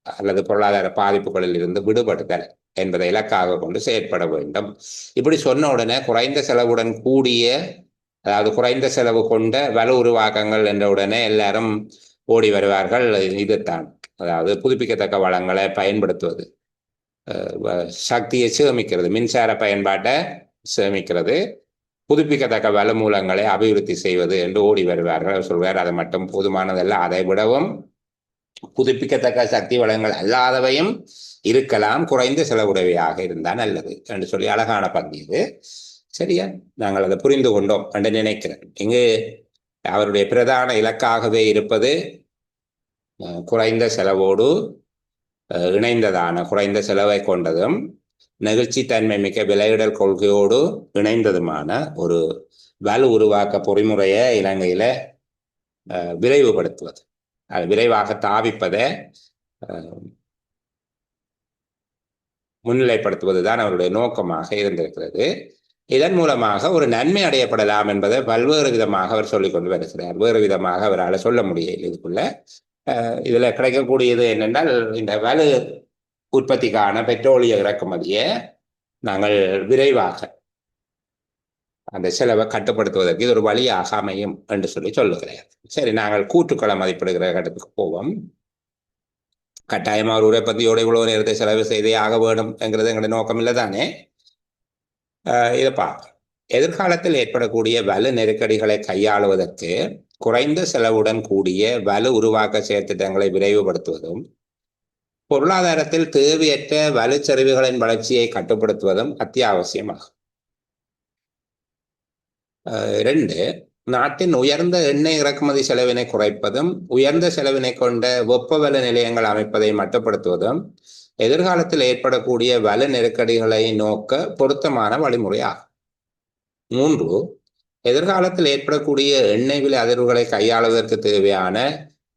அல்லது பொருளாதார பாதிப்புகளில் இருந்து விடுபடுதல் என்பதை இலக்காக கொண்டு செயற்பட வேண்டும். இப்படி சொன்ன உடனே குறைந்த செலவுடன் கூடிய, அதாவது குறைந்த செலவு கொண்ட வலு உருவாக்கங்கள் என்ற உடனே எல்லாரும் ஓடி வருவார்கள். இதுதான், அதாவது புதுப்பிக்கத்தக்க வளங்களை பயன்படுத்துவது, சக்தியை சேமிக்கிறது, மின்சார பயன்பாட்டை சேமிக்கிறது, புதுப்பிக்கத்தக்க வள மூலங்களை அபிவிருத்தி செய்வது என்று ஓடி வருவார்கள். சொல்வார் அது மட்டும் போதுமானதல்ல, அதை விடவும் புதுப்பிக்கத்தக்க சக்தி வளங்கள் அல்லாதவையும் இருக்கலாம், குறைந்த செலவுடையவையாக இருந்தால் நல்லது என்று சொல்லி அழகான பங்கு இது. சரியா, நாங்கள் அதை புரிந்து கொண்டோம் என்று நினைக்கிறேன். இங்கு அவருடைய பிரதான இலக்காகவே இருப்பது குறைந்த செலவோடு இணைந்ததான, குறைந்த செலவை கொண்டதும் நெகிழ்ச்சித்தன்மை மிக்க விலையிடல் கொள்கையோடு இணைந்ததுமான ஒரு வலு உருவாக்க பொறிமுறையை இலங்கையில விரைவுபடுத்துவது, விரைவாக தாவிப்பதை முன்னிலைப்படுத்துவதுதான் அவருடைய நோக்கமாக இருந்திருக்கிறது. இதன் மூலமாக ஒரு நன்மை அடையப்படலாம் என்பதை பல்வேறு விதமாக அவர் சொல்லிக் கொண்டு வருகிறார். வேறு விதமாக அவரால் சொல்ல முடியல. இதுக்குள்ள இதுல கிடைக்கக்கூடியது என்னென்றால், இந்த வலு உற்பத்திக்கான பெட்ரோலிய இறக்குமதியை நாங்கள் விரைவாக அந்த செலவை கட்டுப்படுத்துவதற்கு இது ஒரு வழியாக அமையும் என்று சொல்லி சொல்லுகிறார். சரி, நாங்கள் கூட்டுக்களை மதிப்பிடுகிற கட்டத்துக்கு போவோம். கட்டாயமாக ஒரு உற்பத்தியோட இவ்வளவு நேரத்தை செலவு செய்தே ஆக வேண்டும் என்கிறது எங்களுடைய நோக்கம் இல்லை தானே. இதை பார்ப்போம். எதிர்காலத்தில் ஏற்படக்கூடிய வலு நெருக்கடிகளை கையாளுவதற்கு குறைந்த செலவுடன் கூடிய வலு உருவாக்க செயற்திட்டங்களை விரைவுபடுத்துவதும், பொருளாதாரத்தில் தேவையற்ற வலுச்சரிவுகளின் வளர்ச்சியை கட்டுப்படுத்துவதும் அத்தியாவசியமாகும். 2, நாட்டின் உயர்ந்த எண்ணெய் இறக்குமதி செலவினை குறைப்பதும், உயர்ந்த செலவினை கொண்ட வெப்பவல நிலையங்கள் அமைப்பதை மட்டுப்படுத்துவதும் எதிர்காலத்தில் ஏற்படக்கூடிய வலு நெருக்கடிகளை நோக்க பொருத்தமான வழிமுறையாகும். 3, எதிர்காலத்தில் ஏற்படக்கூடிய எண்ணெய் விலை அதிர்வுகளை கையாளுவதற்கு தேவையான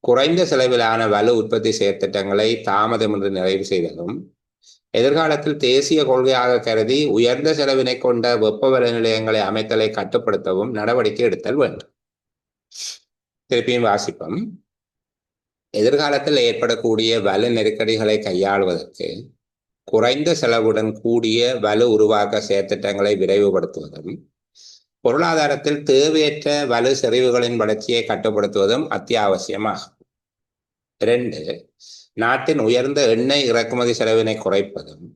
குறைந்த செலவிலான வலு உற்பத்தி செயற்திட்டங்களை தாமதமின்றி நிறைவு செய்தலும், எதிர்காலத்தில் தேசிய கொள்கையாக கருதி உயர்ந்த செலவினை கொண்ட வெப்பவல நிலையங்களை அமைத்தலை கட்டுப்படுத்தவும் நடவடிக்கை எடுத்தல் வேண்டும். திருப்பியும் வாசிப்போம். எதிர்காலத்தில் ஏற்படக்கூடிய வலு நெருக்கடிகளை கையாளுவதற்கு குறைந்த செலவுடன் கூடிய வலு உருவாக்க செயற்திட்டங்களை விரைவுபடுத்துவதும், பொருளாதாரத்தில் தேவையற்ற வலு செறிவுகளின் வளர்ச்சியை கட்டுப்படுத்துவதும் அத்தியாவசியமாகும். 2, நாட்டின் உயர்ந்த எண்ணெய் இறக்குமதி செலவினை குறைப்பதும்,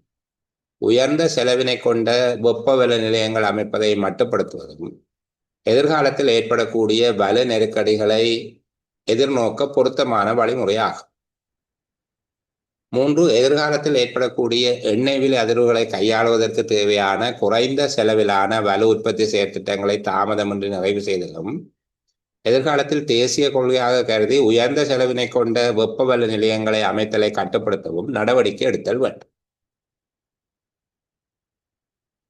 உயர்ந்த செலவினை கொண்ட வெப்பவல நிலையங்கள் அமைப்பதை மட்டுப்படுத்துவதும் எதிர்காலத்தில் ஏற்படக்கூடிய வலு நெருக்கடிகளை எதிர்நோக்க பொருத்தமான வழிமுறையாகும். 3, எதிர்காலத்தில் ஏற்படக்கூடிய எண்ணெய் விலை அதிர்வுகளை கையாளுவதற்கு தேவையான குறைந்த செலவிலான வலு உற்பத்தி செயற்திட்டங்களை தாமதமின்றி நிறைவு செய்தலும், எதிர்காலத்தில் தேசிய கொள்கையாக கருதி உயர்ந்த செலவினை கொண்ட வெப்பவல நிலையங்களை அமைத்தலை கட்டுப்படுத்தவும் நடவடிக்கை எடுத்தல் வேண்டும்.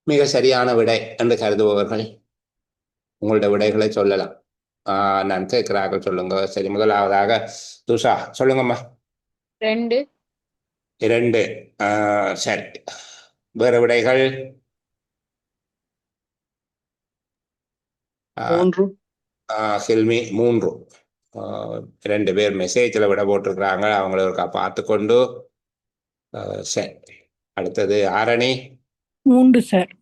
மிக சரியான விடை என்று கருதுபவர்கள் உங்களுடைய விடைகளை சொல்லலாம். நான் கேட்கிறார்கள், சொல்லுங்க. சரி, முதலாவதாக துஷா சொல்லுங்கம்மா. 2. சரி, வேறு விடைகள்? 3. ஹில்மி 3. 2 பேர் மெசேஜில் விட போட்டிருக்கிறாங்க, அவங்களுக்கு பார்த்து கொண்டு. சரி, அடுத்தது ஆரணி 3 சார்.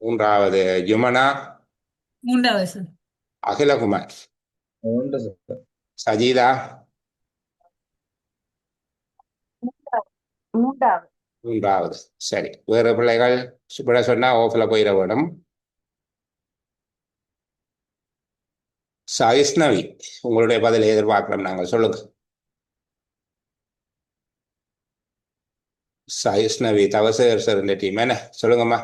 3வது யுமனா 3வது சார். அகிலகுமார் 3 சார். சஜீதா 3வது. சரி, வேறு பிள்ளைகள் விட சொன்னா ஓஃப்ல போயிட வேணும். சைஸ்னவி, உங்களுடைய பதிலை எதிர்பார்க்கிறோம் நாங்கள், சொல்லுங்க. சைஸ்னவி தவசேர் சார் இந்த டீம் என்ன சொல்லுங்கம்மா,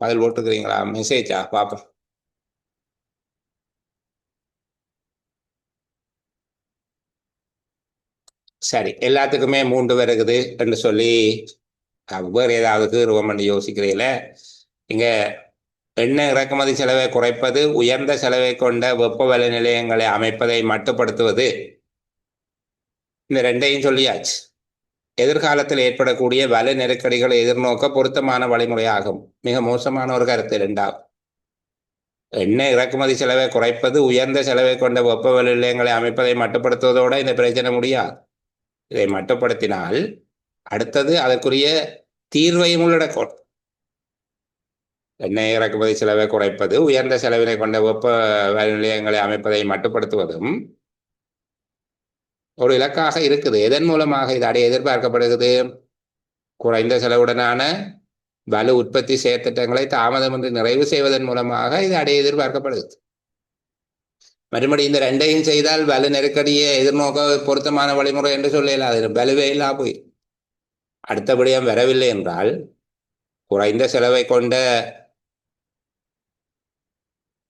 பதில் போட்டுக்கிறீங்களா? மெசேஜா பார்ப்போம். சரி, எல்லாத்துக்குமே 3 வருகுது என்று சொல்லி வேறு ஏதாவது ரூபம் யோசிக்கிறீங்கள? இங்க எண்ணெய் இறக்குமதி செலவை குறைப்பது, உயர்ந்த செலவை கொண்ட வெப்பவல நிலையங்களை அமைப்பதை மட்டுப்படுத்துவது, இந்த 2ஐயும் சொல்லியாச்சு. எதிர்காலத்தில் ஏற்படக்கூடிய வலு நெருக்கடிகளை எதிர்நோக்க பொருத்தமான வழிமுறையாகும். மிக மோசமான ஒரு கருத்து 2வது. எண்ணெய் இறக்குமதி செலவை குறைப்பது, உயர்ந்த செலவை கொண்ட வெப்பவல நிலையங்களை அமைப்பதை மட்டுப்படுத்துவதோடு இந்த பிரச்சனை முடியாது. இதை மட்டுப்படுத்தினால் அடுத்தது அதற்குரிய தீர்வையும் உள்ளடக்கும். எண்ணெய் இறக்குமதி செலவை குறைப்பது, உயர்ந்த செலவினை கொண்ட வெப்ப நிலையங்களை அமைப்பதை மட்டுப்படுத்துவதும் ஒரு இலக்காக இருக்குது. எதன் மூலமாக இது அடைய எதிர்பார்க்கப்படுகிறது? குறைந்த செலவுடனான வலு உற்பத்தி செயற்திட்டங்களை தாமதமின்றி நிறைவு செய்வதன் மூலமாக இது அடைய எதிர்பார்க்கப்படுகிறது. மறுபடி இந்த ரெண்டையும் செய்தால் வலு நெருக்கடியை எதிர்நோக்க பொருத்தமான வழிமுறை என்று சொல்லலாம். அது வலுவே இல்லா போய் அடுத்தபடியும் வரவில்லை என்றால் குறைந்த செலவை கொண்ட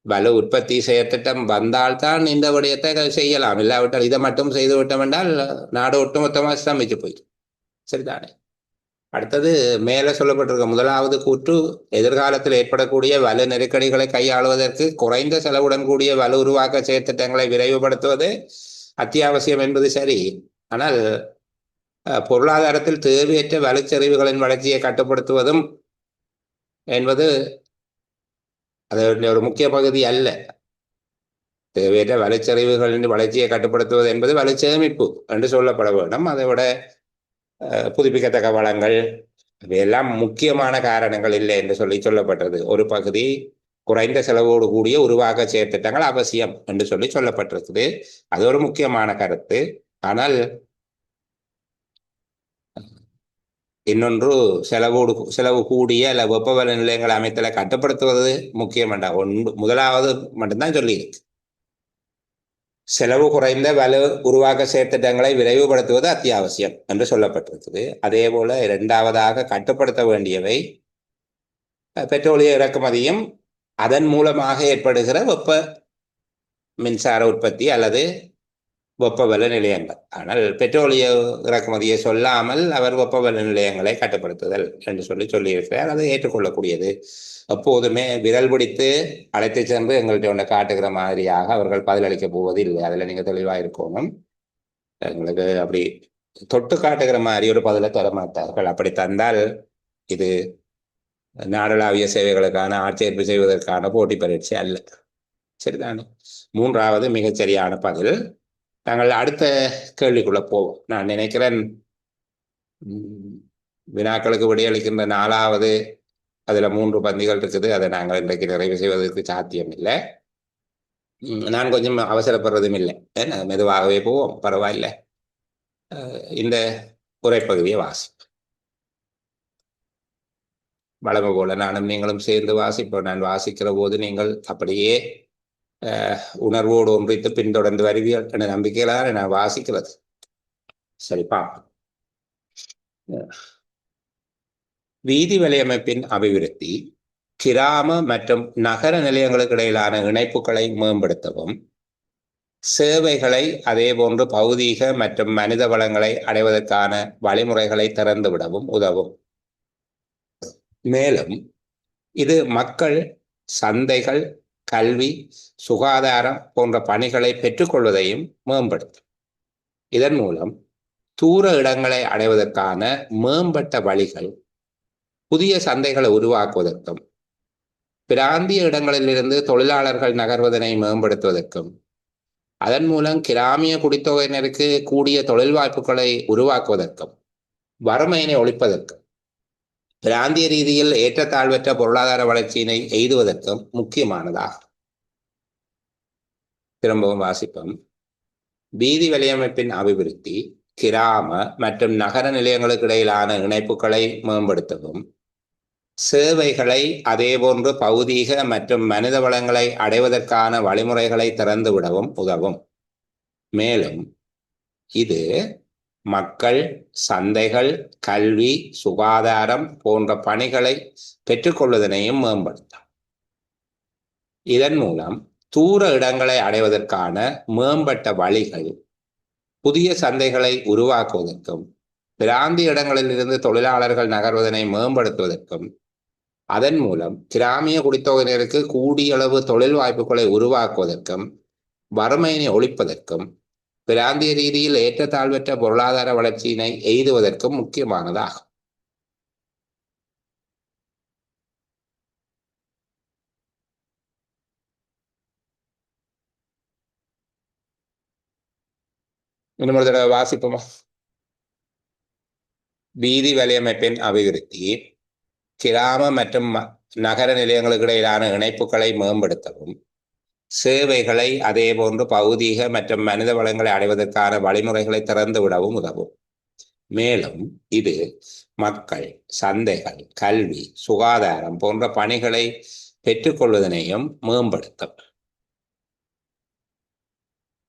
வலு உற்பத்தி செயற்திட்டம் வந்தால்தான் இந்த விடயத்தை செய்யலாம். இல்லாவிட்டால் இதை மட்டும் செய்து விட்டோம் என்றால் நாடு ஒட்டுமொத்தமாக ஸ்தம்பிச்சு போயிடும். சரிதானே? அடுத்தது மேலே சொல்லப்பட்டிருக்க முதலாவது கூற்று, எதிர்காலத்தில் ஏற்படக்கூடிய வலு நெருக்கடிகளை கையாளுவதற்கு குறைந்த செலவுடன் கூடிய வலு உருவாக்க செயற்திட்டங்களை விரைவுபடுத்துவது அத்தியாவசியம் என்பது சரி. ஆனால் பொருளாதாரத்தில் தேவையற்ற வலுச்சரிவுகளின் வளர்ச்சியை கட்டுப்படுத்துவதும் என்பது அதனுடைய ஒரு முக்கிய பகுதி அல்ல. தேவையற்ற வலுச்சரிவுகளின் வளர்ச்சியை கட்டுப்படுத்துவது என்பது வலுச்சேமிப்பு என்று சொல்லப்பட வேண்டும். அதை விட புதுப்பிக்கத்தக்க வளங்கள் இவையெல்லாம் முக்கியமான காரணங்கள் இல்லை என்று சொல்லப்பட்டது. ஒரு பகுதி குறைந்த செலவோடு கூடிய உருவாக்க செயற்திட்டங்கள் அவசியம் என்று சொல்லப்பட்டிருக்குது. அது ஒரு முக்கியமான கருத்து. ஆனால் இன்னொன்று செலவு கூடிய அல்ல வெப்பவல நிலையங்களை அமைத்தலை கட்டுப்படுத்துவது முக்கியம் என்ற முதலாவது மட்டும்தான் சொல்லியிருக்கு. செலவு குறைந்த வலு உருவாக்க செயற்திட்டங்களை விரைவுபடுத்துவது அத்தியாவசியம் என்று சொல்லப்பட்டிருக்குது. அதே போல இரண்டாவதாக கட்டுப்படுத்த வேண்டியவை பெட்ரோலிய இறக்குமதியும் அதன் மூலமாக ஏற்படுகிற வெப்ப மின்சார உற்பத்தி அல்லது வெப்பவல நிலையங்கள். ஆனால் பெட்ரோலிய இறக்குமதியை சொல்லாமல் அவர் வெப்பவல நிலையங்களை கட்டுப்படுத்துதல் என்று சொல்லியிருக்கிறார். அதை ஏற்றுக்கொள்ளக்கூடியது. எப்போதுமே விரல் பிடித்து அழைத்து சென்று எங்கள்கிட்ட ஒன்று காட்டுகிற மாதிரியாக அவர்கள் பதிலளிக்க போவது இல்லை. அதில் நீங்கள் தெளிவாக இருக்கணும். எங்களுக்கு அப்படி தொட்டு காட்டுகிற மாதிரி ஒரு பதிலை தர மாட்டார்கள். அப்படி தந்தால் இது நாடளாவிய சேவைகளுக்கான ஆட்சேர்ப்பு செய்வதற்கான போட்டி பரீட்சை அல்ல. சரிதானே? மூன்றாவது மிகச்சரியான பதில். நாங்கள் அடுத்த கேள்விக்குள்ள போவோம். நான் நினைக்கிறேன் வினாக்களுக்கு விடையளிக்கின்ற 4வது அதில் 3 பந்திகள் இருக்குது. அதை நாங்கள் இன்றைக்கு நிறைவு செய்வதற்கு சாத்தியம் இல்லை. நான் கொஞ்சம் அவசரப்படுறதும் இல்லை. மெதுவாகவே போவோம், பரவாயில்லை. இந்த உரைப்பகுதியை வழமை போல நானும் நீங்களும் சேர்ந்து வாசிப்போம். நான் வாசிக்கிற போது நீங்கள் அப்படியே உணர்வோடு ஒன்றித்து பின்தொடர்ந்து வருவீர்கள் என்ற நம்பிக்கையிலான நான் வாசிக்கிறது. சரிப்பா. வீதி வலையமைப்பின் அபிவிருத்தி கிராம மற்றும் நகர நிலையங்களுக்கு இடையிலான இணைப்புகளை மேம்படுத்தவும், சேவைகளை அதேபோன்று பௌதீக மற்றும் மனித வளங்களை அடைவதற்கான வழிமுறைகளை திறந்துவிடவும் உதவும். மேலும் இது மக்கள் சந்தைகள், கல்வி, சுகாதாரம் போன்ற பணிகளை பெற்றுக்கொள்வதையும் மேம்படுத்தும். இதன் மூலம் தூர இடங்களை அடைவதற்கான மேம்பட்ட வழிகள், புதிய சந்தைகளை உருவாக்குவதற்கும், பிராந்திய இடங்களிலிருந்து தொழிலாளர்கள் நகர்வதனை மேம்படுத்துவதற்கும், அதன் மூலம் கிராமிய குடித்தொகையினருக்கு கூடிய தொழில் வாய்ப்புகளை உருவாக்குவதற்கும், வறுமையினை ஒழிப்பதற்கும், பிராந்திய ரீதியில் ஏற்றத்தாழ்வற்ற பொருளாதார வளர்ச்சியினை எய்துவதற்கும் முக்கியமானதாகும். திரும்பவும் வாசிப்போம். வீதி வலையமைப்பின் அபிவிருத்தி கிராம மற்றும் நகர நிலையங்களுக்கு இடையிலான இணைப்புகளை மேம்படுத்தவும், சேவைகளை அதேபோன்று பௌதீக மற்றும் மனித வளங்களை அடைவதற்கான வழிமுறைகளை திறந்துவிடவும் உதவும். மேலும் இது மக்கள் சந்தைகள், கல்வி, சுகாதாரம் போன்ற பணிகளை பெற்றுக்கொள்வதனையும் மேம்படுத்தும். இதன் மூலம் தூர இடங்களை அடைவதற்கான மேம்பட்ட வழிகள், புதிய சந்தைகளை உருவாக்குவதற்கும், பிராந்திய இடங்களிலிருந்து தொழிலாளர்கள் நகர்வதனை மேம்படுத்துவதற்கும், அதன் மூலம் கிராமிய குடித்தொகையினருக்கு கூடிய அளவு தொழில் வாய்ப்புகளை உருவாக்குவதற்கும், வறுமையினை ஒழிப்பதற்கும், பிராந்திய ரீதியில் ஏற்றத்தாழ்வற்ற பொருளாதார வளர்ச்சியினை எய்துவதற்கும் முக்கியமானதாகும். இன்னொரு தடவை வாசிப்போமா? வீதி வலையமைப்பின் அபிவிருத்தி, கிராம மற்றும் நகர நிலையங்களுக்கு இடையிலான இணைப்புகளை மேம்படுத்தவும், சேவைகளை அதேபோன்று பௌதீக மற்றும் மனித வளங்களை அடைவதற்கான வழிமுறைகளை திறந்து விடவும் உதவும். மேலும் இது மக்கள், சந்தைகள், கல்வி, சுகாதாரம் போன்ற பணிகளை பெற்றுக்கொள்வதனையும் மேம்படுத்தும்.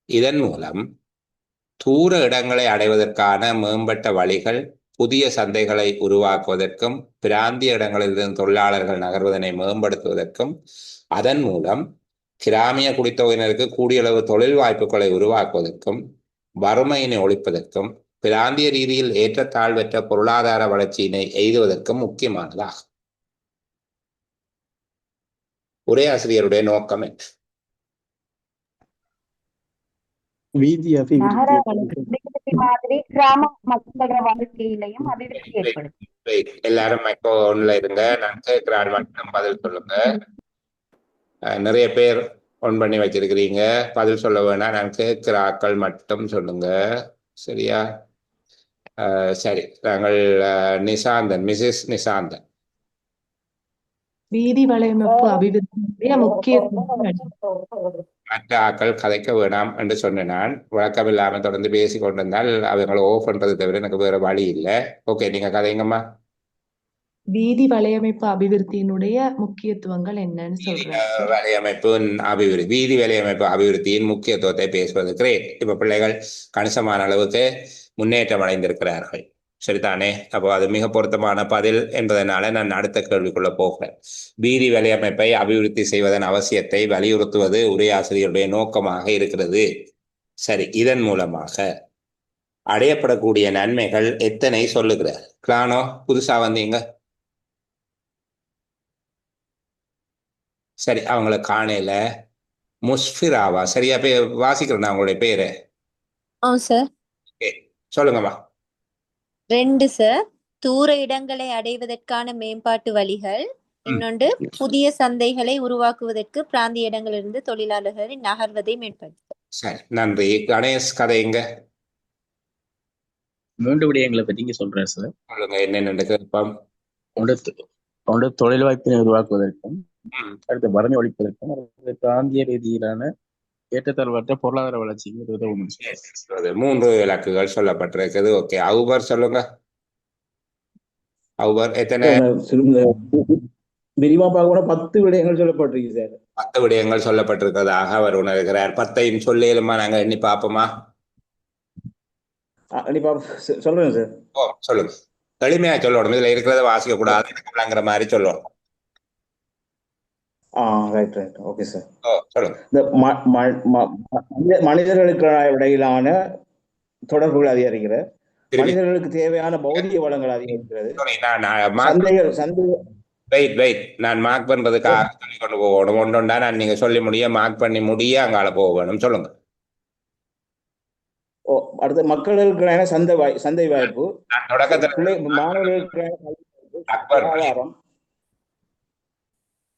இதன் மூலம் தூர இடங்களை அடைவதற்கான மேம்பட்ட வழிகள், புதிய சந்தைகளை உருவாக்குவதற்கும், பிராந்திய இடங்களிலிருந்து தொழிலாளர்கள் நகர்வதனை மேம்படுத்துவதற்கும், அதன் மூலம் கிராமிய குடித்தொகையினருக்கு கூடியளவு தொழில் வாய்ப்புகளை உருவாக்குவதற்கும், வறுமையினை ஒழிப்பதற்கும், பிராந்திய ரீதியில் ஏற்றத்தாழ்வற்ற பொருளாதார வளர்ச்சியினை எய்துவதற்கும் முக்கியமானதாகும். உரையாசிரியருடைய நோக்கம் என்ன? வீதி நகர அபிவிருத்தி மாதிரி கிராம மக்களோட வாழ்க்கையிலையும் அபிவிருத்தி ஏற்படுத்தும். எல்லாரும் ஒன்ல இருங்க, நான் கேட்கிறாள் மட்டும் பதில் சொல்லுங்க. நிறைய பேர் ஒன் பண்ணி வச்சிருக்கிறீங்க, பதில் சொல்ல வேணாம், நான் கேட்கிற ஆக்கள் மட்டும் சொல்லுங்க, சரியா? சரி, நாங்கள் நிசாந்தன், மிஸ்ஸஸ் நிசாந்தன். வீதி வலையமைப்பு அபிவிருத்தியுடைய முக்கியத்துவம் மற்ற ஆக்கள் கதைக்க வேணாம் என்று சொன்னேன். நான் வழக்கம் இல்லாமல் தொடர்ந்து பேசி கொண்டிருந்தால் அவங்களை ஓஃப் பண்றது தவிர எனக்கு வேற வழி இல்லை. ஓகே, நீங்க கதைங்கம்மா. வீதி வலையமைப்பு அபிவிருத்தியினுடைய முக்கியத்துவங்கள் என்னன்னு சொல்றேன். வலையமைப்பு அபிவிருத்தி, வீதி வலையமைப்பு அபிவிருத்தியின் முக்கியத்துவத்தை பேசுவது கிரேட். இப்ப பிள்ளைகள் கணிசமான அளவுக்கு முன்னேற்றம் அடைந்திருக்கிறார்கள், சரிதானே? அப்போ அது மிக பொருத்தமான பதில் என்பதனால நான் அடுத்த கேள்விக்குள்ள போகிறேன். வீதி வலையமைப்பை அபிவிருத்தி செய்வதன் அவசியத்தை வலியுறுத்துவது உரையாசிரியருடைய நோக்கமாக இருக்கிறது. சரி, இதன் மூலமாக அடையப்படக்கூடிய நன்மைகள் எத்தனை சொல்லுகிறார்? கிளானோ, புதுசா வந்தீங்க, சரி, அவங்கள காணையில. முஸ்ஃபிராவா, சரியா வாசிக்கிறேன் அவங்களுடைய பேரு. சார் சொல்லுங்கம்மா. 2 சார், தூர இடங்களை அடைவதற்கான மேம்பாட்டு வழிகள். இன்னொன்று, புதிய சந்தைகளை உருவாக்குவதற்கு பிராந்திய இடங்களிலிருந்து தொழிலாளர்களை நகர்வதை மேம்படுத்தும். சரி, நன்றி. கணேஷ், கதைங்க. 3 விடயங்களை பற்றி இங்க சொல்றேன் சார். சொல்லுங்க, என்னென்ன கேட்போம். ஒன்று தொழில் வாய்ப்பினை உருவாக்குவதற்கும், அடுத்து வறுமை ஒழிப்பதற்கும், அடுத்து பிராந்திய ரீதியிலான ஏற்றத்தாழ்வற்ற பொருளாதார வளர்ச்சிக்கு உதவும். 3 இலக்குகள் சொல்லப்பட்டிருக்குது. ஓகே, அவுபர் சொல்லுங்க. அவுபர் எத்தனை விரிவா பார்க்க 10 விடயங்கள் சொல்லப்பட்டிருக்கு சார். 10 விடயங்கள் சொல்லப்பட்டிருக்கிறதாக அவர் உணர்கிறார். 10ஐயும் சொல்லியலுமா? நாங்க எண்ணி பார்ப்போமா? சொல்றேன் சார். ஓ, சொல்லுங்க. எளிமையா சொல்லணும், இதுல இருக்கிறத வாசிக்க கூடாதுங்கிற மாதிரி சொல்லணும். Right right, okay sir. சொல்லுங்க. இந்த மனிதர்களுக்கு இடையிலான தொடர்புகள் அதிகரிக்கிற, மனிதர்களுக்கு தேவையான பௌதிக வளங்கள் அதிகரிக்கிறது. நான் மார்க் பண்றதுக்காக சொல்லி கொண்டு போகணும். ஒன்றொண்டா நான் நீங்க சொல்லி முடிய மார்க் பண்ணி முடிய அங்கால போக வேணும். சொல்லுங்க. அடுத்த மக்களுக்கான சந்தை வாய்ப்பு, மாணவர்களுக்கான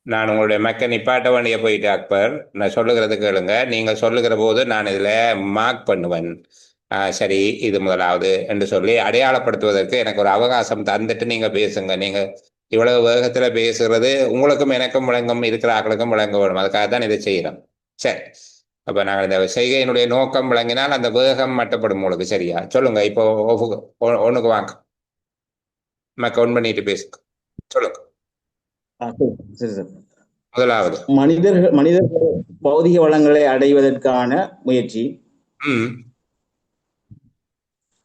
நான் உங்களுடைய மக்க நிப்பாட்ட வேண்டிய போயிட்டு அக்பர், நான் சொல்லுகிறது கேளுங்க. நீங்க சொல்லுகிற போது நான் இதுல மார்க் பண்ணுவேன். சரி, இது முதலாவது என்று சொல்லி அடையாளப்படுத்துவதற்கு எனக்கு ஒரு அவகாசம் தந்துட்டு நீங்க பேசுங்க. நீங்க இவ்வளவு வேகத்துல பேசுறது உங்களுக்கும் எனக்கும் விளங்கும், இருக்கிற ஆக்களுக்கும் விளங்க வேணும். அதுக்காக தான் இதை செய்யறோம். சரி, அப்ப நாங்கள் இந்த செய்கையினுடைய நோக்கம் விளங்கினால் அந்த வேகம் மட்டுப்படும் உங்களுக்கு. சரியா? சொல்லுங்க. இப்போ ஒண்ணுக்கு வாங்க, மக்க ஒன் பண்ணிட்டு பேசுங்க. சொல்லுங்க. முதலாவது, மனிதர்கள் பௌதிக வளங்களை அடைவதற்கான முயற்சி.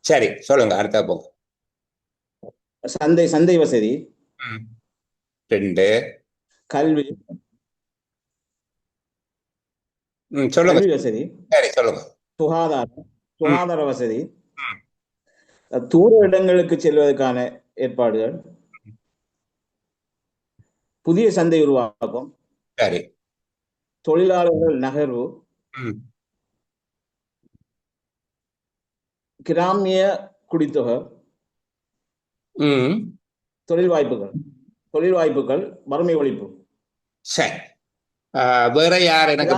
சரி, சொல்லுங்க. அடுத்த போங்க. சந்தை வசதி. 2, கல்வி. சொல்லுங்க. கல்வி வசதி. சரி, சொல்லுங்க. சுகாதார வசதி. தூர இடங்களுக்கு செல்வதற்கான ஏற்பாடுகள். புதிய சந்தை உருவாக்கம். சரி. தொழிலாளர்கள் நகர்வு. கிராமிய குடித்தொகை. தொழில் வாய்ப்புகள், வறுமை ஒழிப்பு. சரி, வேற யார் எனக்கு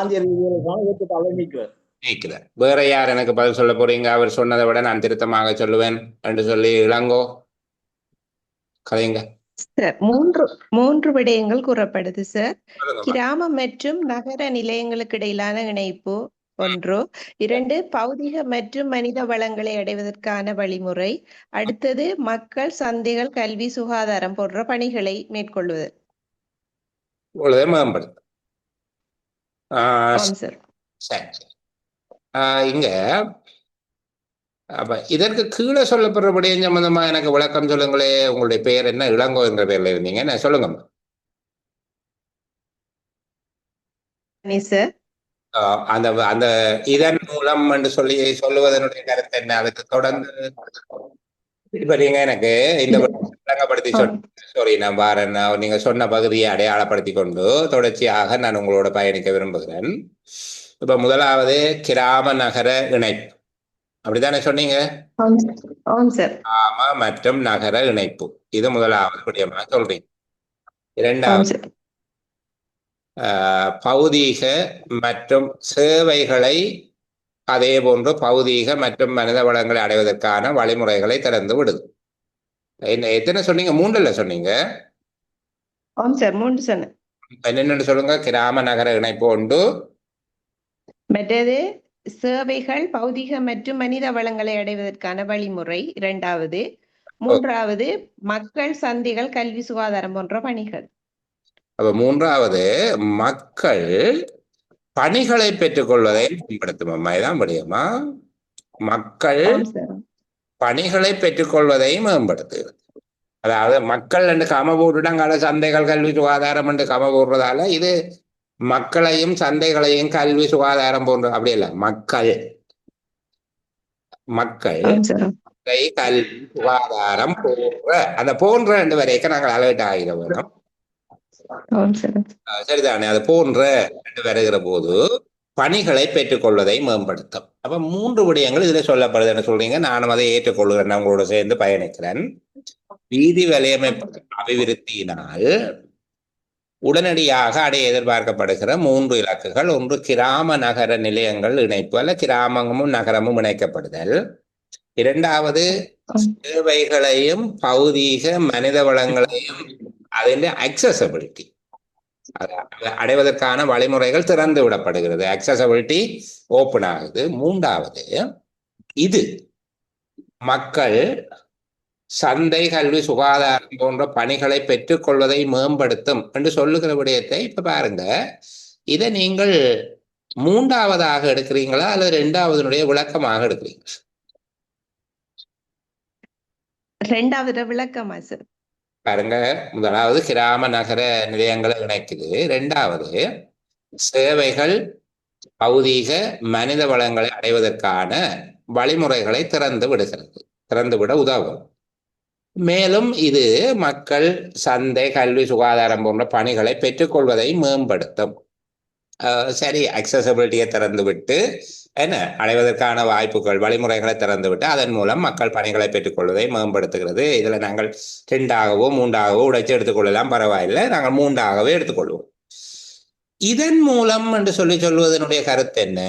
வேற யார் எனக்கு பதில் சொல்ல போறீங்க? அவர் சொன்னதை விட நான் திருத்தமாக சொல்லுவேன் என்று சொல்லி இளங்கோ. கதைங்க. சார் மூன்று விடயங்கள் கூறப்படுது சார். சொல்லுங்கம்மா. கிராமம் மற்றும் நகர நிலையங்களுக்கு இடையிலான இணைப்பு 1. 2 பௌதிக மற்றும் மனித வளங்களை அடைவதற்கான வழிமுறை. அடுத்தது மக்கள், சந்தைகள், கல்வி, சுகாதாரம் போன்ற பணிகளை மேற்கொள்வது. இவ்வளவு மேம்படுத்து. ஆம் சார். சரி. இங்க அப்ப இதற்கு கீழே சொல்லப்படுற விடயம் சம்பந்தமா எனக்கு விளக்கம் சொல்லுங்களே. உங்களுடைய பெயர் என்ன? இளங்கோ என்ற பெயர்ல இருந்தீங்க, என்ன சொல்லுங்கம்மா. சார் அந்த அந்த இதன் மூலம் என்று சொல்லுவதனுடைய கருத்து என்ன? அதுக்கு தொடர்ந்து இப்ப நீங்க எனக்கு இந்த விளங்கப்படுத்தி சாரி நான் பாரேன். நீங்க சொன்ன பகுதியை அடையாளப்படுத்தி கொண்டு தொடர்ச்சியாக நான் உங்களோட பயணிக்க விரும்புகிறேன். இப்ப முதலாவது கிராம நகர இணைப்பு, அப்படித்தானே சொன்னீங்க? கிராம மற்றும் நகர இணைப்பு, இது முதலாவது விடயமாக சொல்றீங்க. இரண்டாவது பௌதீக மற்றும் சேவைகளை, அதே போன்று பௌதீக மற்றும் மனித வளங்களை அடைவதற்கான வழிமுறைகளை திறந்து விடுது. எத்தனை சொன்னீங்க? 3 சொன்னீங்க. என்னென்னு சொல்லுங்க. கிராம நகர இணைப்பு உண்டு, மற்றது சேவைகள், பௌதிக மற்றும் மனித வளங்களை அடைவதற்கான வழிமுறை 2வது. 3வது மக்கள், சந்தைகள், கல்வி, சுகாதாரம் போன்ற பணிகள். அப்ப 3வது மக்கள் பணிகளை பெற்றுக்கொள்வதை மேம்படுத்தும். அம்மாதான் முடியுமா? மக்கள் பணிகளை பெற்றுக்கொள்வதை மேம்படுத்துகிறது. அதாவது மக்கள் என்று கம போட்டுட்டாங்க, சந்தைகள், கல்வி, சுகாதாரம் என்று கம போடுறதால இது மக்களையும் சந்தைகளையும் கல்வி, சுகாதாரம் போன்ற அப்படி இல்லை. மக்கள் கல்வி, சுகாதாரம் போன்ற, அந்த போன்ற ரெண்டு வரைக்கும் நாங்கள் அளவிட்டு ஆகிட வேணும். சரிதானே? அது போன்ற ரெண்டு வருகிற போது பணிகளை பெற்றுக்கொள்வதை மேம்படுத்தும். அப்ப 3 விடயங்கள் இதுல சொல்லப்படுது. என்ன சொல்றீங்க? நானும் அதை ஏற்றுக்கொள்கிறேன், உங்களோட சேர்ந்து பயணிக்கிறேன். வீதி வலையமைப்பு அபிவிருத்தியினால் உடனடியாக அடைய எதிர்பார்க்கப்படுகிற 3 இலக்குகள். ஒன்று கிராம நகர நிலையங்கள் இணைப்பு, அல்ல கிராமமும் நகரமும் இணைக்கப்படுதல். 2வது சேவைகளையும் பௌதீக மனித வளங்களையும் அதில் அக்சசபிலிட்டி அடைவதற்கான வழிமுறைகள் திறந்து விடப்படுகிறது. அக்சசபிலிட்டி ஓப்பன் ஆகுது. 3வது இது மக்கள் சந்தை, கல்வி, சுகாதாரம் போன்ற பணிகளை பெற்றுக்கொள்வதை மேம்படுத்தும் என்று சொல்லுகிற விடயத்தை இப்ப பாருங்க. இதை நீங்கள் 3வதாக எடுக்கிறீங்களா அல்லது 2வதுடைய விளக்கமாக எடுக்கிறீங்களா? 2வது விளக்கமா சார்? பாருங்க, முதலாவது கிராம நகர நிலையங்களை இணைக்குது. 2வது சேவைகள், பௌதீக மனித வளங்களை அடைவதற்கான வழிமுறைகளை திறந்துவிட உதவும். மேலும் இது மக்கள் சந்தை, கல்வி, சுகாதாரம் போன்ற பணிகளை பெற்றுக்கொள்வதை மேம்படுத்தும். சரி, அக்சசபிலிட்டியை திறந்துவிட்டு என்ன அடைவதற்கான வாய்ப்புகள், வழிமுறைகளை திறந்துவிட்டு அதன் மூலம் மக்கள் பணிகளை பெற்றுக்கொள்வதை மேம்படுத்துகிறது. இதுல நாங்கள் 2ஆகவோ 3ஆகவோ உடைச்சு எடுத்துக்கொள்ளலாம், பரவாயில்லை. நாங்கள் 3ஆகவே எடுத்துக்கொள்வோம். இதன் மூலம் என்று சொல்லுவதனுடைய கருத்து என்ன?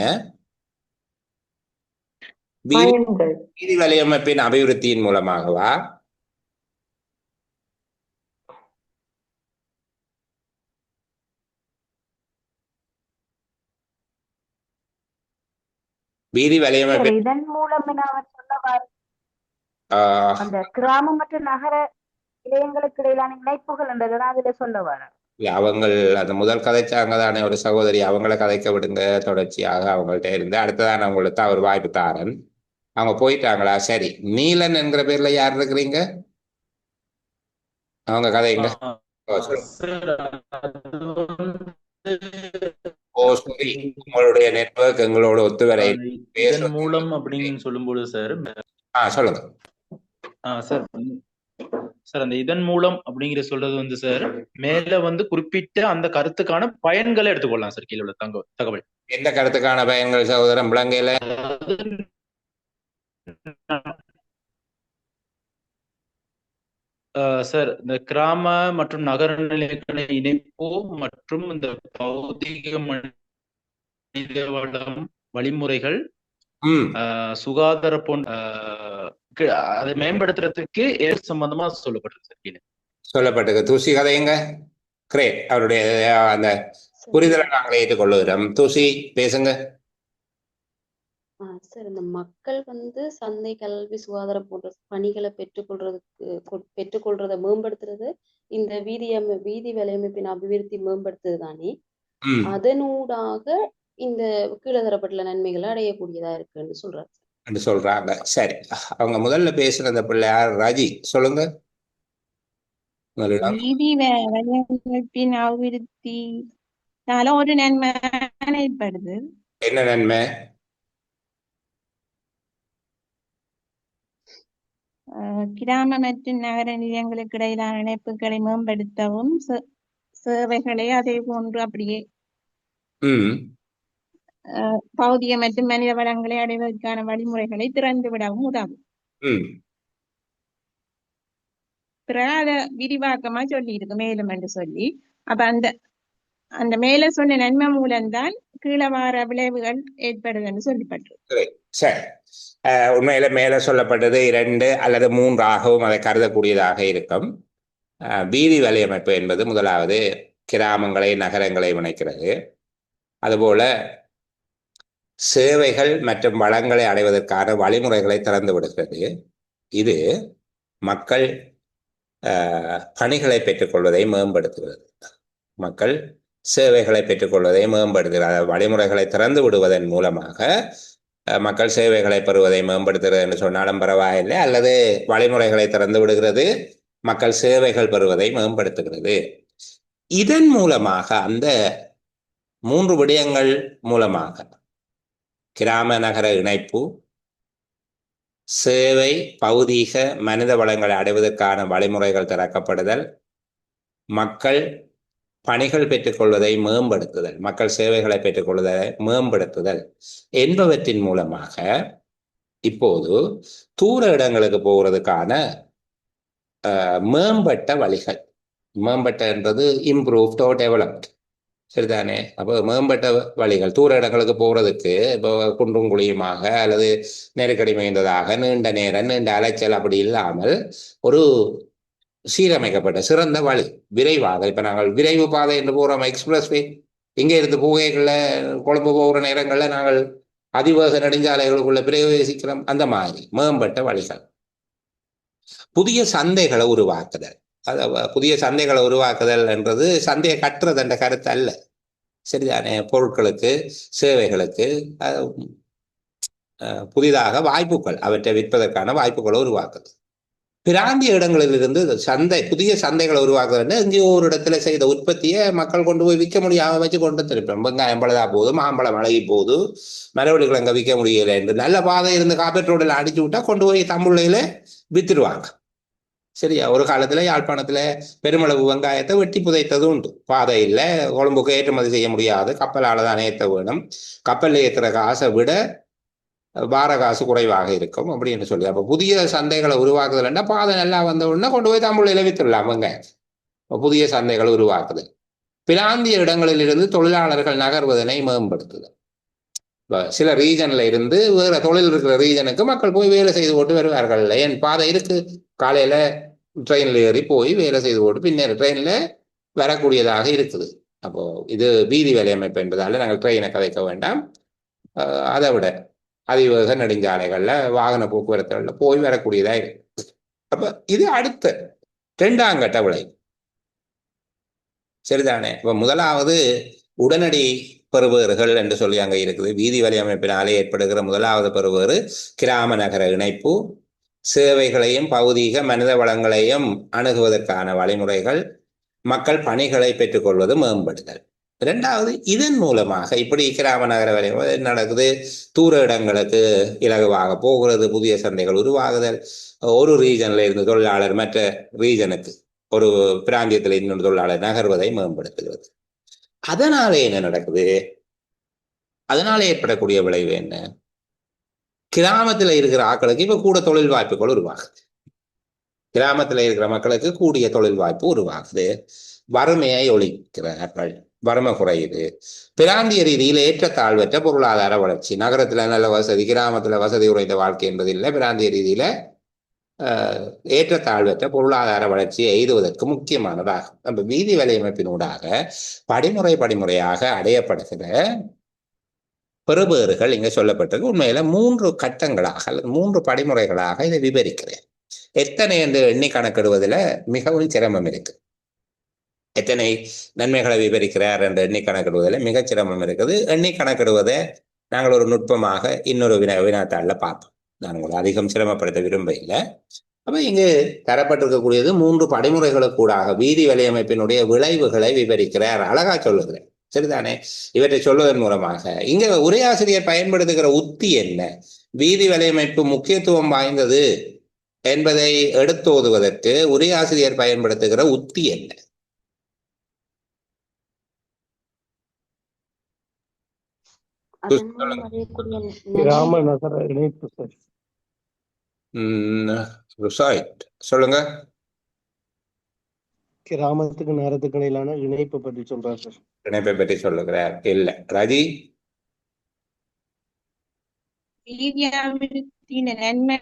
வீதி வலையமைப்பின் அபிவிருத்தியின் மூலமாகவா? வீதி வலையமைப்பு இதன் மூலம் அவர் சொல்லவாறு அந்த கிராமம் மற்றும் நகர நிலையங்களுக்கு இடையிலான இணைப்புகள் என்றதான் அதுல சொல்லவாரு. அவங்க அந்த முதல் கதைச்சாங்க தானே ஒரு சகோதரி, அவங்கள கதைக்க விடுங்க. தொடர்ச்சியாக அவங்கள்ட்ட இருந்து அடுத்ததான் அவங்களுக்கு அவர் வாய்ப்பு தாரன். அவங்க போயிட்டாங்களா? சரி, நீலன் என்கிற பேர்ல யார் இருக்கிறீங்க? அவங்க கதைங்க. சரி, உங்களுடைய நெட்வொர்க் எங்களோட ஒத்துவரை மூலம் அப்படின்னு சொல்லும்போது சார் சொல்லுங்க சார். சார், அந்த இதன் மூலம் அப்படிங்கிற சொல்றது சார் மேல குறிப்பிட்ட அந்த கருத்துக்கான பயன்களை எடுத்துக்கொள்ளலாம் சார். கீழே உள்ள தகவல் எந்த கருத்துக்கான பயன்கள் சகோதரன் விளங்கையில? சார், இந்த கிராம மற்றும் நகர நிலையங்களை இணைப்பு மற்றும் இந்த பௌதிக மனித வளம் வழிமுறைகள், சுகாதார போன்ற அதை மேம்படுத்துறதுக்கு சம்பந்தமா சொல்லப்பட்டிருக்கு சார். சொல்லப்பட்டிருக்கு. தூசி கதையுங்க கிரேட். அவருடைய அந்த புரிதலை நாங்கள் ஏற்றுக்கொள்ளுகிறோம். தூசி பேசுங்க. சார், இந்த மக்கள் வந்து சந்தை, கல்வி, சுகாதாரம் போன்ற பணிகளை பெற்றுக்கொள்றதை மேம்படுத்துறது இந்த வீதி வேலையமைப்பின் அபிவிருத்தி மேம்படுத்துறது தானே. அதனூடாக இந்த கீழதரப்பட்ட நன்மைகளை அடையக்கூடியதா இருக்குன்னு சொல்றாங்க. சரி, அவங்க முதல்ல பேசுன அந்த பிள்ளையார் ராஜி சொல்லுங்க. வீதி வேலையமைப்பின் அபிவிருத்தினால ஒரு நன்மை ஏற்படுது. என்ன நன்மை? கிராம மற்றும் நகர நிலையங்களுக்கு இடையிலான இணைப்புகளை மேம்படுத்தவும், சேவைகளை அதே போன்று அப்படியே பௌதிக மற்றும் மனித வளங்களை அடைவதற்கான வழிமுறைகளை திறந்து விடவும் உதவும். பிறகு அதை விரிவாக்கமா சொல்லி இருக்கு மேலும் என்று சொல்லி, அப்ப அந்த மேல சொன்ன நன்மை மூலம்தான் கீழவார விளைவுகள் ஏற்படுதுன்னு சொல்லப்பட்டிருக்கு. சரி, உண்மையில மேல சொல்லப்பட்டது 2 அல்லது 3 ஆகவும் அதை கருதக்கூடியதாக இருக்கும். வீதி வலையமைப்பு என்பது முதலாவது கிராமங்களை நகரங்களை இணைக்கிறது. அதுபோல சேவைகள் மற்றும் வளங்களை அடைவதற்கான வழிமுறைகளை திறந்து விடுகிறது. இது மக்கள் பணிகளை பெற்றுக்கொள்வதை மேம்படுத்துகிறது. மக்கள் சேவைகளை பெற்றுக்கொள்வதை மேம்படுத்துகிறது. வழிமுறைகளை திறந்து விடுவதன் மூலமாக மக்கள் சேவைகளை பெறுவதை மேம்படுத்துகிறது என்று சொன்னாலும் பரவாயில்லை, அல்லது வழிமுறைகளை திறந்து விடுகிறது, மக்கள் சேவைகள் பெறுவதை மேம்படுத்துகிறது. இதன் மூலமாக அந்த 3 விடயங்கள் மூலமாக கிராம நகர இணைப்பு, சேவை, பௌதீக, மனித வளங்களை அடைவதற்கான வழிமுறைகள் திறக்கப்படுதல், மக்கள் பணிகள் பெற்றுக்கொள்வதை மேம்படுத்துதல், மக்கள் சேவைகளை பெற்றுக்கொள்வதை மேம்படுத்துதல் என்பவற்றின் மூலமாக இப்போது தூர இடங்களுக்கு போகிறதுக்கான மேம்பட்ட வழிகள், மேம்பட்டன்றது இம்ப்ரூவ்ட் ஓ டெவலப்ட், சரிதானே? அப்போ மேம்பட்ட வழிகள் தூர இடங்களுக்கு போகிறதுக்கு இப்போ குன்றும் குழியுமாக அல்லது நெருக்கடி மிகுந்ததாக நீண்ட நேரம் நீண்ட அலைச்சல் அப்படி இல்லாமல் ஒரு சீரமைக்கப்பட்ட சிறந்த வழி, விரைவாக. இப்போ நாங்கள் விரைவு பாதை என்று போகிறோம், எக்ஸ்பிரஸ்வே. இங்கே இருந்து புகைகளில் கொழும்பு போகிற நேரங்களில் நாங்கள் அதிவேக நெடுஞ்சாலைகளுக்குள்ள பிரவேசிக்கிறோம். அந்த மாதிரி மேம்பட்ட வழிகள். புதிய சந்தைகளை உருவாக்குதல். புதிய சந்தைகளை உருவாக்குதல் என்றது சந்தையை கட்டுறது என்ற கருத்து அல்ல, சரிதானே? பொருட்களுக்கு, சேவைகளுக்கு புதிதாக வாய்ப்புகள், அவற்றை விற்பதற்கான வாய்ப்புகளை உருவாக்குது. பிராந்திய இடங்களிலிருந்து புதிய சந்தைகளை உருவாக்குறது. எங்கேயோ ஒரு இடத்துல செய்த உற்பத்தியை மக்கள் கொண்டு போய் விற்க முடியாம வச்சு கொண்டு திருப்போம். வெங்காயம் பழுதா போகுது, மாம்பழம் அழகி போகுது, மரவள்ளிகள் அங்கே விற்க முடியல என்று நல்ல பாதை இருந்து காப்பீட்டு ரோடில் அடிச்சு விட்டா கொண்டு போய் தமிழ்ல வித்துருவாங்க. சரியா? ஒரு காலத்துல யாழ்ப்பாணத்துல பெருமளவு வெங்காயத்தை வெட்டி புதைத்தது உண்டு. பாதை இல்லை, கொழும்புக்கு ஏற்றுமதி செய்ய முடியாது, கப்பலால் தான் ஏற்ற வேணும். கப்பலில் ஏற்றுற காசை விட பார காசு குறைவாக இருக்கும் அப்படின்னு சொல்லி, அப்போ புதிய சந்தைகளை உருவாக்குதல்னா பாதை நல்லா வந்த உடனே கொண்டு போய் தமிழில் வித்துடலாம் வெங்காயம். புதிய சந்தைகளை உருவாக்குதல். பிராந்திய இடங்களிலிருந்து தொழிலாளர்கள் நகர்வதனை மேம்படுத்துதல். சில ரீஜன்ல இருந்து வேற தொழில் இருக்கிற ரீஜனுக்கு மக்கள் போய் வேலை செய்து போட்டு வருவார்கள். ஏன் பாதை இருக்கு, காலையில ட்ரெயின்ல ஏறி போய் வேலை செய்து போட்டு பின்னர் ட்ரெயின்ல வரக்கூடியதாக இருக்குது. அப்போ இது வீதி வேலையமைப்பு என்பதால நாங்கள் ட்ரெயினை கதைக்க வேண்டாம். அதை விட அதிவேக நெடுஞ்சாலைகள்ல வாகன போக்குவரத்துகள்ல போய் வரக்கூடியதா இருக்கு. அப்ப இது அடுத்த 2ஆம் கட்ட விளைவு, சரிதானே? இப்ப முதலாவது உடனடி பெறுவேறுகள் என்று சொல்லி அங்க இருக்குது. வீதி வலையமைப்பினாலே ஏற்படுகிற முதலாவது பெறுவேறு கிராம நகர இணைப்பு, சேவைகளையும் பௌதீக மனித வளங்களையும் அணுகுவதற்கான வழிமுறைகள், மக்கள் பணிகளை பெற்றுக்கொள்வது மேம்படுதல். 2வது, இதன் மூலமாக இப்படி கிராம நகர வலையமைப்பு நடக்குது, தூர இடங்களுக்கு இலகுவாக போகிறது, புதிய சந்தைகள் உருவாகுதல், ஒரு ரீஜன்ல இருந்து தொழிலாளர் மற்ற ரீஜனுக்கு, ஒரு பிராந்தியத்தில் இன்னொரு தொழிலாளர் நகர்வதை மேம்படுத்துகிறது. அதனால என்ன நடக்குது? அதனால ஏற்படக்கூடிய விளைவு என்ன? கிராமத்துல இருக்கிற ஆட்களுக்கு இப்ப கூட தொழில் வாய்ப்புகள் உருவாகுது. கிராமத்துல இருக்கிற மக்களுக்கு கூடிய தொழில் வாய்ப்பு உருவாகுது. வறுமையை ஒழிக்கிறார்கள், வறுமை குறையுது. பிராந்திய ரீதியில் ஏற்றத்தாழ்வற்ற பொருளாதார வளர்ச்சி. நகரத்துல நல்ல வசதி, கிராமத்துல வசதி குறைந்த வாழ்க்கை என்பது இல்லை. பிராந்திய ரீதியில ஏற்றத்தாழ்வற்ற பொருளாதார வளர்ச்சியை எய்துவதற்கு முக்கியமானதாகும். நம்ம வீதி வலையமைப்பினூடாக படிமுறையாக அடையப்படுகிற பெறுபேறுகள் இங்க சொல்லப்பட்டிருக்கு. உண்மையில 3 கட்டங்களாக அல்லது 3 படிமுறைகளாக இதை விவரிக்கிறேன். எத்தனை என்று எண்ணி கணக்கிடுவதில் மிகவும் சிரமம் இருக்கு. எத்தனை நன்மைகளை விவரிக்கிறார் என்று எண்ணி கணக்கிடுவதில் மிக சிரமம் இருக்குது. எண்ணி கணக்கிடுவதை நாங்கள் ஒரு நுட்பமாக இன்னொரு வினாத்தாளில் பார்ப்போம். நான் உங்களை அதிகம் சிரமப்படுத்த விரும்ப இல்லை. அப்ப இங்கு தரப்பட்டிருக்கக்கூடியது 3 படிமுறைகளுக்கூடாக வீதி வலையமைப்பினுடைய விளைவுகளை விவரிக்கிறார். அழகா சொல்லுகிறேன், சரிதானே? இவற்றை சொல்வதன் மூலமாக இங்க உரையாசிரியர் பயன்படுத்துகிற உத்தி என்ன, வீதி வலையமைப்பு முக்கியத்துவம் வாய்ந்தது என்பதை எடுத்தோதுவதற்கு உரையாசிரியர் பயன்படுத்துகிற உத்தி என்ன? கிராம நகர இணைப்பு சொல்லுங்க. கிராமத்துக்கு நகரத்துக்கு இடையிலான இணைப்பு பற்றி சொல்றார் சார். இணைப்பை பற்றி சொல்லுகிறார். இல்ல ராஜி, வீதியாவின் நன்மை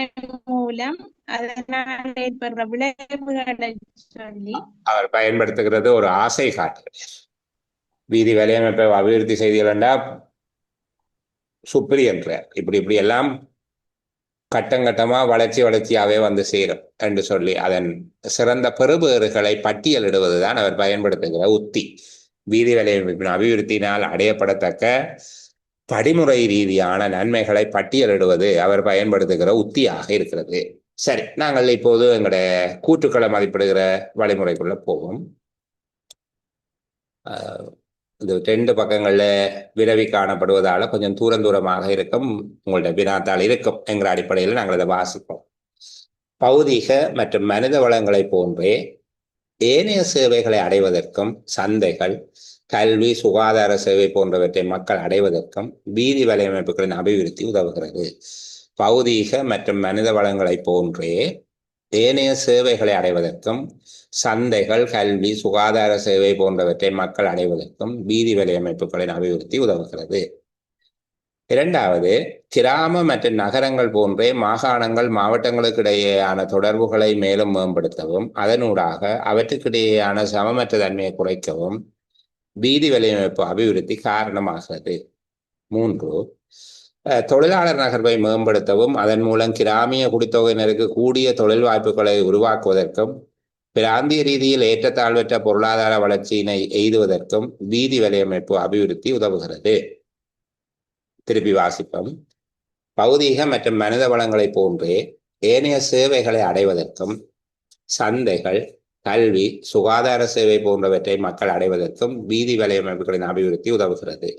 மூலம் அதனால் ஏற்படுற விளைவுகளை சொல்லி அவர் பயன்படுத்துகிறது ஒரு ஆசை காட்டுகிறார். வீதி வலையமைப்பை அபிவிருத்தி செய்தீர்களா சுப்ரி என்றார். இப்படி எல்லாம் கட்டங்கட்டமா வளர்ச்சியாவே வந்து சேரும் என்று சொல்லி அதன் சிறந்த பெறுபேறுகளை பட்டியலிடுவதுதான் அவர் பயன்படுத்துகிற உத்தி. வீதி வலையமைப்பின் அபிவிருத்தியினால் அடையப்படத்தக்க படிமுறை ரீதியான நன்மைகளை பட்டியலிடுவது அவர் பயன்படுத்துகிற உத்தியாக இருக்கிறது. சரி, நாங்கள் இப்போது எங்களுடைய கூற்றுக்களை மதிப்பிடுகிற வழிமுறைக்குள்ள போவோம். இது 2 பக்கங்கள்ல விரவி காணப்படுவதால கொஞ்சம் தூரமாக இருக்கும், உங்களுடைய வினாத்தாள் இருக்கும் என்கிற அடிப்படையில் நாங்கள் இதை வாசிப்போம். பௌதீக மற்றும் மனித வளங்களை போன்றே ஏனைய சேவைகளை அடைவதற்கும் சந்தைகள், கல்வி, சுகாதார சேவை போன்றவற்றை மக்கள் அடைவதற்கும் வீதி வலையமைப்புகளின் அபிவிருத்தி உதவுகிறது. பௌதீக மற்றும் மனித வளங்களை போன்றே ஏனைய சேவைகளை அடைவதற்கும் சந்தைகள், கல்வி, சுகாதார சேவை போன்றவற்றை மக்கள் அடைவதற்கும் வீதி வலையமைப்புகளின் அபிவிருத்தி உதவுகிறது. 2வது, கிராம மற்றும் நகரங்கள் போன்றே மாகாணங்கள், மாவட்டங்களுக்கு இடையேயான தொடர்புகளை மேலும் மேம்படுத்தவும் அதனூடாக அவற்றுக்கிடையேயான சமமற்ற தன்மையை குறைக்கவும் வீதி வலையமைப்பு அபிவிருத்தி காரணமாகிறது. 3, தொழிலாளர் நகர்வை மேம்படுத்தவும் அதன் மூலம் கிராமிய குடித்தொகையினருக்கு கூடிய தொழில் வாய்ப்புகளை உருவாக்குவதற்கும் பிராந்திய ரீதியில் ஏற்றத்தாழ்வற்ற பொருளாதார வளர்ச்சியினை எய்துவதற்கும் வீதி வலையமைப்பு அபிவிருத்தி உதவுகிறது. திருப்பி வாசிப்போம். பௌதீக மற்றும் மனித வளங்களை போன்றே ஏனைய சேவைகளை அடைவதற்கும் சந்தைகள், கல்வி, சுகாதார சேவை போன்றவற்றை மக்கள் அடைவதற்கும் வீதி வலையமைப்புகளின் அபிவிருத்தி உதவுகிறது.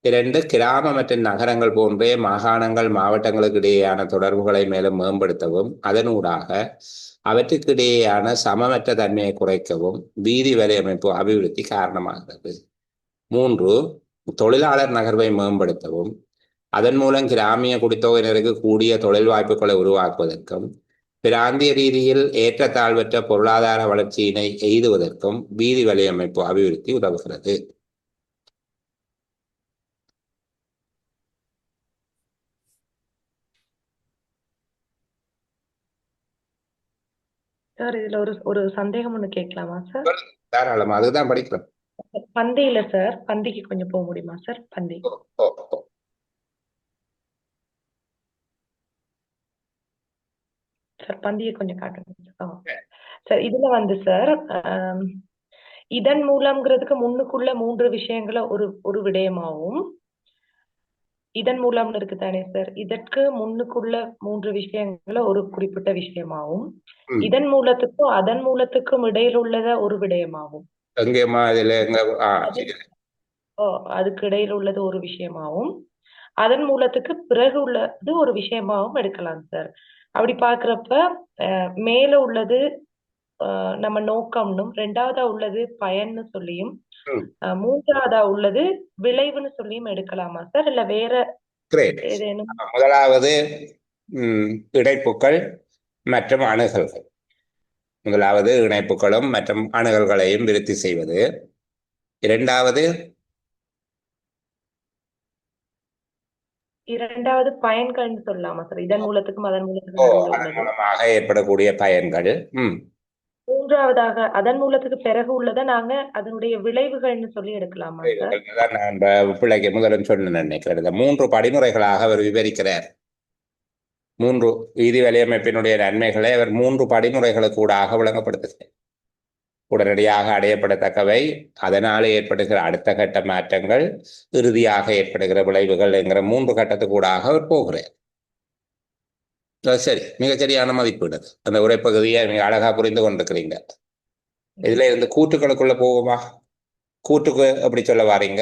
2, கிராம மற்றும் நகரங்கள் போன்றே மாகாணங்கள், மாவட்டங்களுக்கு இடையேயான தொடர்புகளை மேலும் மேம்படுத்தவும் அதனூடாக அவற்றுக்கிடையேயான சமமற்ற தன்மையை குறைக்கவும் வீதி வலையமைப்பு அபிவிருத்தி காரணமாகிறது. 3, தொழிலாளர் நகர்வை மேம்படுத்தவும் அதன் மூலம் கிராமிய குடித்தொகையினருக்கு கூடிய தொழில் வாய்ப்புகளை உருவாக்குவதற்கும் பிராந்திய ரீதியில் ஏற்றத்தாழ்வற்ற பொருளாதார வளர்ச்சியினை எய்துவதற்கும் வீதி வலையமைப்பு அபிவிருத்தி உதவுகிறது. சார், இதுல ஒரு சந்தேகம் ஒண்ணு கேட்கலாமா சார்? தாராளமா, அதுதான் படிக்கிறோம். பந்தி இல்ல சார், பந்திக்கு கொஞ்சம் போக முடியுமா சார்? பந்தி சார், பந்தியை கொஞ்சம் காட்டுங்க சார். இதுல வந்து சார், இதன் மூலம்ங்கிறதுக்கு முன்னுக்குள்ள 3 விஷயங்களை ஒரு விடயமாவும், இதன் மூலம்னு இருக்கு தானே சார், இதற்கு முன்னுக்குள்ள 3 விஷயங்களை ஒரு குறிப்பிட்ட விஷயமாவும், இதன் மூலத்துக்கும் அதன் மூலத்துக்கும் இடையில் உள்ளத ஒரு விடயமாகும், அதுக்கு இடையில் உள்ளது ஒரு விஷயமாவும், அதன் மூலத்துக்கு பிறகு உள்ளது ஒரு விஷயமாவும் எடுக்கலாம் சார். அப்படி பாக்குறப்ப மேல உள்ளது நம்ம நோக்கம்னும், 2வதா உள்ளது பயன்னு சொல்லியும், 3வதா உள்ளது விளைவுன்னு சொல்லியும் எடுக்கலாமா சார், இல்ல வேற ஏதேனும்? முதலாவது இணைப்புகள் மற்றும் அணுகல்கள். முதலாவது இணைப்புகளும் மற்றும் அணுகல்களையும் விருத்தி செய்வது. 2வது இரண்டாவது பயன்கள்னு சொல்லலாமா சார்? இதன் மூலத்துக்கும் அதன் மூலத்துக்கும் ஓ நடுவுல அதன் உள்ளது. மூலமாக ஏற்படக்கூடிய பயன்கள். மூன்றாவதாக அதன் மூலத்துக்கு பிறகு உள்ளதை நாங்க அதனுடைய விளைவுகள்னு சொல்லி எடுக்கலாமா சார்? இதுதான் நான் பிள்ளைக்கு முதலும் சொன்ன நினைக்கிறேன். இந்த 3 படிமுறைகளாக அவர் விவரிக்கிறார். 3 வீதி வலையமைப்பினுடைய நன்மைகளை அவர் 3 படிமுறைகளுக்கு ஊடாக விளங்கப்படுத்துகிறார். உடனடியாக அடையப்படத்தக்கவை, அதனால் ஏற்படுகிற அடுத்த கட்ட மாற்றங்கள், இறுதியாக ஏற்படுகிற விளைவுகள் என்கிற 3 கட்டத்துக்கு ஊடாக அவர் போகிறார். சரி, மிகச்சரியான மதிப்பீடு. அந்த உரைப்பகுதியை நீங்க அழகா புரிந்து கொண்டிருக்கிறீங்க. இதுல இருந்து கூற்றுக்களுக்குள்ள போகுமா? கூட்டுக்கு எப்படி சொல்ல வாரீங்க?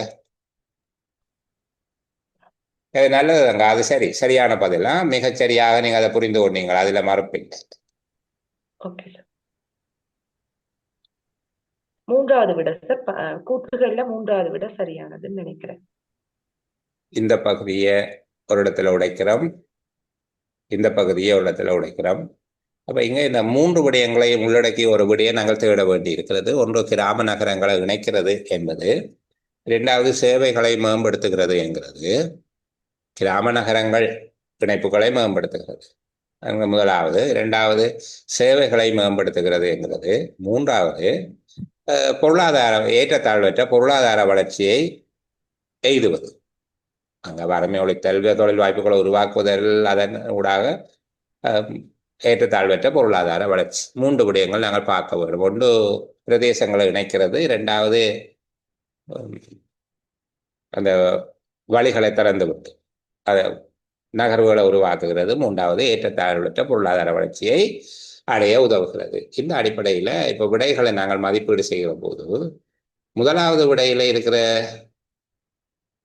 அது நல்லதுதாங்க. அது சரி, சரியான பதிலா மிகச்சரியாக நீங்க அதை புரிந்து கொண்டீங்களா? அதுல மறுப்பில்லை. Okay sir. மூன்றாவது விட சார், கூற்றுகள்ல மூன்றாவது விட சரியானதுன்னு நினைக்கிறேன். இந்த பகுதியை ஒரு இடத்துல உடைக்கிறோம், இந்த பகுதியை ஒரு இடத்துல உடைக்கிறோம். அப்ப இங்க இந்த 3 விடயங்களையும் உள்ளடக்கி ஒரு விடையை நாங்கள் தேட வேண்டி இருக்கிறது. ஒன்று கிராம நகரங்களை இணைக்கிறது என்பது, 2வது சேவைகளை மேம்படுத்துகிறது என்கிறது, கிராம நகரங்கள் இணைப்புகளை மேம்படுத்துகிறது அங்க முதலாவது, 2வது சேவைகளை மேம்படுத்துகிறது என்கிறது, 3வது பொருளாதார ஏற்றத்தாழ்வற்ற பொருளாதார வளர்ச்சியை எய்துவது. அங்க வறுமை ஒழித்தல், தொழில் வாய்ப்புகளை உருவாக்குவதில், அதன் ஊடாக ஏற்றத்தாழ்வற்ற பொருளாதார வளர்ச்சி. 3 விடயங்கள் நாங்கள் பார்க்க வேண்டும். ஒன்று பிரதேசங்களை இணைக்கிறது, 2வது அந்த வழிகளை திறந்து விட்டு நகர்வுகளை உருவாக்குகிறது, 3வது ஏற்றத்தாழ்வற்ற பொருளாதார வளர்ச்சியை அடைய உதவுகிறது. இந்த அடிப்படையில் இப்போ விடைகளை நாங்கள் மதிப்பீடு செய்கிற போது, முதலாவது விடையில இருக்கிற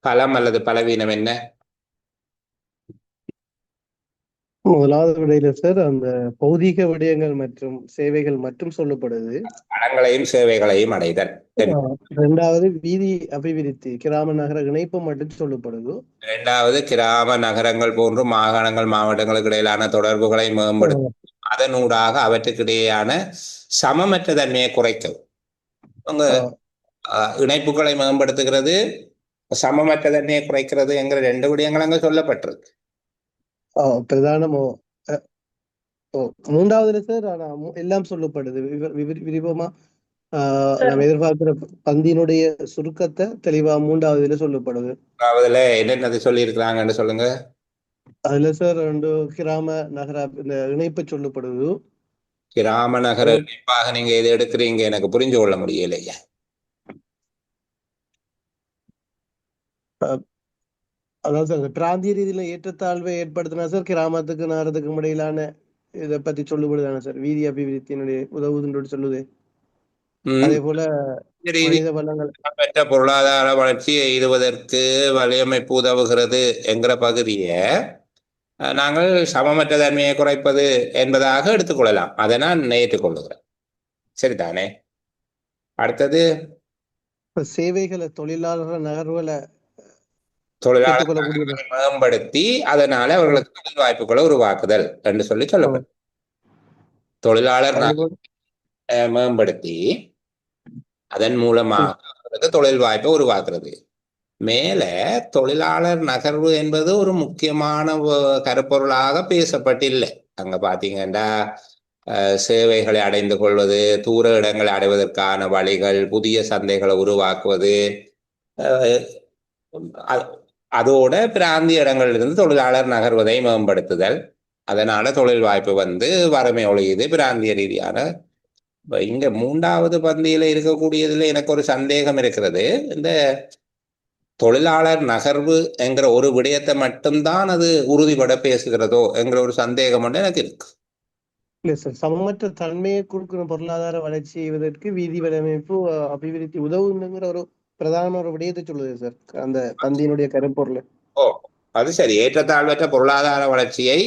பலம் அல்லது பலவீனம் என்ன? முதலாவது விடையில சார் அந்த பௌதீக விடயங்கள் மற்றும் சேவைகள் மட்டும் சொல்லப்படுது. பலங்களையும் சேவைகளையும் அடைதல். 2வது வீதி அபிவிருத்தி, கிராம நகர இணைப்பு மட்டும் சொல்லப்படுது. 2வது கிராம நகரங்கள் போன்று மாகாணங்கள் மாவட்டங்களுக்கு இடையிலான தொடர்புகளை மேம்படுத்தும், அதனூடாக அவற்றுக்கிடையேயான சமமற்ற தன்மையை குறைக்கும். உங்க இணைப்புகளை மேம்படுத்துகிறது, சமமற்ற தன்மையை குறைக்கிறது என்கிற 2 விடயங்கள் அங்க சொல்லப்பட்டிருக்கு. பிரதானமோ 3வதுல சார் எல்லாம் சொல்லப்படுது விரிவமா. நம்ம எதிர்பார்க்கிற பந்தியினுடைய சுருக்கத்தை தெளிவா 3வதுல சொல்லப்படுது. 3வதுல என்னென்னது சொல்லி இருக்கிறாங்கன்னு சொல்லுங்க. அதுல சார் 2 கிராம நகர இந்த இணைப்பு சொல்லப்படுது. கிராம நகர இணைப்பாக நீங்க எது எடுக்கிறீங்க எனக்கு புரிஞ்சு கொள்ள முடியலையா? அதாவது சார் பிராந்திய ரீதியில ஏற்றத்தாழ்வை ஏற்படுத்தினா சார் கிராமத்துக்கு நகரத்துக்கும் இடையிலான இதை பத்தி சொல்லப்படுதானே சார், வீதி அபிவிருத்தியினுடைய உதவுதுன்னு சொல்லுது. அதே போல மனித வளங்கள் பொருளாதார வளர்ச்சியை எய்துவதற்கு வலையமைப்பு உதவுகிறது என்கிற பகுதியை நாங்கள் சமமற்ற தன்மையை குறைப்பது என்பதாக எடுத்துக்கொள்ளலாம். அதை நான் ஏற்றுக்கொள்ளுகிறேன். சரிதானே? அடுத்தது சேவைகளை, தொழிலாளர்கள் நகர்வுகளை தொழிலாளர்களை மேம்படுத்தி அதனால அவர்களுக்கு தொழில் வாய்ப்புகளை உருவாக்குதல் என்று சொல்லி சொல்லப்படும். தொழிலாளர் மேம்படுத்தி அதன் மூலமாக அவர்களுக்கு தொழில் வாய்ப்பை உருவாக்குறது. மேல தொழிலாளர் நகர்வு என்பது ஒரு முக்கியமான கருப்பொருளாக பேசப்பட்டில்லை. அங்க பாத்தீங்கன்னா சேவைகளை அடைந்து கொள்வது, தூர இடங்களை அடைவதற்கான வழிகள், புதிய சந்தைகளை உருவாக்குவது, அதோட பிராந்திய இடங்களிலிருந்து தொழிலாளர் நகர்வதை மேம்படுத்துதல், அதனால தொழில் வாய்ப்பு வறுமை ஒழியுது பிராந்திய ரீதியான. இங்க 3வது பந்தியில இருக்கக்கூடியதுல எனக்கு ஒரு சந்தேகம் இருக்கிறது. இந்த தொழிலாளர் நகர்வு என்கிற ஒரு விடயத்தை மட்டும்தான் அது உறுதிபட பேசுகிறதோ என்கிற ஒரு சந்தேகம் எனக்கு இருக்கு. இல்ல சார், சமமற்ற தன்மையை கொடுக்கிற பொருளாதார வளர்ச்சி செய்வதற்கு வீதி வலையமைப்பு அபிவிருத்தி உதவுங்கிற ஒரு பிரதான ஒரு விடயத்தை சொல்லுது சார் அந்த பந்தியினுடைய கருப்பொருள். அது சரி. ஏற்றத்தாழ்வற்ற பொருளாதார வளர்ச்சியை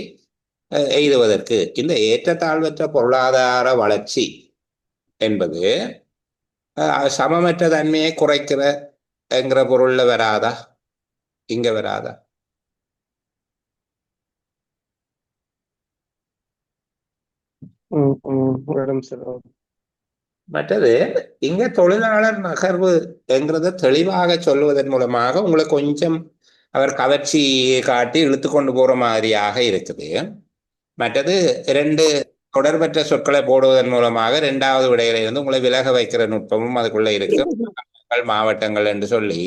எய்துவதற்கு இந்த ஏற்றத்தாழ்வற்ற பொருளாதார வளர்ச்சி என்பது சமமற்ற தன்மையை குறைக்கிற என்கிற பொருள்ல வராதா? இங்க வராதா? மற்றது இங்க தொழிலாளர் நகர்வு என்கிறத தெளிவாக சொல்லுவதன் மூலமாக உங்களுக்கு கொஞ்சம் அவர் கவர்ச்சியை காட்டி இழுத்து கொண்டு போற மாதிரியாக இருக்குது. மற்றது 2 தொடர்பற்ற சொற்களை போடுவதன் மூலமாக 2வது விடையில இருந்து உங்களை விலக வைக்கிற நுட்பமும் அதுக்குள்ள இருக்கு. மாவட்டங்கள் என்று சொல்லி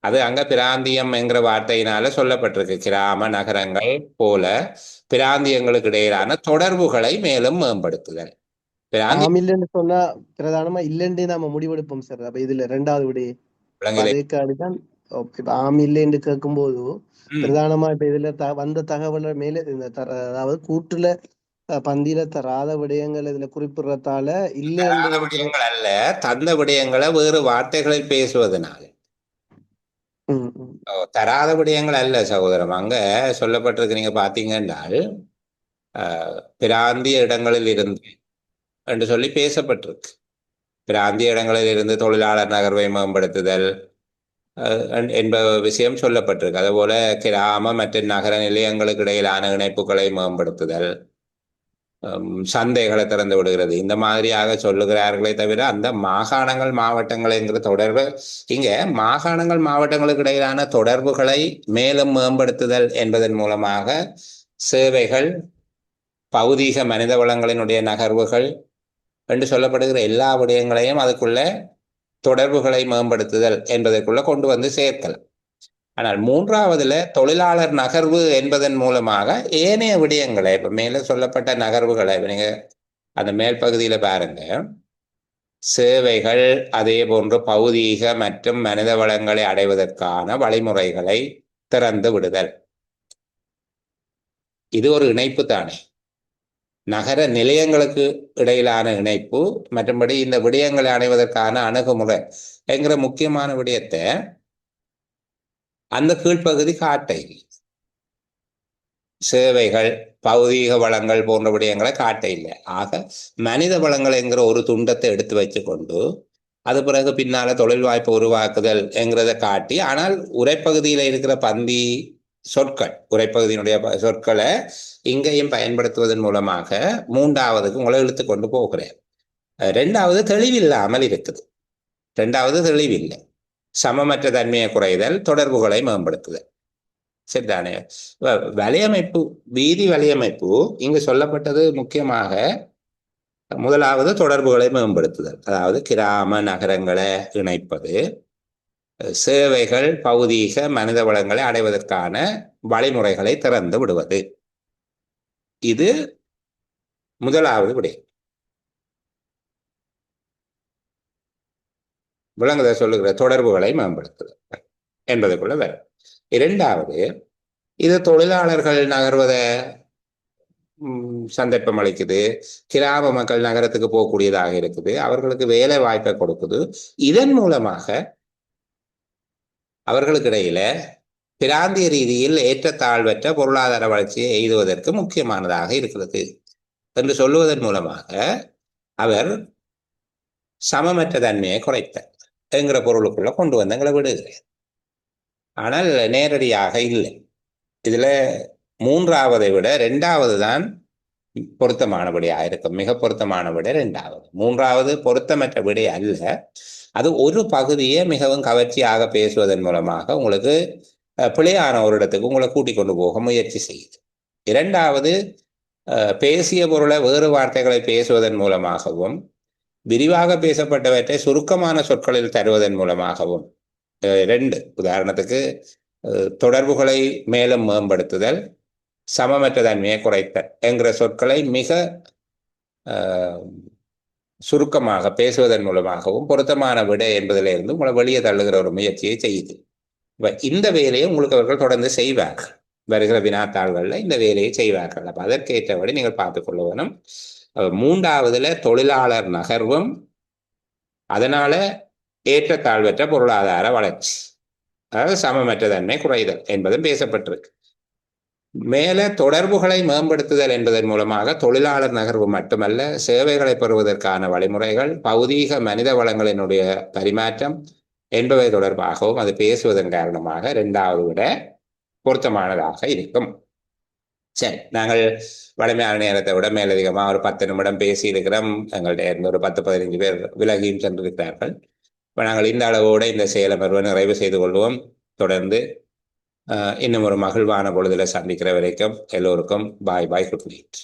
அது அங்க பிராந்தியம் என்கிற வார்த்தையினால சொல்லப்பட்டிருக்கு. கிராம நகரங்கள் போல பிராந்தியங்களுக்கு இடையிலான தொடர்புகளை மேலும் மேம்படுத்துதல். இல்லைன்னு சொன்னா பிரதானமா இல்லைன்னு நாம முடிவெடுப்போம் சார். அப்ப இதுல 2வது விட அதுக்காடிதான் இப்ப இல்லைன்னு கேட்கும் போது பிரதானமா இப்ப இதுல வந்த தகவலை மேல இந்த அதாவது கூட்டுல பந்தியில தராத விடயங்கள் இதுல குறிப்பிடுறதால விடயங்கள் அல்ல, தந்த விடயங்களை வேறு வார்த்தைகளில் பேசுவதனால தராத விடயங்கள் அல்ல சகோதரம். அங்க சொல்லப்பட்டிருக்கு, நீங்க பாத்தீங்கன்னால் பிராந்திய இடங்களில் இருந்து என்று சொல்லி பேசப்பட்டிருக்கு. பிராந்திய இடங்களில் இருந்து தொழிலாளர் நகர்வை மேம்படுத்துதல் என்ப விஷயம் சொல்லப்பட்டிருக்கு. அதுபோல கிராம மற்றும் நகர நிலையங்களுக்கு இடையிலான இணைப்புகளை மேம்படுத்துதல், சந்தைகளை திறந்து விடுகிறது, இந்த மாதிரியாக சொல்லுகிறார்களே தவிர அந்த மாகாணங்கள் மாவட்டங்கள் என்கிற தொடர்பு இங்க மாகாணங்கள் மாவட்டங்களுக்கு இடையிலான தொடர்புகளை மேலும் மேம்படுத்துதல் என்பதன் மூலமாக சேவைகள், பௌதீக மனித வளங்களினுடைய நகர்வுகள் என்று சொல்லப்படுகிற எல்லா விடயங்களையும் அதுக்குள்ள தொடர்புகளை மேம்படுத்துதல் என்பதற்குள்ள கொண்டு வந்து சேர்க்கலாம். ஆனால் 3வதுல தொழிலாளர் நகர்வு என்பதன் மூலமாக ஏனைய விடயங்களை, இப்ப மேல சொல்லப்பட்ட நகர்வுகளை நீங்க அந்த மேல் பகுதியில பாருங்க, சேவைகள் அதே போன்று பௌதீக மற்றும் மனித வளங்களை அடைவதற்கான வழிமுறைகளை திறந்து விடுதல். இது ஒரு இணைப்பு தானே, நகர நிலையங்களுக்கு இடையிலான இணைப்பு. மற்றபடி இந்த விடயங்களை அடைவதற்கான அணுகுமுறை என்கிற முக்கியமான விடயத்தை அந்த கீழ்ப்பகுதி காட்டை. சேவைகள், பௌதீக வளங்கள் போன்ற விடயங்களை காட்ட இல்லை. ஆக மனித வளங்கள் என்கிற ஒரு துண்டத்தை எடுத்து வச்சு கொண்டு அது பிறகு பின்னால தொழில் வாய்ப்பு உருவாக்குதல் என்கிறத காட்டி, ஆனால் உரைப்பகுதியில இருக்கிற பந்தி சொற்கள், உரைப்பகுதியினுடைய சொற்களை இங்கேயும் பயன்படுத்துவதன் மூலமாக 3வதுக்கு உங்களை இழுத்து கொண்டு போகிறேன். 2வது தெளிவில்லாமல் இருக்குது. 2வது தெளிவில்லை. சமமற்ற தன்மையை குறைதல், தொடர்புகளை மேம்படுத்துதல். சரிதானே? வலையமைப்பு, வீதி வலையமைப்பு இங்கு சொல்லப்பட்டது முக்கியமாக 1வது தொடர்புகளை மேம்படுத்துதல், அதாவது கிராம நகரங்களை இணைப்பது, சேவைகள், பௌதீக மனித வளங்களை அடைவதற்கான வழிமுறைகளை திறந்து விடுவது. இது 1வது விடயம். விளங்குத சொல்லுகிற தொடர்புகளை மேம்படுத்துதல் என்பதற்குள்ள வரும். 2வது, இது தொழிலாளர்கள் நகர்வதை சந்தர்ப்பம் அளிக்குது, கிராம மக்கள் நகரத்துக்கு போகக்கூடியதாக இருக்குது, அவர்களுக்கு வேலை வாய்ப்பை கொடுக்குது. இதன் மூலமாக அவர்களுக்கு இடையில பிராந்திய ரீதியில் ஏற்றத்தாழ்வற்ற பொருளாதார வளர்ச்சியை எய்துவதற்கு முக்கியமானதாக இருக்கிறது என்று சொல்லுவதன் மூலமாக அவர் சமமற்ற தன்மையை குறைத்தார் என்கிற பொருளுக்குள்ள கொண்டு வந்து எங்களை விடுகிறார். ஆனால் நேரடியாக இல்லை. இதுல 3வதை விட 2வது தான் பொருத்தமான விடையாக இருக்கும். மிக பொருத்தமான விடை 2வது. 3வது பொருத்தமற்ற விடை அல்ல. அது ஒரு பகுதியை மிகவும் கவர்ச்சியாக பேசுவதன் மூலமாக உங்களுக்கு பிழையான ஒரு இடத்துக்கு உங்களை கூட்டிக் கொண்டு போக முயற்சி செய்யுது. 2வது, பேசிய பொருளை வேறு வார்த்தைகளை பேசுவதன் மூலமாகவும் விரிவாக பேசப்பட்டவற்றை சுருக்கமான சொற்களில் தருவதன் மூலமாகவும் 2 உதாரணத்துக்கு தொடர்புகளை மேலும் மேம்படுத்துதல், சமமற்ற தன்மையை குறைத்தல் என்கிற சொற்களை மிக சுருக்கமாக பேசுவதன் மூலமாகவும் பொருத்தமான விடை என்பதிலிருந்து உங்களை வெளியே தள்ளுகிற ஒரு முயற்சியை செய்யுது. இந்த வேலையை உங்களுக்கு அவர்கள் தொடர்ந்து செய்வார்கள். வருகிற வினாத்தாள்களில் இந்த வேலையை செய்வார்கள். அப்ப அதற்கேற்றபடி நீங்கள் பார்த்துக்கொள்ள வேணும். 3வதுல தொழிலாளர் நகர்வும் அதனால ஏற்றத்தாழ்வற்ற பொருளாதார வளர்ச்சி, அதாவது சமமற்ற தன்மை குறைதல் என்பதும் பேசப்பட்டிருக்கு. மேல தொடர்புகளை மேம்படுத்துதல் என்பதன் மூலமாக தொழிலாளர் நகர்வு மட்டுமல்ல, சேவைகளை பெறுவதற்கான வழிமுறைகள், பௌதீக மனித வளங்களினுடைய பரிமாற்றம் என்பவை தொடர்பாகவும் அது பேசுவதன் காரணமாக 2வது விட பொருத்தமானதாக இருக்கும். சரி, நாங்கள் வலிமையான நேரத்தை விட மேலதிகமாக ஒரு 10 நிமிடம் பேசி இருக்கிறோம். எங்கள்கிட்ட இருந்து ஒரு 10-15 பேர் விலகியும் சென்றிருக்கிறார்கள். இப்போ நாங்கள் இந்த அளவோடு இந்த செயலமர்வை நிறைவு செய்து கொள்வோம். தொடர்ந்து இன்னும் ஒரு மகிழ்வான பொழுதுல சந்திக்கிற வரைக்கும் எல்லோருக்கும் பாய் பாய், குட் நைட்.